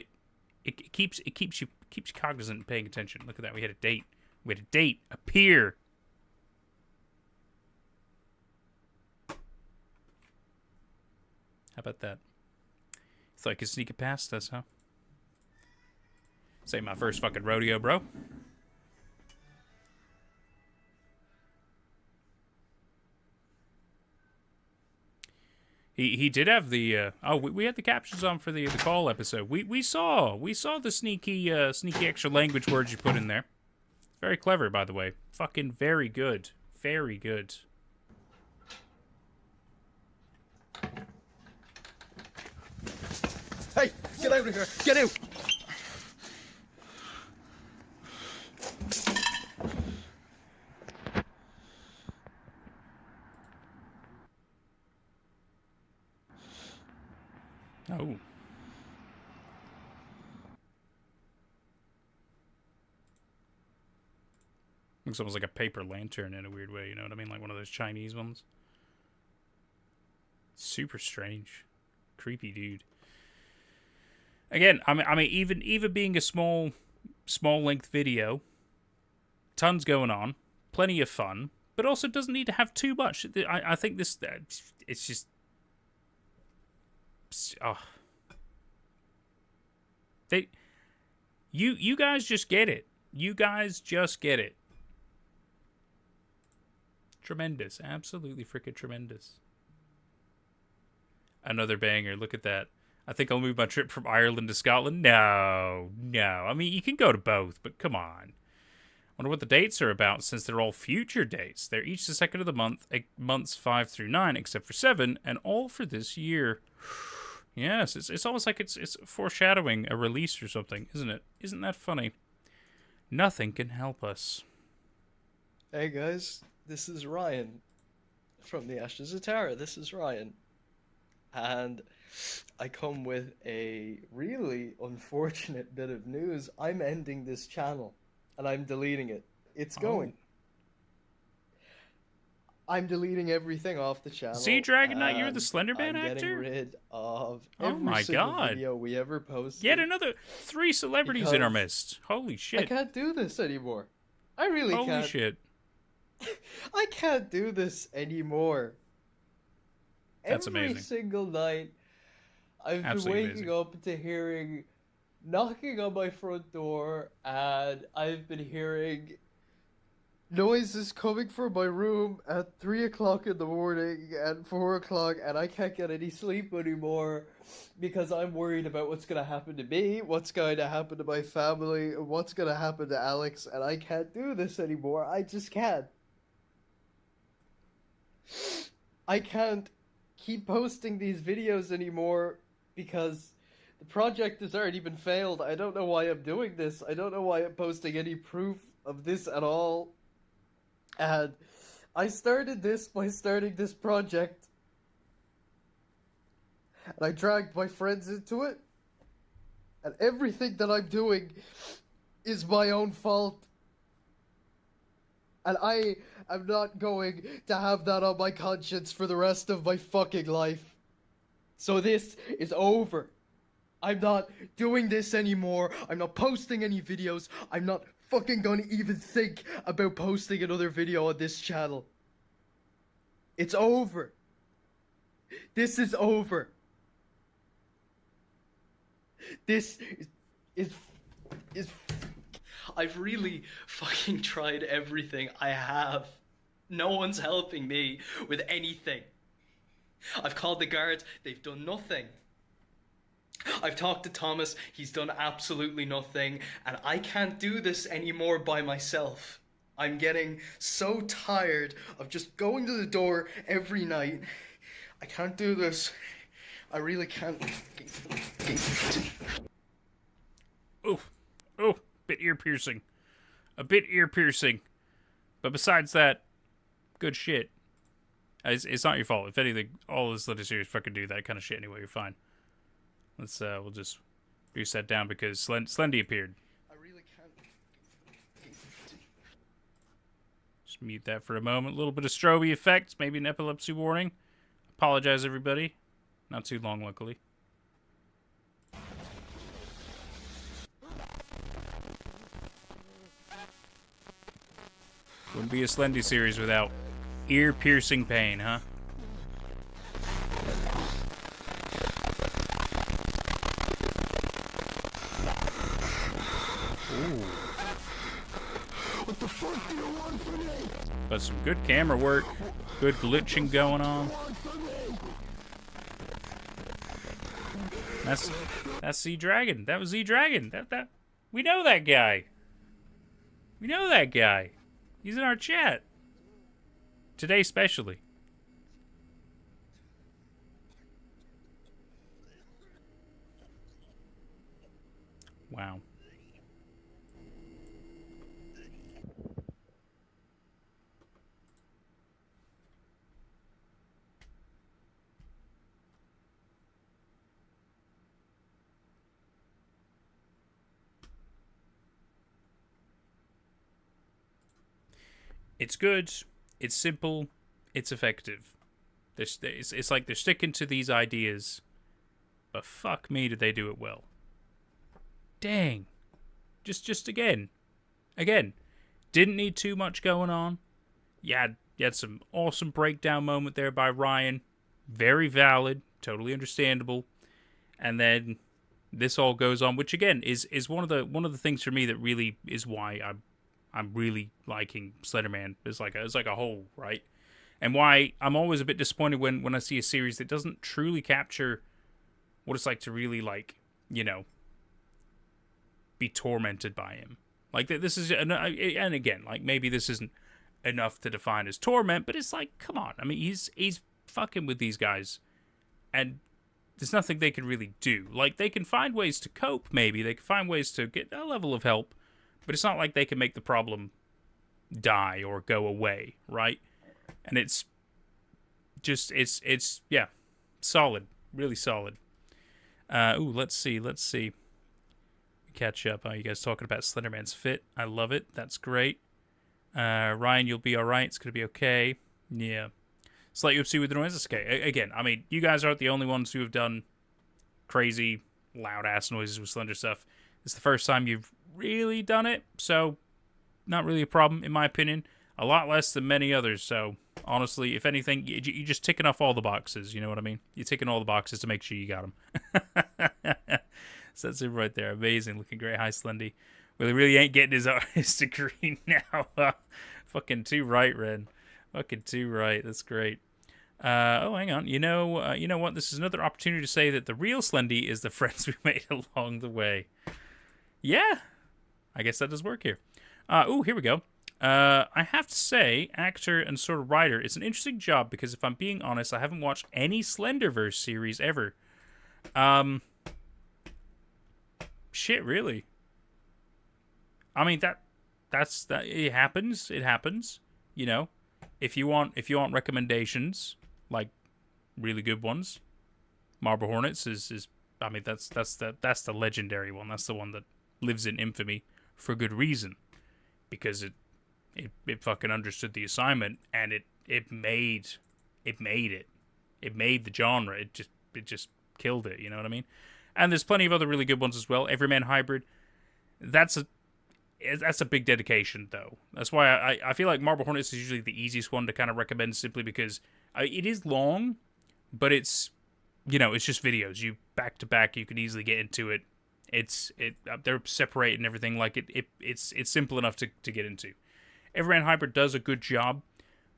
it keeps you cognizant and paying attention. Look at that. We had a date. We had a date appear. How about that? Thought I could sneak it past us, huh? This ain't my first fucking rodeo, bro. He did have the we had the captions on for the call episode. We saw the sneaky extra language words you put in there. Very clever, by the way. Fucking very good. Very good. Hey, get out of here! Get out! Looks almost like a paper lantern in a weird way, you know what I mean? Like one of those Chinese ones. Super strange. Creepy dude. Again, I mean, even being a small length video, tons going on, plenty of fun, but also doesn't need to have too much. I think this, it's just, oh. You guys just get it. You guys just get it. Tremendous. Absolutely freaking tremendous. Another banger. Look at that. I think I'll move my trip from Ireland to Scotland. No. I mean, you can go to both, but come on. Wonder what the dates are about, since they're all future dates. They're each the second of the month, months 5 through 9, except for 7, and all for this year. Yes, it's almost like it's foreshadowing a release or something, isn't it? Isn't that funny? Nothing can help us. Hey guys, this is Ryan from the Ashes of Tara. This is Ryan. And I come with a really unfortunate bit of news. I'm ending this channel, and I'm deleting it. It's going. I'm deleting everything off the channel. See, Dragon Knight, you're the Slenderman actor? I'm getting rid of Oh every my single God. video we ever posted. Yet another 3 celebrities in our midst. Holy shit. I can't do this anymore. I really can't. Holy shit. I can't do this anymore. That's Every amazing. single night, I've Absolutely been waking up to hearing knocking on my front door, and I've been hearing noises coming from my room at 3 o'clock in the morning and 4 o'clock, and I can't get any sleep anymore because I'm worried about what's going to happen to me, what's going to happen to my family, what's going to happen to Alex, and I can't do this anymore. I just can't. I can't keep posting these videos anymore because the project has already been failed. I don't know why I'm doing this. I don't know why I'm posting any proof of this at all. And I started this by starting this project. And I dragged my friends into it. And everything that I'm doing is my own fault. And I am not going to have that on my conscience for the rest of my fucking life. So this is over. I'm not doing this anymore. I'm not posting any videos. I'm not fucking gonna even think about posting another video on this channel. It's over. This is over. This is I've really fucking tried everything. I have. No one's helping me with anything. I've called the guards. They've done nothing. I've talked to Thomas. He's done absolutely nothing. And I can't do this anymore by myself. I'm getting so tired of just going to the door every night. I can't do this. I really can't. Oh, bit ear piercing. A bit ear piercing. But besides that, good shit. It's not your fault. If anything, all this Slender series fucking do that kind of shit anyway. You're fine. Let's we'll just reduce that down because Slendy appeared. I really can't. Just mute that for a moment. A little bit of strobe effects, maybe an epilepsy warning. Apologize, everybody. Not too long, luckily. Wouldn't be a Slendy series without ear-piercing pain, huh? Ooh. What the fuck do you want from me? But some good camera work, good glitching going on. That's Z Dragon. That was Z Dragon. That we know that guy. We know that guy. He's in our chat. Today especially. Wow. It's good. It's simple. It's effective. It's like they're sticking to these ideas, but fuck me, did they do it well? Dang. Just again, didn't need too much going on. You had some awesome breakdown moment there by Ryan, very valid, totally understandable, and then this all goes on, which again is one of the things for me that really is why I'm really liking Slenderman as like a whole, right? And why I'm always a bit disappointed when I see a series that doesn't truly capture what it's like to really, like, you know, be tormented by him. Like, this is, and again, like, maybe this isn't enough to define as torment, but it's like, come on. I mean, he's fucking with these guys, and there's nothing they can really do. Like, they can find ways to cope, maybe. They can find ways to get a level of help, but it's not like they can make the problem die or go away, right? And it's just, it's yeah, solid, really solid. Let's see. Catch up. You guys talking about Slenderman's fit? I love it. That's great. Ryan, you'll be all right. It's gonna be okay. Yeah. Slight oopsie with the noise. That's okay. Again, I mean, you guys aren't the only ones who have done crazy, loud ass noises with Slender stuff. It's the first time you've really done it, so not really a problem in my opinion. A lot less than many others. So honestly, if anything, you're just ticking off all the boxes. You know what I mean? You're ticking all the boxes to make sure you got them. So that's it right there. Amazing. Looking great. Hi, Slendy. Well, he really ain't getting his degree now. Fucking too right, Ren. Fucking too right. That's great. Hang on. You know what? This is another opportunity to say that the real Slendy is the friends we made along the way. Yeah. I guess that does work here. Here we go. I have to say, actor and sort of writer, it's an interesting job because if I'm being honest, I haven't watched any Slenderverse series ever. Shit, really? I mean, that's it happens. It happens. You know, if you want recommendations, like really good ones, Marble Hornets is I mean, that's the legendary one. That's the one that lives in infamy for good reason, because it fucking understood the assignment and it made it. It made the genre. It just killed it. You know what I mean? And there's plenty of other really good ones as well. Everyman Hybrid, that's a big dedication, though. That's why I feel like Marble Hornets is usually the easiest one to kind of recommend, simply because it is long, but it's, you know, it's just videos. You back to back, you can easily get into it. They're separated and everything. Like it's simple enough to get into. Everyman Hybrid does a good job,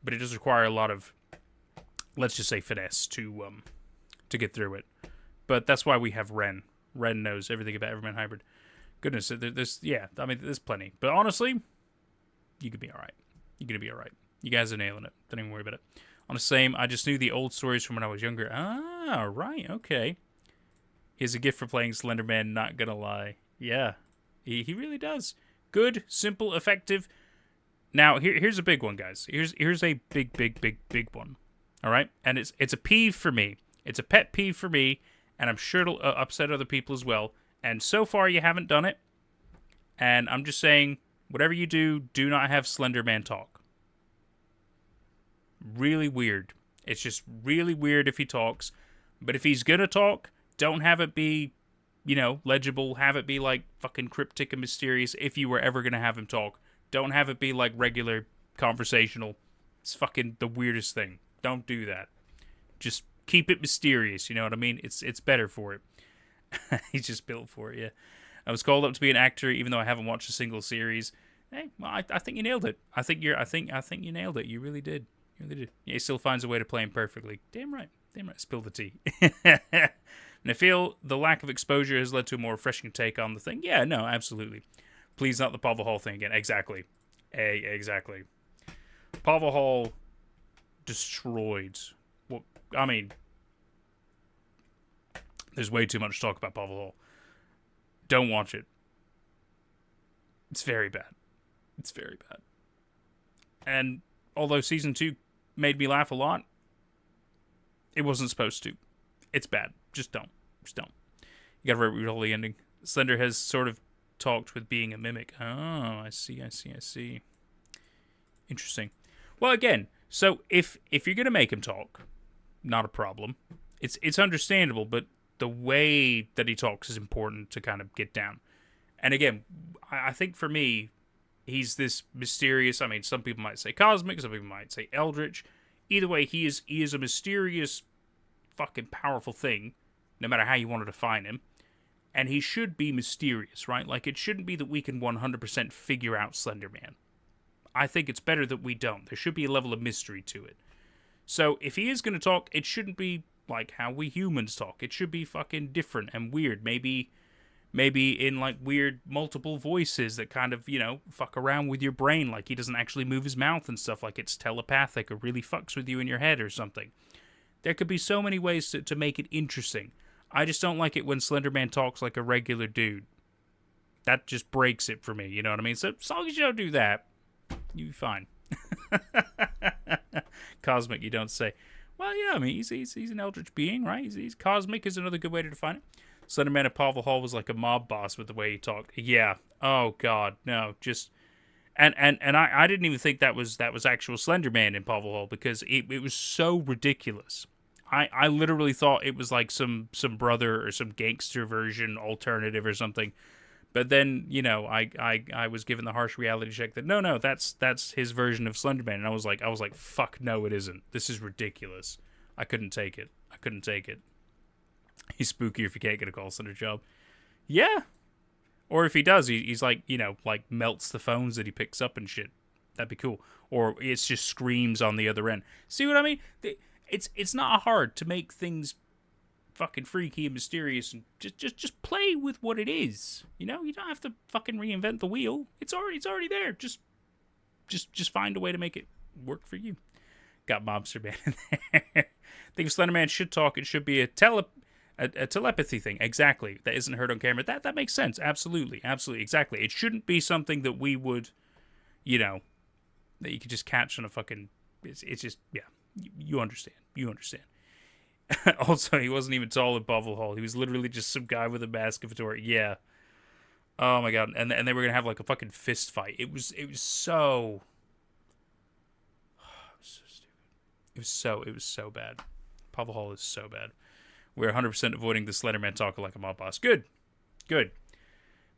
but it does require a lot of, let's just say, finesse to get through it. But that's why we have Ren. Ren knows everything about Everyman Hybrid. Goodness, there's plenty. But honestly, you could be all right. You're going to be all right. You guys are nailing it. Don't even worry about it. On the same, I just knew the old stories from when I was younger. Ah, right, okay. Here's a gift for playing Slenderman, not gonna lie. Yeah, he really does. Good, simple, effective. Now, here's a big one, guys. Here's a big one. All right? And it's a peeve for me. It's a pet peeve for me, and I'm sure it'll upset other people as well. And so far, you haven't done it. And I'm just saying, whatever you do not have Slenderman talk. Really weird. It's just really weird if he talks. But if he's gonna talk, don't have it be, you know, legible. Have it be, like, fucking cryptic and mysterious if you were ever gonna have him talk. Don't have it be, like, regular conversational. It's fucking the weirdest thing. Don't do that. Just keep it mysterious, you know what I mean? It's better for it. He's just built for it, yeah. I was called up to be an actor, even though I haven't watched a single series. Hey, well, I think you nailed it. I think you nailed it. You really did. You really did. Yeah, he still finds a way to play him perfectly. Damn right. Spill the tea. And I feel the lack of exposure has led to a more refreshing take on the thing. Yeah, no, absolutely. Please, not the Pavel Hall thing again. Exactly. Exactly. Pavel Hall destroyed. Well, I mean, there's way too much talk about Pavel Hall. Don't watch it. It's very bad. It's very bad. And although season 2 made me laugh a lot, it wasn't supposed to. It's bad. Just don't. You gotta read all the ending. Slender has sort of talked with being a mimic. Oh, I see. Interesting. Well, again, so if you're gonna make him talk, not a problem. It's understandable, but the way that he talks is important to kind of get down. And again, I think for me, he's this mysterious. I mean, some people might say cosmic, some people might say eldritch. Either way, he is a mysterious, fucking powerful thing, no matter how you want to define him. And he should be mysterious, right? Like, it shouldn't be that we can 100% figure out Slenderman. I think it's better that we don't. There should be a level of mystery to it. So, if he is going to talk, it shouldn't be like how we humans talk. It should be fucking different and weird. Maybe in, like, weird multiple voices that kind of, you know, fuck around with your brain. Like, he doesn't actually move his mouth and stuff. Like, it's telepathic or really fucks with you in your head or something. There could be so many ways to make it interesting. I just don't like it when Slenderman talks like a regular dude. That just breaks it for me, you know what I mean? So as long as you don't do that, you'll be fine. Cosmic, you don't say. Well, yeah, I mean, he's an eldritch being, right? He's cosmic is another good way to define it. Slenderman at Pavel Hall was like a mob boss with the way he talked. Yeah. Oh, God, no. Just... And I didn't even think that was actual Slenderman in Pavel Hall because it was so ridiculous. I literally thought it was like some brother or some gangster version alternative or something. But then, you know, I was given the harsh reality check that no, that's his version of Slenderman. And I was like, fuck no, it isn't. This is ridiculous. I couldn't take it. He's spooky if you can't get a call center job. Yeah. Or if he does, he's like, you know, like melts the phones that he picks up and shit. That'd be cool. Or it's just screams on the other end. See what I mean? It's not hard to make things fucking freaky and mysterious and just play with what it is. You know, you don't have to fucking reinvent the wheel. It's already there. Just find a way to make it work for you. Got Mobster Man in there. I think if Slenderman should talk, it should be a telepathy thing. Exactly. That isn't heard on camera. That makes sense. Absolutely. Exactly. It shouldn't be something that we would, you know, that you could just catch on a fucking... It's just, yeah. You understand. Also, he wasn't even tall at Bubble Hall. He was literally just some guy with a mask of a door. Yeah. Oh my god. And they were gonna have like a fucking fist fight. It was so... It was so stupid. It was so bad. Bubble Hall is so bad. We're 100% avoiding the Slenderman talker like a mob boss. Good.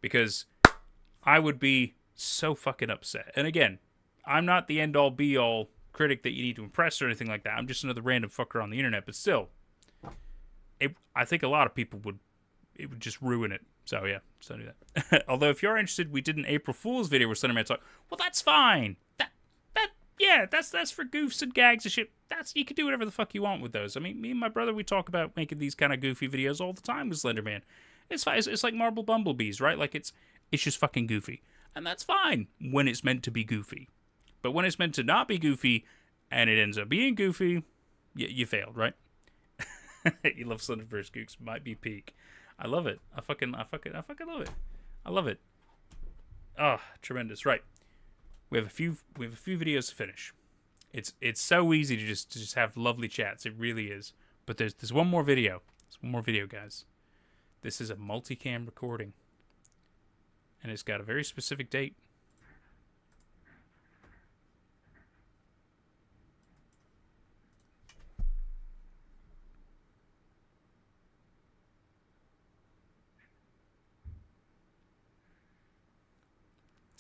Because I would be so fucking upset. And again, I'm not the end-all, be-all critic that you need to impress or anything like that. I'm just another random fucker on the internet. But still, I think a lot of people would just ruin it. So yeah, just don't do that. Although if you're interested, we did an April Fool's video where Slenderman talk. Well, that's fine. That's for goofs and gags and shit. You can do whatever the fuck you want with those. I mean, me and my brother, we talk about making these kind of goofy videos all the time with Slenderman. It's fine. It's like Marble Bumblebees, right? Like it's just fucking goofy. And that's fine when it's meant to be goofy. But when it's meant to not be goofy and it ends up being goofy, you failed, right? You love Slenderverse Gooks. Might be peak. I love it. I fucking love it. I love it. Oh, tremendous. Right. We have a few videos to finish. It's so easy to just have lovely chats. It really is. But there's one more video. There's one more video, guys. This is a multicam recording. And it's got a very specific date.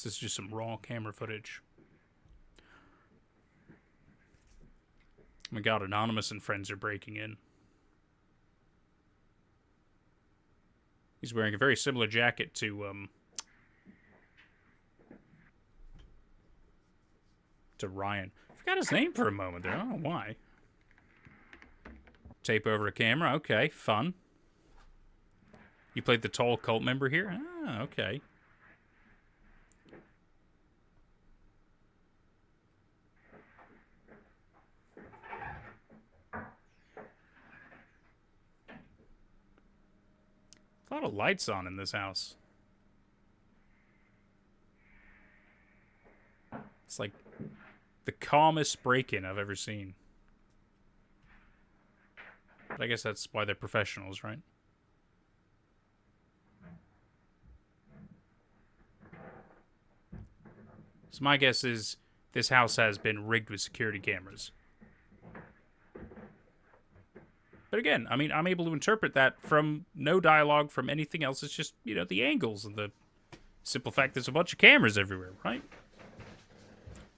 This is just some raw camera footage. Oh my god, Anonymous and friends are breaking in. He's wearing a very similar jacket to Ryan. I forgot his name for a moment there. I don't know why. Tape over a camera. Okay, fun. You played the tall cult member here? Ah, okay. A lot of lights on in this house. It's like the calmest break-in I've ever seen. But I guess that's why they're professionals, right? So my guess is this house has been rigged with security cameras. But again, I mean, I'm able to interpret that from no dialogue, from anything else. It's just, you know, the angles and the simple fact there's a bunch of cameras everywhere, right?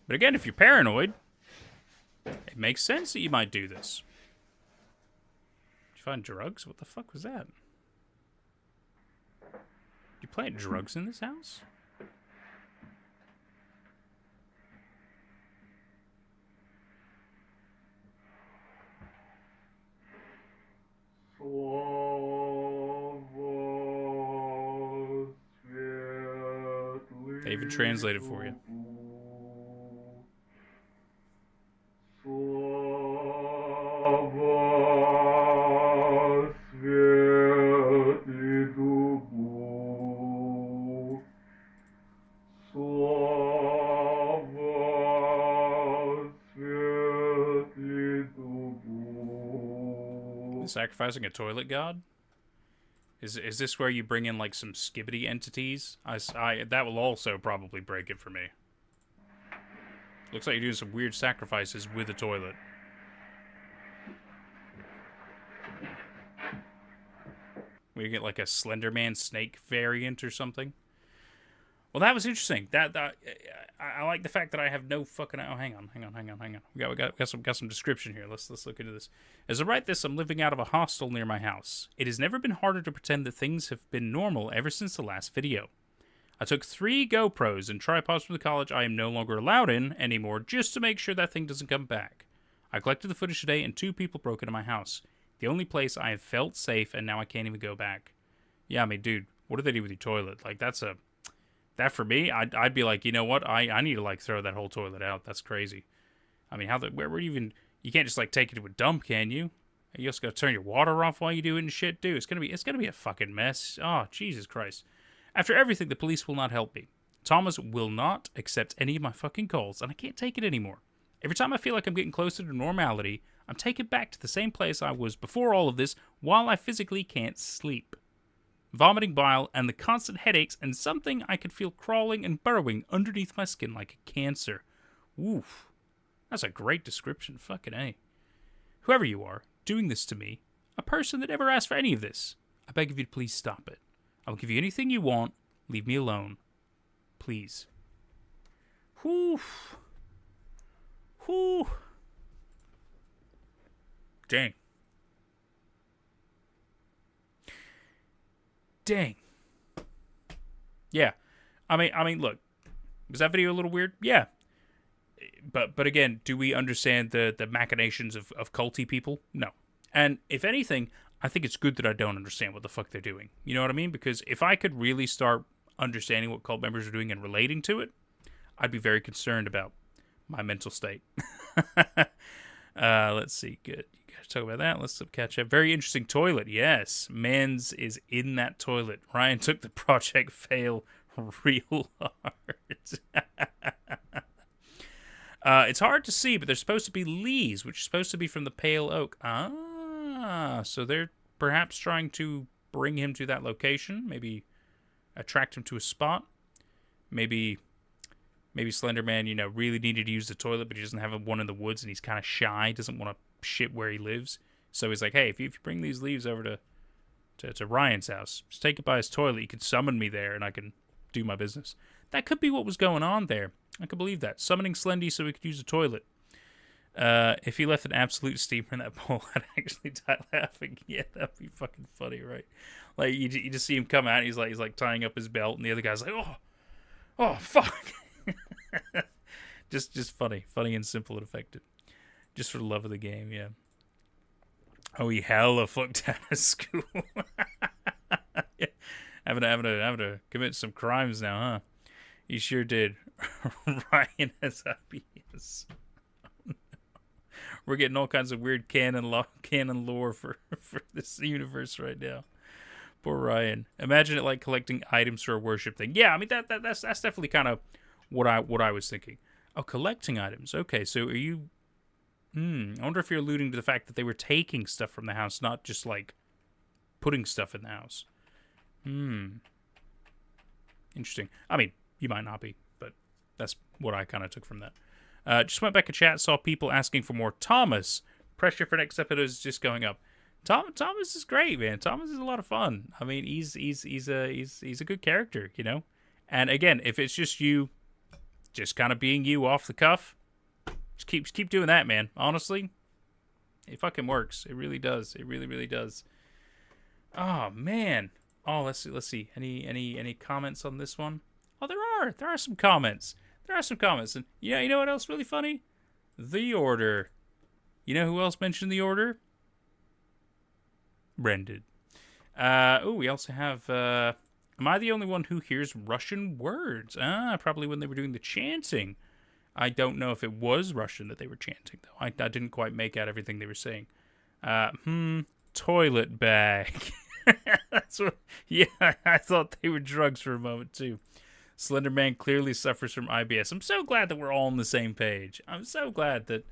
But again, if you're paranoid, it makes sense that you might do this. Did you find drugs? What the fuck was that? You plant drugs in this house? They even translated for you. Sacrificing a toilet god? Is this where you bring in like some skibbity entities? That will also probably break it for me. Looks like you're doing some weird sacrifices with a toilet. We get like a Slenderman snake variant or something. Well, that was interesting. I like the fact that I have no fucking. Oh, hang on. We got some description here. Let's look into this. As I write this, I'm living out of a hostel near my house. It has never been harder to pretend that things have been normal ever since the last video. I took 3 GoPros and tripods from the college I am no longer allowed in anymore, just to make sure that thing doesn't come back. I collected the footage today, and 2 people broke into my house. The only place I have felt safe, and now I can't even go back. Yeah, I mean, dude, what do they do with your toilet? Like, that for me, I'd be like, you know what? I need to like throw that whole toilet out. That's crazy. I mean, where even you can't just like take it to a dump, can you? You just gotta turn your water off while you do it and shit, dude. It's gonna be a fucking mess. Oh, Jesus Christ! After everything, the police will not help me. Thomas will not accept any of my fucking calls, and I can't take it anymore. Every time I feel like I'm getting closer to normality, I'm taken back to the same place I was before all of this, while I physically can't sleep. Vomiting bile, and the constant headaches, and something I could feel crawling and burrowing underneath my skin like a cancer. Oof. That's a great description. Fucking A. Whoever you are, doing this to me, a person that never asked for any of this, I beg of you to please stop it. I will give you anything you want. Leave me alone. Please. Whew. Whew. Dang. Dang. Yeah. I mean, look. Was that video a little weird? Yeah. But again, do we understand the machinations of culty people? No. And if anything, I think it's good that I don't understand what the fuck they're doing. You know what I mean? Because if I could really start understanding what cult members are doing and relating to it, I'd be very concerned about my mental state. Let's see. Good. You guys talk about that. Let's catch up. Very interesting toilet. Yes. Men's is in that toilet. Ryan took the project fail real hard. It's hard to see, but there's supposed to be leaves, which is supposed to be from the pale oak. So they're perhaps trying to bring him to that location. Maybe attract him to a spot. Maybe Slenderman, really needed to use the toilet, but he doesn't have one in the woods, and he's kind of shy, doesn't want to shit where he lives. So he's like, hey, if you bring these leaves over to Ryan's house, just take it by his toilet, you can summon me there, and I can do my business. That could be what was going on there. I can believe that. Summoning Slendy so we could use the toilet. If he left an absolute steamer in that bowl, I'd actually die laughing. Yeah, that'd be fucking funny, right? Like, you just see him come out, and he's like tying up his belt, and the other guy's like, oh, fuck. just funny and simple and effective, just for the love of the game. Yeah. Oh, he hella fucked out of school. Yeah. having to commit some crimes now, huh? He sure did. Ryan has IBS. Oh, no. We're getting all kinds of weird canon lore for this universe right now. Poor Ryan. Imagine it like collecting items for a worship thing. Yeah, I mean that's definitely kind of what I was thinking. Oh, collecting items. Okay, so are you... I wonder if you're alluding to the fact that they were taking stuff from the house, not just, like, putting stuff in the house. Interesting. I mean, you might not be, but that's what I kind of took from that. Just went back to chat, saw people asking for more Thomas. Pressure for next episode is just going up. Thomas is great, man. Thomas is a lot of fun. I mean, he's a good character, you know. And again, if it's just you, just kind of being you off the cuff, just keep doing that, man. Honestly, it fucking works. It really does. It really does. Oh man. Oh, let's see. Any comments on this one? Oh, there are some comments. And yeah, you know what else really funny? The Order. You know who else mentioned The Order? Brendan. We also have, am I the only one who hears Russian words? Probably when they were doing the chanting. I don't know if it was Russian that they were chanting, though. I didn't quite make out everything they were saying. Toilet bag. That's what, yeah, I thought they were drugs for a moment, too. Slenderman clearly suffers from IBS. I'm so glad that we're all on the same page. I'm so glad that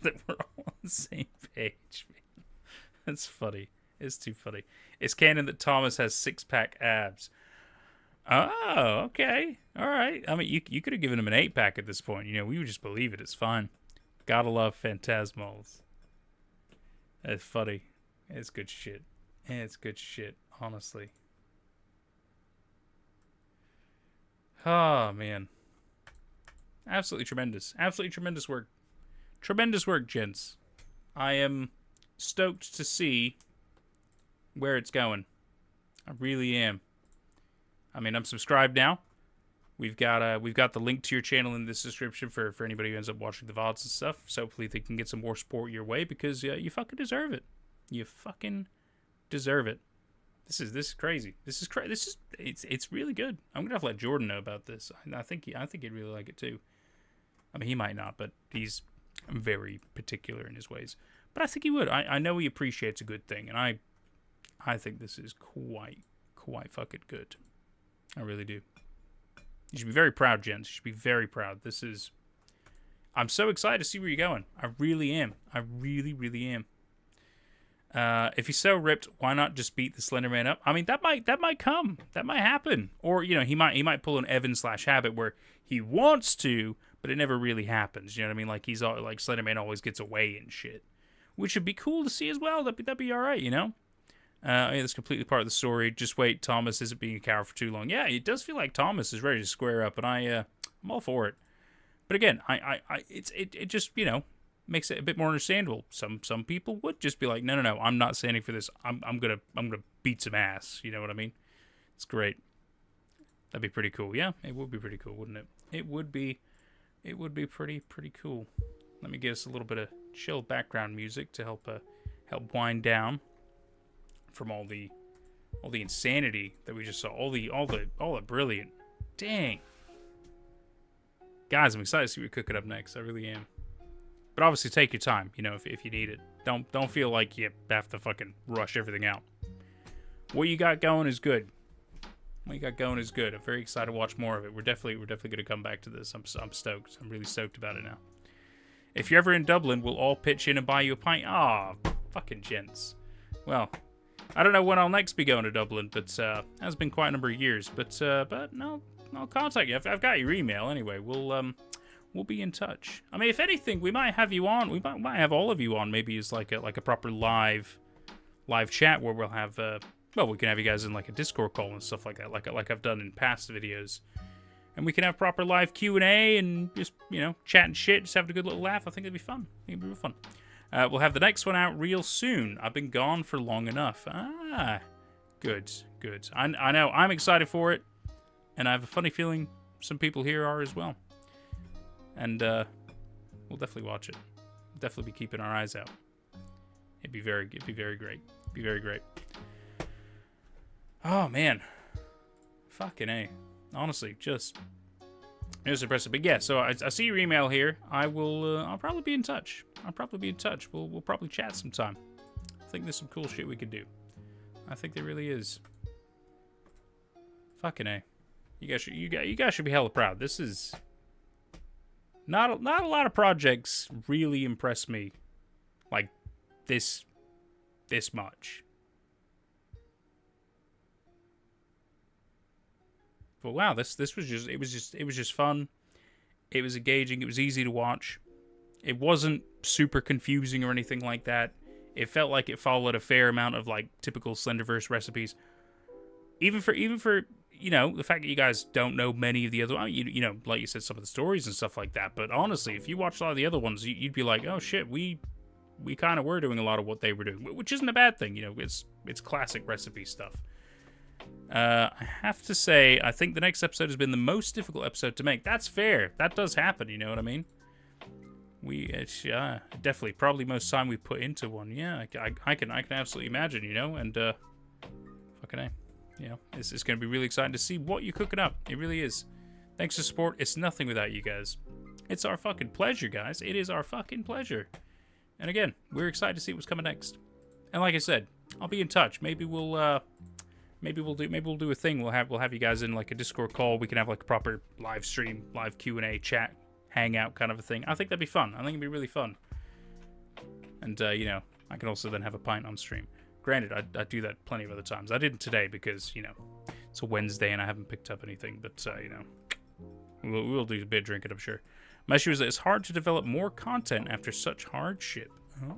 we're all on the same page, man. That's funny. It's too funny. It's canon that Thomas has six-pack abs. Oh, okay. All right. I mean, you could have given him an 8-pack at this point. You know, we would just believe it. It's fine. Gotta love phantasmals. That's funny. It's good shit. It's good shit, honestly. Oh, man. Absolutely tremendous. Absolutely tremendous work. Tremendous work, gents. I am stoked to see where it's going. I really am. I mean, I'm subscribed now. We've got the link to your channel in this description for anybody who ends up watching the VODs and stuff. So hopefully they can get some more support your way because you fucking deserve it. You fucking deserve it. This is crazy. It's really good. I'm gonna have to let Jordan know about this. I think he'd really like it too. I mean, he might not, but he's very particular in his ways. But I think he would. I know he appreciates a good thing, and I think this is quite fucking good. I really do. You should be very proud, gents. You should be very proud. I'm so excited to see where you're going. I really am. I really am. If he's so ripped, why not just beat the Slender Man up? I mean, that might come. That might happen. Or, you know, he might pull an Evan/Habit where he wants to, but it never really happens. You know what I mean? Like like Slender Man always gets away and shit, which would be cool to see as well. That'd be all right, you know. Yeah, that's completely part of the story. Just wait, Thomas isn't being a coward for too long. Yeah, it does feel like Thomas is ready to square up, and I'm all for it. But again, it just, you know, makes it a bit more understandable. Some people would just be like, no, I'm not standing for this. I'm gonna beat some ass. You know what I mean? It's great. That'd be pretty cool. Yeah, it would be pretty cool, wouldn't it? It would be pretty cool. Let me give us a little bit of chill background music to help wind down from all the insanity that we just saw. All the brilliant. Dang. Guys, I'm excited to see what you're cooking up next. I really am. But obviously take your time, you know, if you need it. Don't feel like you have to fucking rush everything out. What you got going is good. I'm very excited to watch more of it. We're definitely gonna come back to this. I'm stoked. I'm really stoked about it now. If you're ever in Dublin, we'll all pitch in and buy you a pint. Ah, fucking gents. Well, I don't know when I'll next be going to Dublin, but has been quite a number of years. But no, I'll contact you. I've got your email anyway. We'll be in touch. I mean, if anything, we might have you on. We might have all of you on. Maybe as like a proper live chat where we'll have we can have you guys in like a Discord call and stuff like that, like I've done in past videos, and we can have proper live Q&A and just, you know, chat and shit, just have a good little laugh. I think it'd be fun. It'd be real fun. We'll have the next one out real soon. I've been gone for long enough. Good. I know. I'm excited for it, and I have a funny feeling some people here are as well. And we'll definitely watch it. We'll definitely be keeping our eyes out. It'd be very great. It'd be very great. Oh man, fucking A. Honestly, just impressive. But yeah, so I see your email here. I'll probably be in touch. We'll probably chat sometime. I think there's some cool shit we could do. I think there really is. Fucking A. You guys should be hella proud. This is not a lot of projects really impress me like this much. But wow, this was just fun. It was engaging. It was easy to watch. It wasn't super confusing or anything like that. It felt like it followed a fair amount of like typical Slenderverse recipes. Even for you know, the fact that you guys don't know many of the other, you know, like you said, some of the stories and stuff like that. But honestly, if you watch a lot of the other ones, you'd be like, oh shit, we kind of were doing a lot of what they were doing, which isn't a bad thing. You know, it's classic recipe stuff. I have to say, I think the next episode has been the most difficult episode to make. That's fair. That does happen. You know what I mean? It's definitely probably most time we put into one. Yeah, I can absolutely imagine. You know, and fucking A. You know, it's going to be really exciting to see what you're cooking up. It really is. Thanks for support. It's nothing without you guys. It's our fucking pleasure, guys. It is our fucking pleasure. And again, we're excited to see what's coming next. And like I said, I'll be in touch. Maybe we'll do a thing. We'll have you guys in like a Discord call. We can have like a proper live stream, live Q&A, chat, hangout kind of a thing. I think that'd be fun. I think it'd be really fun. And you know, I can also then have a pint on stream. Granted, I do that plenty of other times. I didn't today because, you know, it's a Wednesday and I haven't picked up anything. But, you know, we'll do a bit of drinking, I'm sure. My issue is that it's hard to develop more content after such hardship. Oh.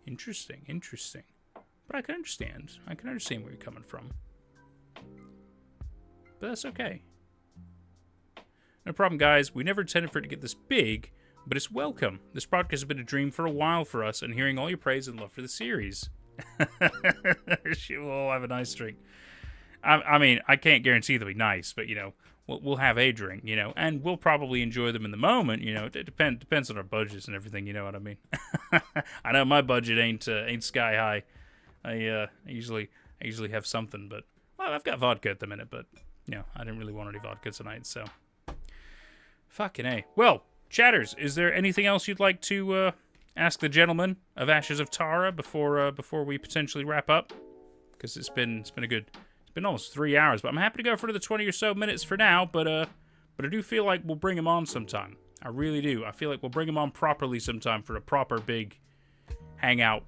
Interesting. But I can understand. I can understand where you're coming from. But that's okay. No problem, guys. We never intended for it to get this big, but it's welcome. This podcast has been a dream for a while for us, and hearing all your praise and love for the series. We'll all have a nice drink. I mean, I can't guarantee they'll be nice, but, you know, we'll have a drink, you know, and we'll probably enjoy them in the moment, you know. It depends on our budgets and everything, you know what I mean? I know my budget ain't sky high. I usually have something, but, well, I've got vodka at the minute, but, you know, I didn't really want any vodka tonight, so. Fucking A. Well, chatters, is there anything else you'd like to ask the gentleman of Ashes of Tara before we potentially wrap up? Because it's been almost 3 hours, but I'm happy to go for the 20 or so minutes for now. But I do feel like we'll bring him on sometime. I really do. I feel like we'll bring him on properly sometime for a proper big hangout,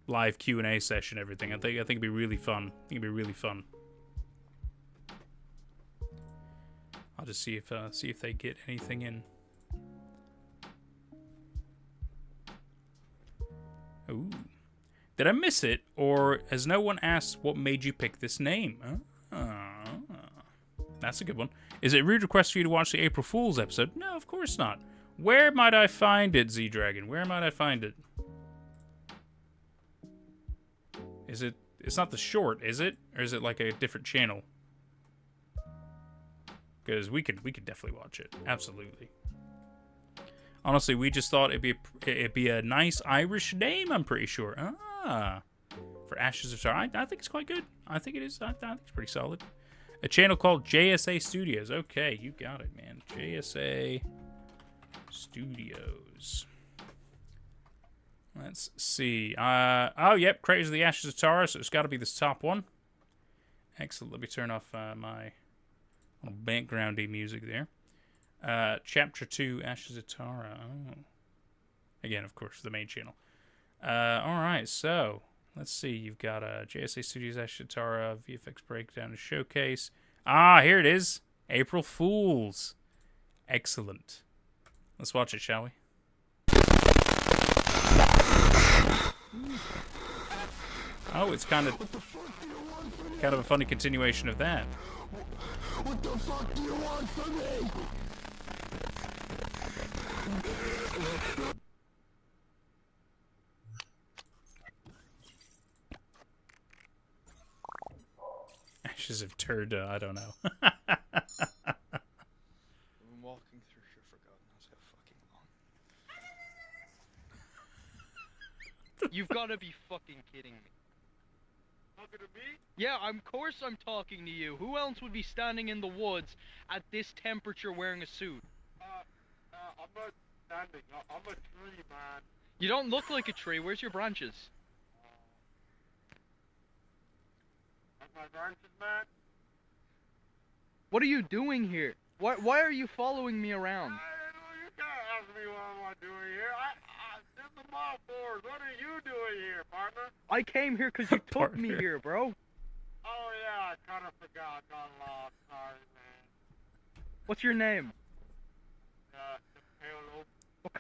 live Q&A session. Everything. I think it'd be really fun. I'll just see if they get anything in. Ooh. Did I miss it, or has no one asked what made you pick this name? That's a good one. Is it a rude request for you to watch the April Fool's episode? No, of course not. Where might I find it, Z-Dragon? Where might I find it? Is it... It's not the short, is it? Or is it like a different channel? Because we could definitely watch it. Absolutely. Honestly, we just thought it'd be a nice Irish name, I'm pretty sure. For Ashes of Tara. I think it's quite good. I think it is. I think it's pretty solid. A channel called JSA Studios. Okay, you got it, man. JSA Studios. Let's see. Oh, yep. Creators of the Ashes of Tara, so it's got to be this top one. Excellent. Let me turn off my little backgroundy music there. Chapter 2, Ashes of Tara. Oh. Again, of course, the main channel. Alright, so, let's see. You've got JSA Studios, Ashes of Tara, VFX Breakdown and Showcase. Here it is. April Fools. Excellent. Let's watch it, shall we? Oh, it's kind of a funny continuation of that. What the fuck do you want from me? Ashes of Turda, I don't know. I've been walking through here for God knows how fucking long. You've got to be fucking kidding me. Talking to me? Yeah, of course I'm talking to you. Who else would be standing in the woods at this temperature wearing a suit? I'm not standing. I'm a tree, man. You don't look like a tree. Where's your branches? My branches, man? What are you doing here? Why are you following me around? You can't ask me what I'm doing here. This is my force. What are you doing here, partner? I came here because you took me here, bro. Oh, yeah, I kind of forgot. Got lost. Sorry, man. What's your name?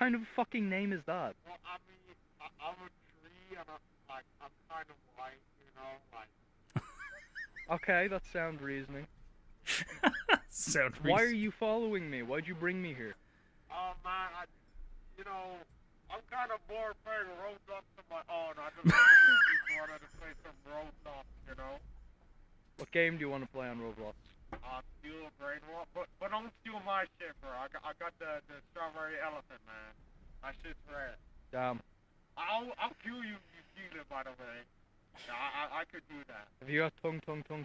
kind of fucking name is that? Well, I mean, I'm a tree, and I'm kind of white, you know, like. Okay, that sounds reasoning. Sound Why are you following me? Why'd you bring me here? Oh man, you know, I'm kind of bored playing Roblox on my own. I just wanted to play some Roblox, you know. What game do you want to play on Roblox? Steal a brain wall, but don't steal my shit, bro. I got the strawberry elephant, man. My shit's rare. Damn. I'll kill you if you steal it, by the way. Yeah, I could do that. Have you got tongue,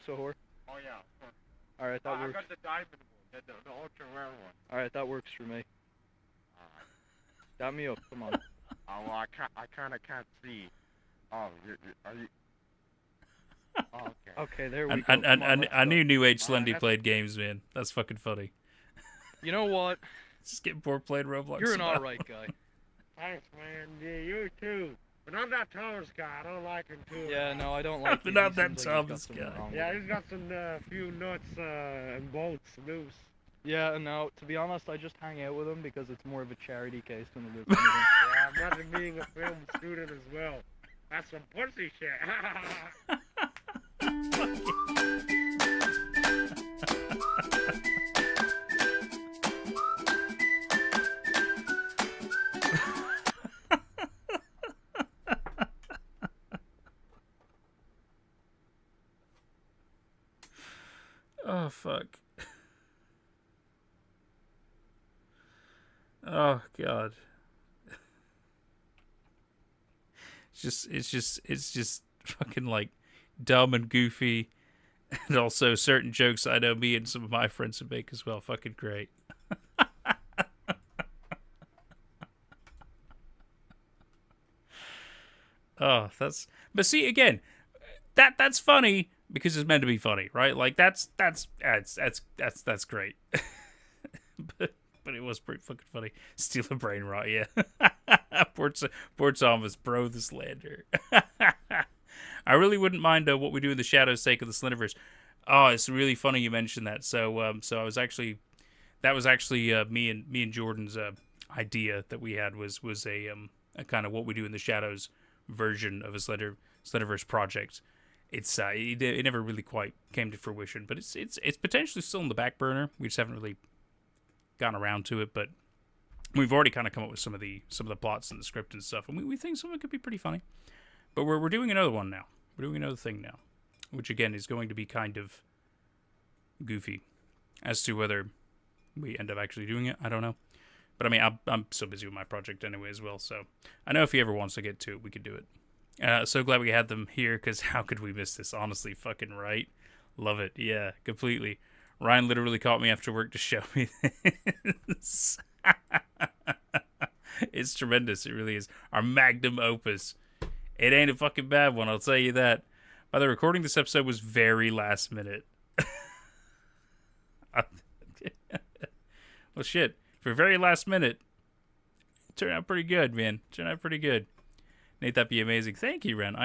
Sahur? Oh yeah, of course. Alright, that works. I got the diamond one, the ultra rare one. Alright, that works for me. Dab me up, come on. Oh, well, I kind of can't see. Oh, are you? Oh, okay. Okay, there we go. I knew New Age Slendy played games, man. That's fucking funny. You know what? Just getting bored playing Roblox. You're an alright guy. Thanks, man. Yeah, you too. But I'm that Thomas guy. I don't like him too. Yeah, no, I don't like him. Not that Thomas guy. Yeah, he's got some few nuts and bolts loose. Yeah, no, to be honest, I just hang out with him because it's more of a charity case than it is anything. Yeah, imagine being a film student as well. That's some pussy shit. Oh, fuck. Oh, God. It's just fucking, like, dumb and goofy. And also certain jokes I know me and some of my friends would make as well. Fucking great. Oh, that's... But see, again, that's funny because it's meant to be funny, right? Like, that's great. But it was pretty fucking funny. Steal a brain rot, yeah. Poor Thomas, bro, the slander. I really wouldn't mind what we do in the shadows' sake of the Slenderverse. Oh, it's really funny you mentioned that. So I was actually... That was actually me and Jordan's idea that we had was a kind of what we do in the shadows version of a Slenderverse project. It's it never really quite came to fruition, but it's potentially still in the back burner. We just haven't really gotten around to it, but we've already kind of come up with some of the plots and the script and stuff, and we think some of it could be pretty funny. But we're doing another one now. We're doing another thing now, which again is going to be kind of goofy. As to whether we end up actually doing it, I don't know. But I mean, I'm so busy with my project anyway as well, so I know if he ever wants to get to it, we could do it. So glad we had them here, because how could we miss this? Honestly, fucking right. Love it. Yeah, completely. Ryan literally caught me after work to show me this. It's tremendous. It really is. Our magnum opus. It ain't a fucking bad one, I'll tell you that. By the way, recording this episode was very last minute. Well, shit. For very last minute, it turned out pretty good, man. Turned out pretty good. Nate, that'd be amazing. Thank you, Ren.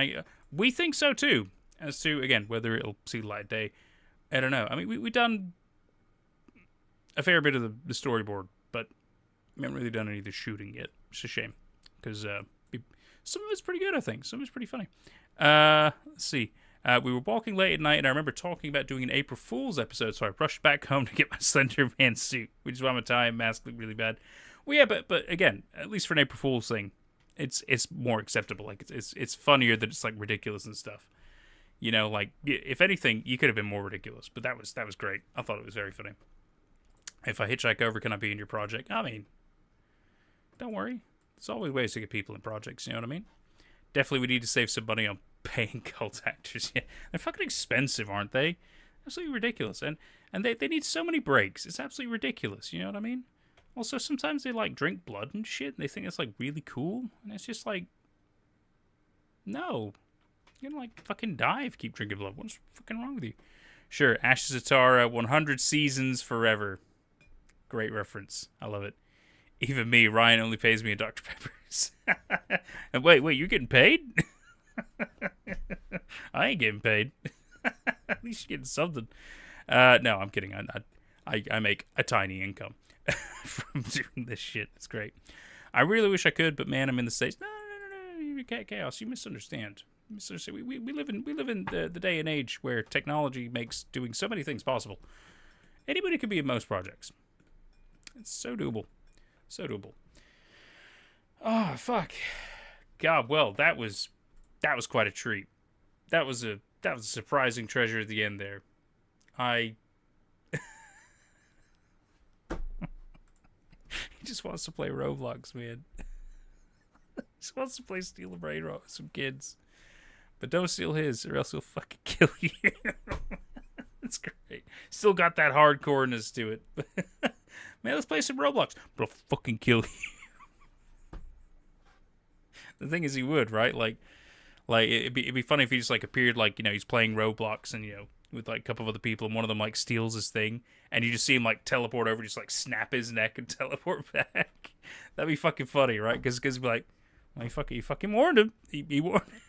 We think so, too. As to, again, whether it'll see light day, I don't know. I mean, we've done a fair bit of the storyboard, but we haven't really done any of the shooting yet. It's a shame. Because some of it's pretty good, I think. Some of it's pretty funny. Let's see. We were walking late at night, and I remember talking about doing an April Fool's episode, so I rushed back home to get my Slender Man suit, which is why my tie and mask look really bad. Well, yeah, but again, at least for an April Fool's thing, it's more acceptable. Like, it's funnier that it's, like, ridiculous and stuff. You know, like, if anything, you could have been more ridiculous, but that was great. I thought it was very funny. If I hitchhike over, can I be in your project? I mean, don't worry. There's always ways to get people in projects, you know what I mean? Definitely we need to save some money on paying cult actors. Yeah, they're fucking expensive, aren't they? Absolutely ridiculous. And they need so many breaks. It's absolutely ridiculous, you know what I mean? Also, sometimes they, like, drink blood and shit, and they think it's, like, really cool. And it's just like, no. You're gonna, like, fucking die if you keep drinking blood. What's fucking wrong with you? Sure, Ashes Atara, 100 seasons forever. Great reference. I love it. Even me, Ryan only pays me in Dr. Peppers. And wait, you're getting paid? I ain't getting paid. At least you're getting something. No, I'm kidding. I make a tiny income from doing this shit. It's great. I really wish I could, but man, I'm in the States. No, Chaos. You misunderstand. We live in the day and age where technology makes doing so many things possible. Anybody could be in most projects. It's so doable. So doable. Oh, fuck. God, well, that was quite a treat. That was a surprising treasure at the end there. He just wants to play Roblox, man. He just wants to play Steal the Brain Rot with some kids. But don't steal his, or else he'll fucking kill you. That's great. Still got that hardcoreness to it. Man, let's play some Roblox. But I'll fucking kill you. The thing is, he would, right? Like it'd be funny if he just like appeared, like, you know, he's playing Roblox and, you know, with like a couple of other people, and one of them like steals his thing, and you just see him like teleport over, just like snap his neck and teleport back. That'd be fucking funny, right? Because he'd be like, well, you fucking warned him. He warned him.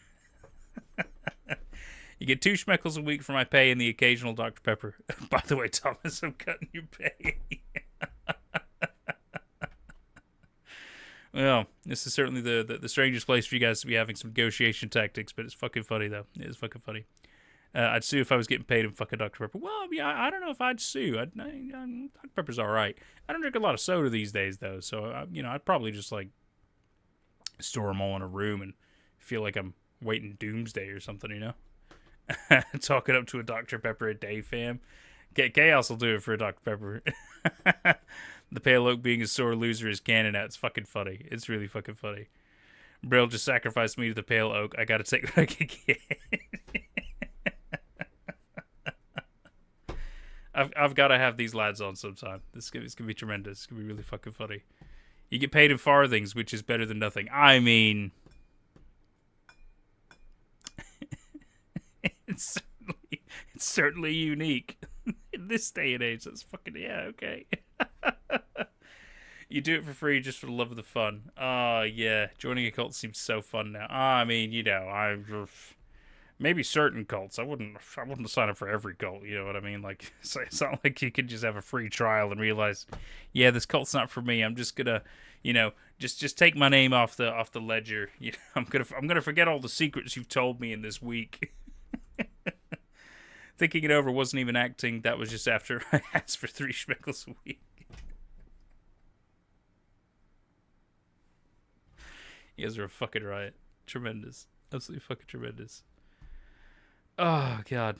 You get 2 schmeckles a week for my pay and the occasional Dr. Pepper. By the way, Thomas, I'm cutting your pay. Well, this is certainly the strangest place for you guys to be having some negotiation tactics, but it's fucking funny, though. It is fucking funny. I'd sue if I was getting paid in fucking Dr. Pepper. Well, yeah, I don't know if I'd sue. Dr. Pepper's all right. I don't drink a lot of soda these days, though, so, you know, I'd probably just, like, store them all in a room and feel like I'm waiting doomsday or something, you know? Talking up to a Dr. Pepper a day, fam. Chaos will do it for a Dr. Pepper. The Pale Oak being a sore loser is canon out. It's fucking funny. It's really fucking funny. Brill just sacrificed me to the Pale Oak. I gotta take what I can get. I've got to have these lads on sometime. It's gonna be tremendous. It's gonna be really fucking funny. You get paid in farthings, which is better than nothing. I mean, it's certainly unique in this day and age. That's fucking, yeah, okay. You do it for free just for the love of the fun. Yeah, joining a cult seems so fun now. I mean, you know, maybe certain cults. I wouldn't sign up for every cult. You know what I mean? Like, it's not like you could just have a free trial and realize, yeah, this cult's not for me. I'm just gonna, you know, just take my name off the ledger. You know, I'm gonna forget all the secrets you've told me in this week. Thinking it over wasn't even acting. That was just after I asked for 3 schmeckles a week. You guys are a fucking riot. Tremendous. Absolutely fucking tremendous. Oh, God.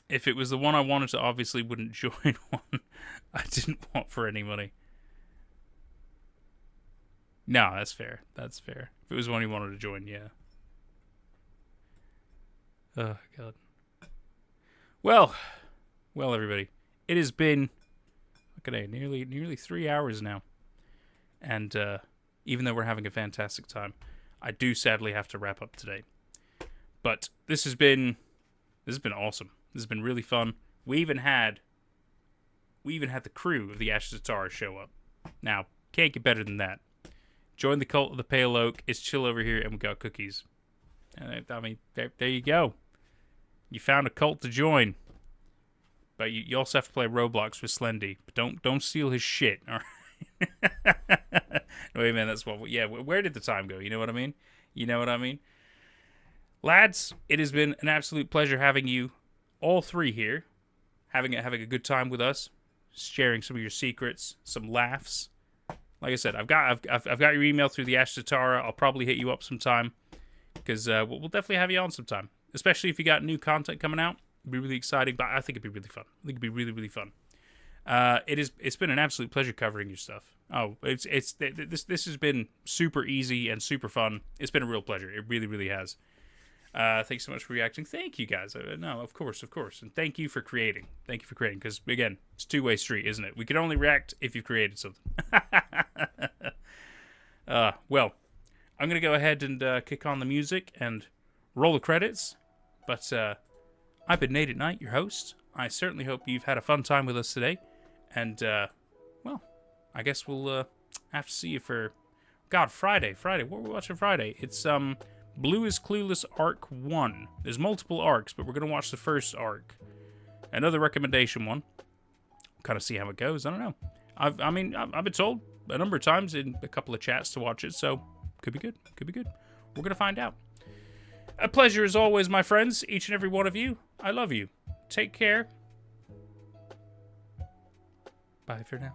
If it was the one I wanted to, obviously wouldn't join one I didn't want for any money. No, that's fair. That's fair. If it was one you wanted to join, yeah. Oh, God. Well, everybody. It has been, okay, nearly 3 hours now. And even though we're having a fantastic time, I do sadly have to wrap up today. But this has been awesome. This has been really fun. We even had the crew of the Ashes of Tara show up. Now, can't get better than that. Join the cult of the Pale Oak. It's chill over here, and we got cookies. And I mean, there you go. You found a cult to join. But you also have to play Roblox with Slendy. But don't steal his shit. All right. Wait a minute, that's what. Yeah, where did the time go? You know what I mean? You know what I mean? Lads, it has been an absolute pleasure having you all 3 here, having a good time with us, sharing some of your secrets, some laughs. Like I said, I've got your email through the Ashes of Tara. I'll probably hit you up sometime because we'll definitely have you on sometime, especially if you got new content coming out. It'd be really exciting, but I think it'd be really fun. I think it'd be really, really fun. It's been an absolute pleasure covering your stuff. Oh, this has been super easy and super fun. It's been a real pleasure. It really, really has. Thanks so much for reacting. Thank you guys. No, of course, and thank you for creating. Because again, it's a two-way street, isn't it? We can only react if you've created something. Well, I'm gonna go ahead and kick on the music and roll the credits. But I've been Nate at Night, your host. I certainly hope you've had a fun time with us today. And, well, I guess we'll have to see you for, God, Friday. What are we watching Friday? It's, Blue is Clueless Arc 1. There's multiple arcs, but we're going to watch the first arc. Another recommendation one. Kind of see how it goes. I don't know. I've been told a number of times in a couple of chats to watch it, so could be good. Could be good. We're gonna find out. A pleasure as always, my friends. Each and every one of you. I love you. Take care. Bye for now.